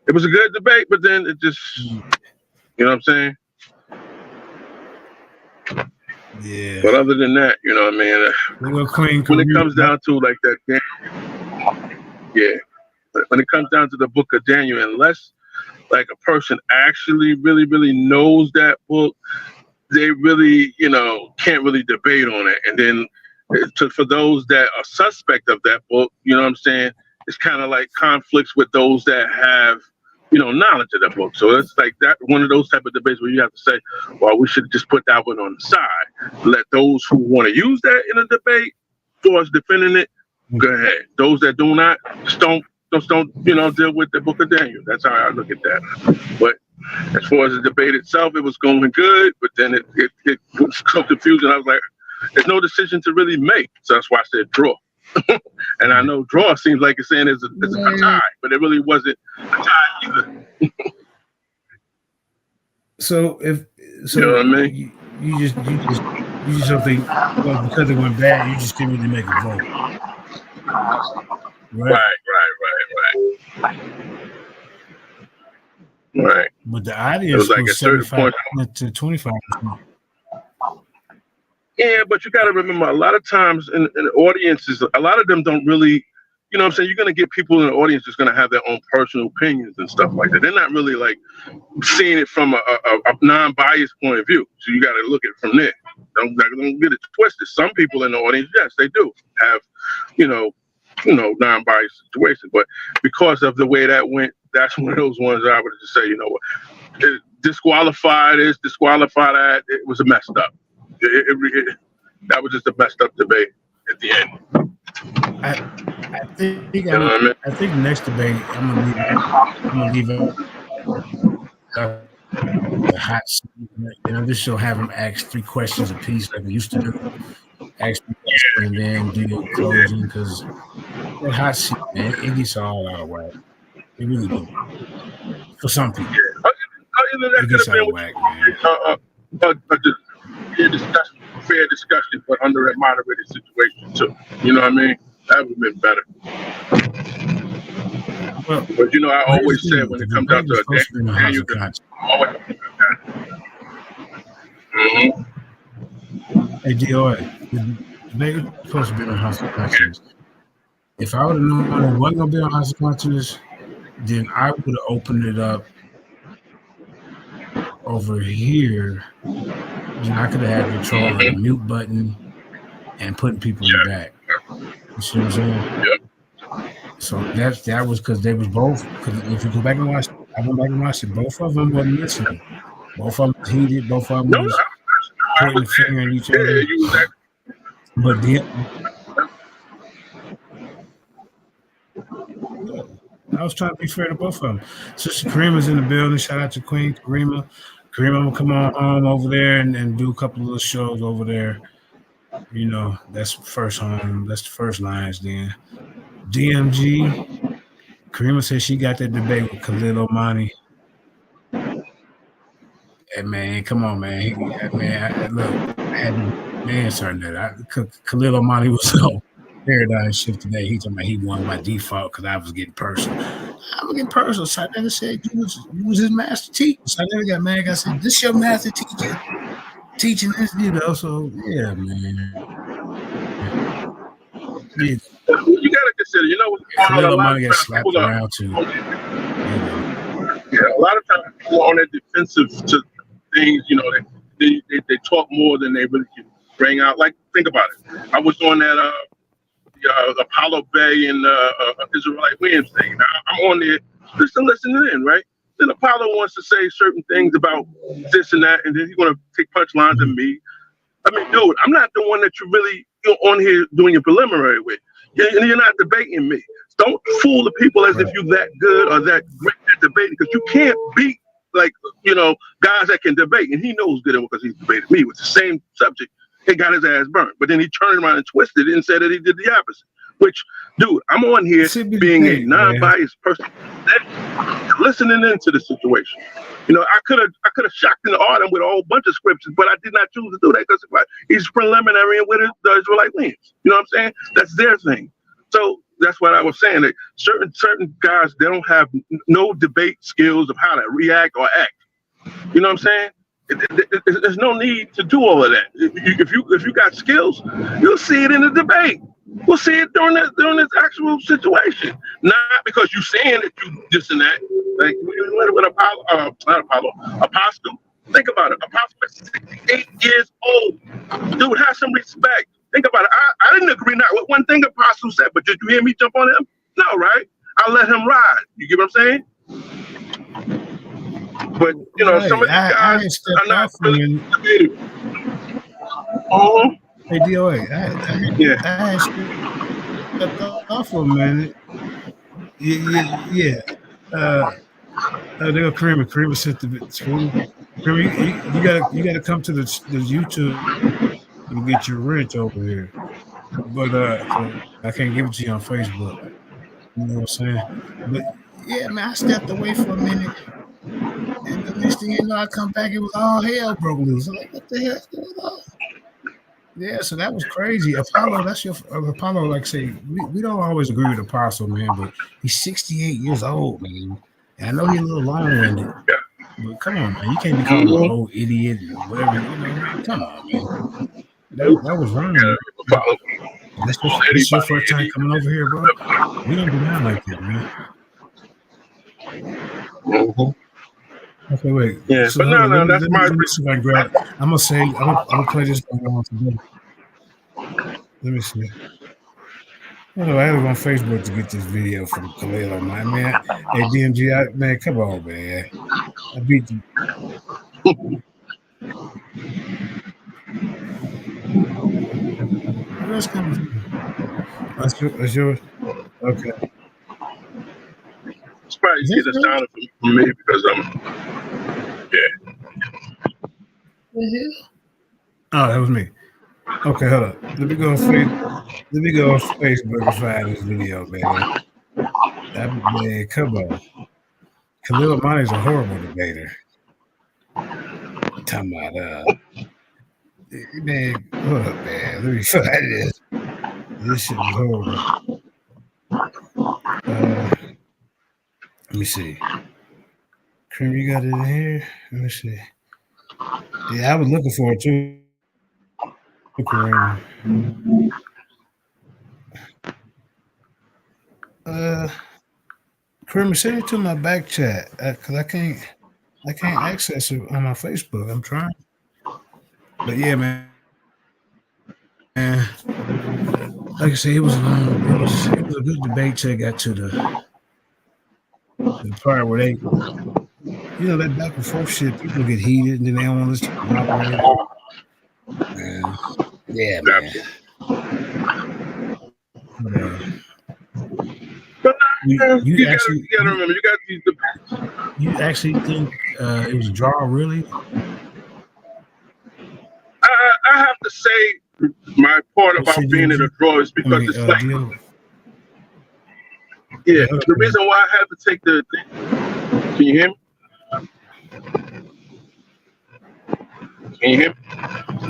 Speaker 14: It was a good debate, but then it just, you know what I'm saying?
Speaker 4: Yeah.
Speaker 14: But other than that, you know what I mean? When it comes down to like that, when it comes down to the book of Daniel, unless like a person actually really, really knows that book, they really, can't really debate on it. And then for those that are suspect of that book, you know what I'm saying? It's kind of like conflicts with those that have, knowledge of that book. So it's like that one of those type of debates where you have to say, well, we should just put that one on the side. Let those who want to use that in a debate towards defending it, go ahead. Those that do not, just don't deal with the book of Daniel. That's how I look at that. But as far as the debate itself, it was going good, but then it was so confusing. I was like, there's no decision to really make. So that's why I said draw. And I know draw seems like it's saying it's a tie, but it really wasn't a tie either.
Speaker 4: So
Speaker 14: you know what I mean?
Speaker 4: You just don't think, well, because it went bad, you just didn't really make a vote.
Speaker 14: Right.
Speaker 4: But the audience
Speaker 14: was like
Speaker 4: was
Speaker 14: a certain
Speaker 4: 75% to 25%.
Speaker 14: Yeah, but you got to remember, a lot of times in audiences, a lot of them don't really, you know what I'm saying? You're going to get people in the audience that's going to have their own personal opinions and stuff like that. They're not really like seeing it from a non-biased point of view. So you got to look at it from there. Don't get it twisted. Some people in the audience, yes, they do have, non-biased situations. But because of the way that went, that's one of those ones I would just say, disqualify this, disqualify that. It was a messed up. That was just a messed up debate at the end.
Speaker 4: I think the next debate I'm gonna leave it the hot seat. This show have them ask 3 questions apiece like we used to do. Ask me and then do your closing, because that hot seat, man, it gets all out of whack. It really do. For some people. It gets out of whack, man.
Speaker 14: Fair discussion, but under a moderated situation too. You know what I mean? That would have been better. But I always say when it comes down to a Daniel, always
Speaker 4: Hey, Dior, the debate was supposed to be on House of Conscience. If I would have known it wasn't going to be on House of Conscience, then I would have opened it up over here. Then I could have had control of the mute button and putting people in the back. You see what I'm saying?
Speaker 14: Yep.
Speaker 4: So that was because they was both. Because if you go back and watch it, I went back and watched it. Both of them wasn't listening. Both of them was heated. Both of them was pointing the finger at each other. But then I was trying to be fair to both of them. Sister Karima's in the building. Shout out to Queen Karima. Karima will come on home over there and do a couple of little shows over there. That's first home. That's the first lines then. DMG. Karima said she got that debate with Khalil Omani. Hey, man, come on, man. I had to answer that. Khalil Omani was so paradigm shift today. He told me he won by default because I was getting personal. I was getting personal. So I never said you was his master teacher. So I never got mad. I said, this your master teacher teaching this, so yeah, man. Yeah.
Speaker 14: You gotta consider,
Speaker 4: Khalil Omani got slapped around too.
Speaker 14: Yeah, a lot of times people are on that defensive to things, they talk more than they really can bring out. Like, think about it. I was on that Apollo Bay and Israelite Williams thing. Now, I'm on there listening in, right? Then Apollo wants to say certain things about this and that, and then he's going to take punchlines at me. I mean, dude, I'm not the one that you really on here doing your preliminary with. You're not debating me. Don't fool the people as if you're that good or that great at debating, because you can't beat guys that can debate. And he knows good because he's debated me with the same subject. He got his ass burnt. But then he turned around and twisted it and said that he did the opposite. Which, dude, I'm on here being a non-biased person, listening into the situation. I could have shocked in the autumn with a whole bunch of scriptures, but I did not choose to do that because he's preliminary with the Israelite Williams. You know what I'm saying? That's their thing. So that's what I was saying. That certain guys, they don't have no debate skills of how to react or act. You know what I'm saying? There's no need to do all of that. If you got skills, you'll see it in the debate. We'll see it during this actual situation. Not because you're saying that you this and that. Like with Apostle. Think about it. Apostle is 68 years old. Dude, have some respect. Think about it. I didn't agree not with one thing Apostle said, but did you hear me jump on him? No, right? I let him ride. You get what I'm saying? But you know, some of these guys are not really debated.
Speaker 8: Hey, DOA, I stepped off for a minute. Yeah. They go Creamer sent the school. Creamer, you gotta come to the YouTube and get your wrench over here. But I can't give it to you on Facebook. You know what I'm saying? But yeah, man, I stepped away for a minute. And the next thing you know, I come back, it was all hell broke loose. I'm like, what the hell's going on? Yeah, so that was crazy. Apollo, that's your Apollo. Like say, we don't always agree with Apostle, man, but he's 68 years old, man. And I know he's a little long-winded, but come on, man, you can't be called an old idiot or whatever. You know, man. Come on, man. That was wrong. That's your first time coming over here, bro. We don't do that like that, man. Okay, wait.
Speaker 14: Yeah,
Speaker 8: so
Speaker 14: but no, that's my.
Speaker 8: I'm gonna play this one on today. Let me see. I had to go on Facebook to get this video from Khalil on my man. Hey, DMG, man, come on, man. I beat you. Where else coming from? That's yours? Okay.
Speaker 14: It's probably either sound from me because I'm. Yeah.
Speaker 8: Oh, that was me. Okay, hold up. Let me go on Facebook and find this video, man. Man, come on. Khalil Amani is a horrible debater. I'm talking about man, hold up, man. Let me find this. This shit is horrible. Let me see. Cream, you got it in here? Let me see. Yeah, I was looking for it too. Cream, send it to my back chat because I can't access it on my Facebook. I'm trying. But yeah, man. Like I said, it was a good debate till I got to the part where they, that back and forth shit, people get heated and then they don't want to operate. Yeah, man. You gotta remember, you got these debates. You actually think it was a draw, really?
Speaker 14: I have to say my part about being in a draw is because it's like, the reason why I had to take the thing. Can you hear me? Can you hear me?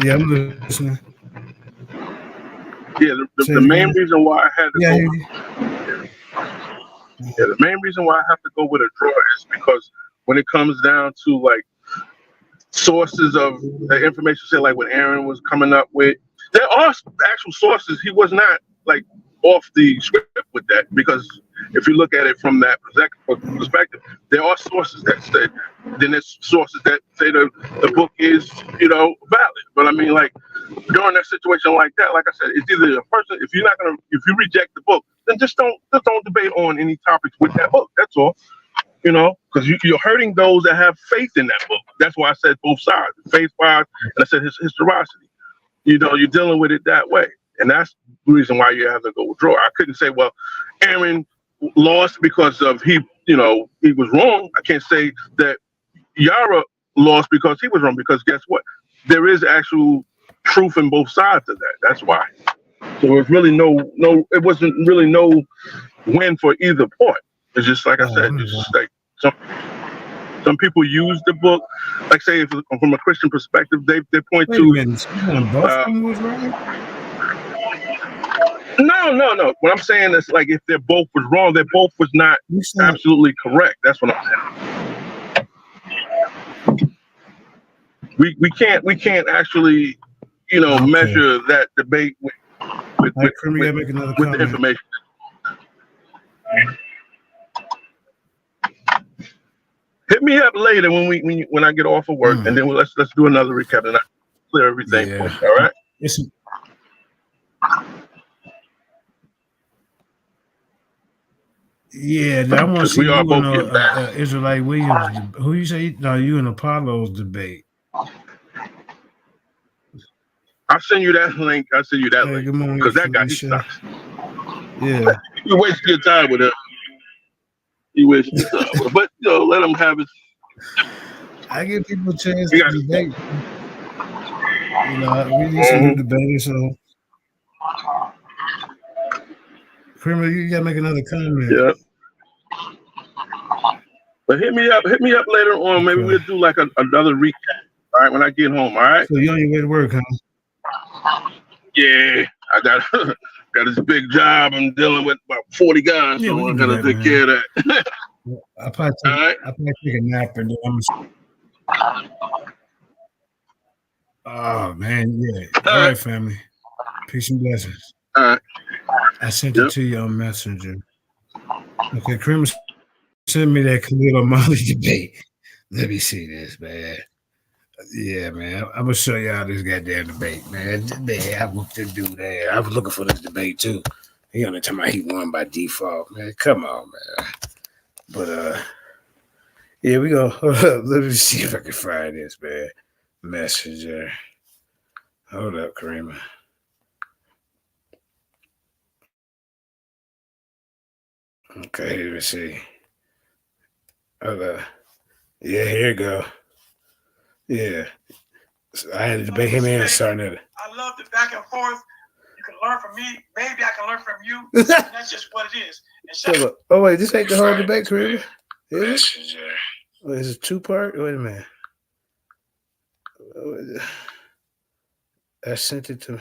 Speaker 8: Yeah, I'm listening.
Speaker 14: Yeah, the main reason why I had to go. Yeah, the main reason why I have to go with a draw is because when it comes down to like sources of the information, say like what Aaron was coming up with, there are actual sources. He was not like off the script with that, because if you look at it from that perspective, there are sources that say, then there's sources that say the book is, valid. But I mean, like during that situation like that, like I said, it's either a person, if you reject the book, then just don't debate on any topics with that book. That's all. Because you're hurting those that have faith in that book. That's why I said both sides, faith-wise, and I said his historicity. You're dealing with it that way. And that's the reason why you have to go withdraw. I couldn't say, well, Aaron lost because of he was wrong. I can't say that Yara lost because he was wrong, because guess what? There is actual truth in both sides of that. That's why. So it's really it wasn't really no win for either part. It's just like I said, it's just like some people use the book, like say if, from a Christian perspective, they point to. No. What I'm saying is, like, if they're both was wrong, they both was not absolutely correct. That's what I'm saying. we can't actually, measure that debate with the information. Hit me up later when I get off of work, and then let's do another recap and I clear everything for you. All right.
Speaker 8: Yeah, I want to see
Speaker 14: we all
Speaker 8: you
Speaker 14: both get back.
Speaker 8: Israelite Williams. Who you say? No, you and Apollo's debate.
Speaker 14: I'll send you that link. Because that guy, he sucks.
Speaker 8: Yeah.
Speaker 14: You wasting your time with him. You wasting your time with him. But let him have it.
Speaker 8: I give people a chance to debate. We need some new debaters. So, Kramer, you gotta make another comment.
Speaker 14: Yeah. But hit me up later on. Maybe we'll do like another recap. All right, when I get home. All right.
Speaker 8: So you on your way to work, huh?
Speaker 14: Yeah, I got this big job. I'm dealing with about 40 guys, so I gotta take care of that.
Speaker 8: I'll probably take a nap and then Oh man, yeah. All right, family. Peace and blessings.
Speaker 14: All right.
Speaker 8: I sent it to you on Messenger. Okay, Kramer, send me that Khalil O'Malley debate. Let me see this, man. Yeah, man. I'm gonna show y'all this goddamn debate, man. Man, I whooped this dude there. I was looking for this debate too. He on the time he won by default, man. Come on, man. But yeah, we go. Let me see if I can find this, man. Messenger. Hold up, Kramer. Okay, let me see. Hold up. Yeah, here you go. Yeah. So I had to debate him and Sarnetta.
Speaker 15: I love the back and forth. You can learn from me. Maybe I can learn from you. That's just what it is.
Speaker 8: Oh, wait, this ain't the whole debate, Kramer? Is it? Oh, is it two-part? Wait a minute. I sent it to.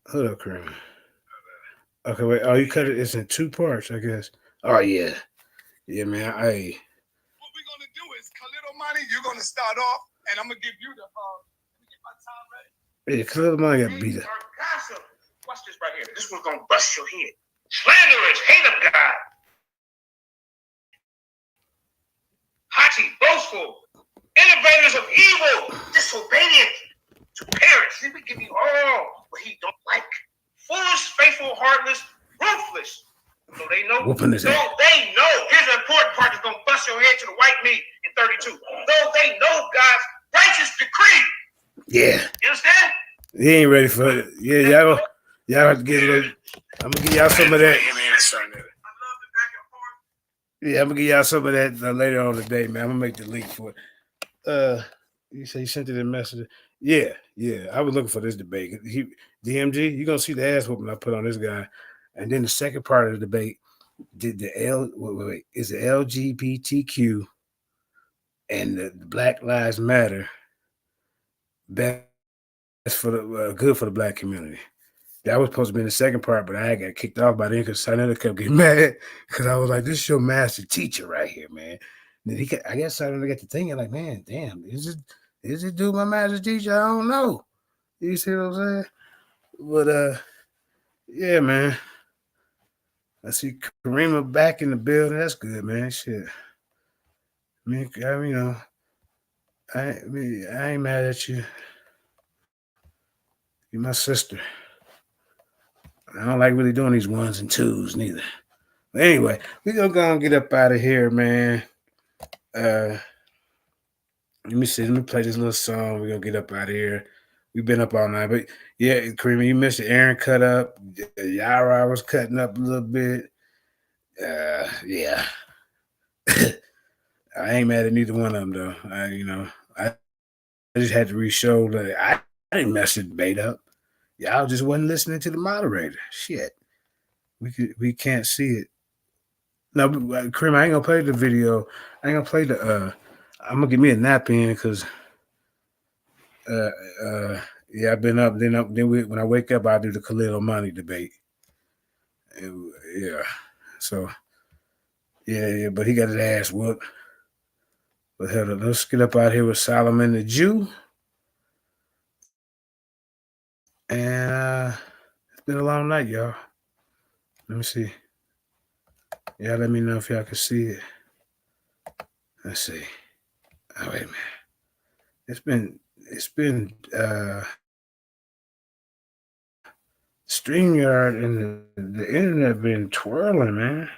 Speaker 8: Hold up, Kramer. Okay, wait. Oh, you cut it. It's in two parts, I guess. Oh, yeah. Yeah, man.
Speaker 15: What we're going to do is, Khalil O'Malley, you're going to start off, and I'm going to give you the, let me get my time ready.
Speaker 8: Yeah, Khalil O'Malley got beat up.
Speaker 15: Gossip. Watch this right here. This one's going to bust your head. Slanderers, hate of God. Haughty, boastful, innovators of evil, disobedient to parents. Let me give you all what he don't like. Foolish, faithful, heartless, ruthless. So they know. Here's the important part that's gonna bust your head to the white meat in 32. Though they know God's righteous decree.
Speaker 8: Yeah.
Speaker 15: You understand?
Speaker 8: He ain't ready for it. Yeah, y'all have to get a little. I'm gonna give y'all some of that. Yeah, I'm gonna give y'all some of that later on today, man. I'm gonna make the link for it. You say you sent it in Messenger. Yeah. I was looking for this debate. DMG, you're gonna see the ass whooping I put on this guy. And then the second part of the debate, is the LGBTQ and the Black Lives Matter best for the good for the black community? That was supposed to be in the second part, but I got kicked off by then because Sarnetta kept getting mad because I was like, "This is your master teacher right here, man." And then I guess Sarnetta got to thinking like, "Man, damn, is it dude my master teacher? I don't know." You see what I'm saying? But yeah, man. I see Karima back in the building. That's good, man. Shit. I ain't mad at you. You're my sister. I don't like really doing these ones and twos neither. But anyway, we're gonna go and get up out of here, man. Let me see. Let me play this little song. We're gonna get up out of here. We've been up all night, but yeah, Karima, you missed it. Aaron cut up. Yara was cutting up a little bit. Yeah. I ain't mad at neither one of them though. I just had to re-show that I didn't mess the debate up. Y'all just wasn't listening to the moderator. Shit. We can't see it. No, Kareem, I ain't gonna play the video. I ain't gonna play the I'm gonna give me a nap in because yeah, I've been up. Then when I wake up, I'll do the Khalil O'Malley debate. Yeah. So yeah, but he got his ass whooped.
Speaker 4: But hell, let's get up out here with Solomon the Jew. And it's been a long night, y'all. Let me see. Y'all let me know if y'all can see it. Let's see. Oh, wait a minute. It's been StreamYard and the internet been twirling, man.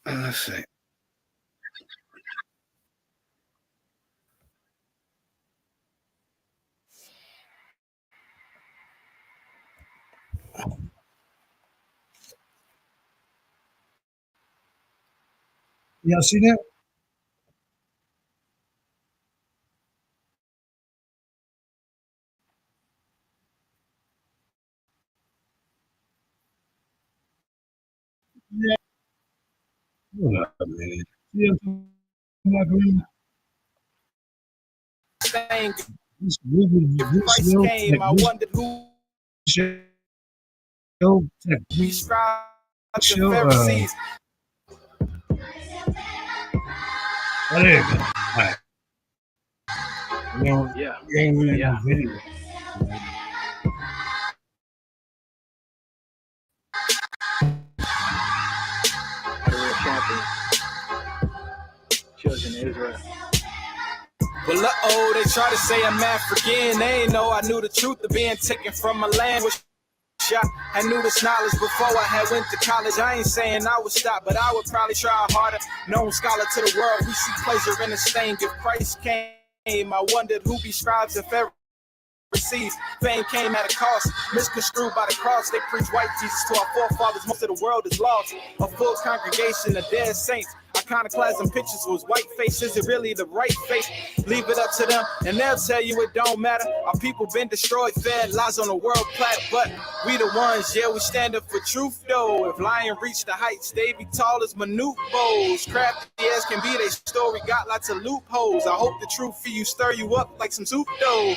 Speaker 4: Let's see.
Speaker 8: Y'all see that? Yeah.
Speaker 4: Hold up, man.
Speaker 8: Yeah.
Speaker 3: This Christ came, I wondered who described the Pharisees.
Speaker 8: Oh, there you go. All right. You ain't really in the video.
Speaker 3: Children of Israel. Well, they try to say I'm African. They ain't know I knew the truth of being taken from my land. I knew this knowledge before I had went to college. I ain't saying I would stop, but I would probably try harder. Known scholar to the world, we see pleasure in the stain. If Christ came, I wondered who be scribes and Pharisees. Fame came at a cost, misconstrued by the cross. They preach white Jesus to our forefathers. Most of the world is lost. A full congregation of dead saints. Iconoclasm pictures was white face. Is it really the right face? Leave it up to them, and they'll tell you it don't matter. Our people been destroyed, fed lies on the world platter. But we the ones, yeah, we stand up for truth, though. If lying reach the heights, they be tall as minute bows. Crafty as can be, they story got lots of loopholes. I hope the truth for you stir you up like some soup, though.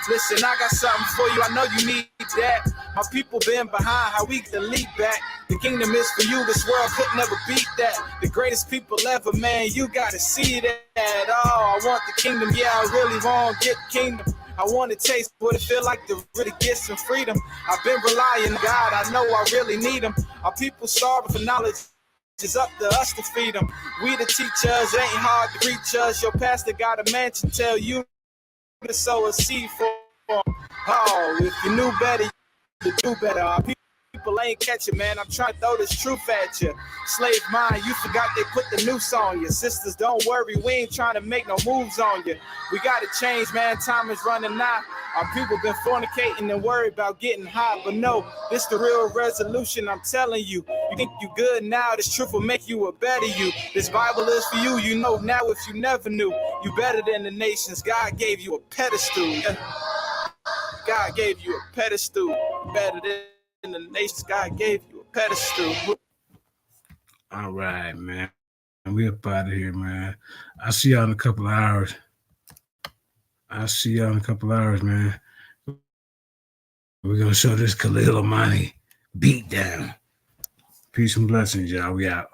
Speaker 3: Listen, I got something for you, I know you need that. My people been behind, how we get the lead back. The kingdom is for you, this world could never beat that. The greatest people ever, man, you gotta see that. Oh, I want the kingdom, yeah, I really want to get the kingdom. I want to taste what it feel like to really get some freedom. I've been relying on God, I know I really need him. Our people starving for knowledge. It's up to us to feed them. We the teachers, it ain't hard to reach us. Your pastor got a mansion, tell you to sow a seed for. Oh, if you knew better, you do better. Our people ain't catching, man. I'm trying to throw this truth at you. Slave mind, you forgot they put the noose on you. Sisters, don't worry, we ain't trying to make no moves on you. We gotta change, man. Time is running out. Our people been fornicating and worried about getting hot, but no, this the real resolution. I'm telling you. You think you good now? This truth will make you a better you. This Bible is for you. You know now if you never knew. You better than the nations. God gave you a pedestal. God gave you a pedestal. Better than the nations. God gave you a pedestal.
Speaker 4: All right, man. We up out of here, man. I'll see y'all in a couple of hours. Man. We're going to show this Khalil Amani beat down. Peace and blessings, y'all. We out.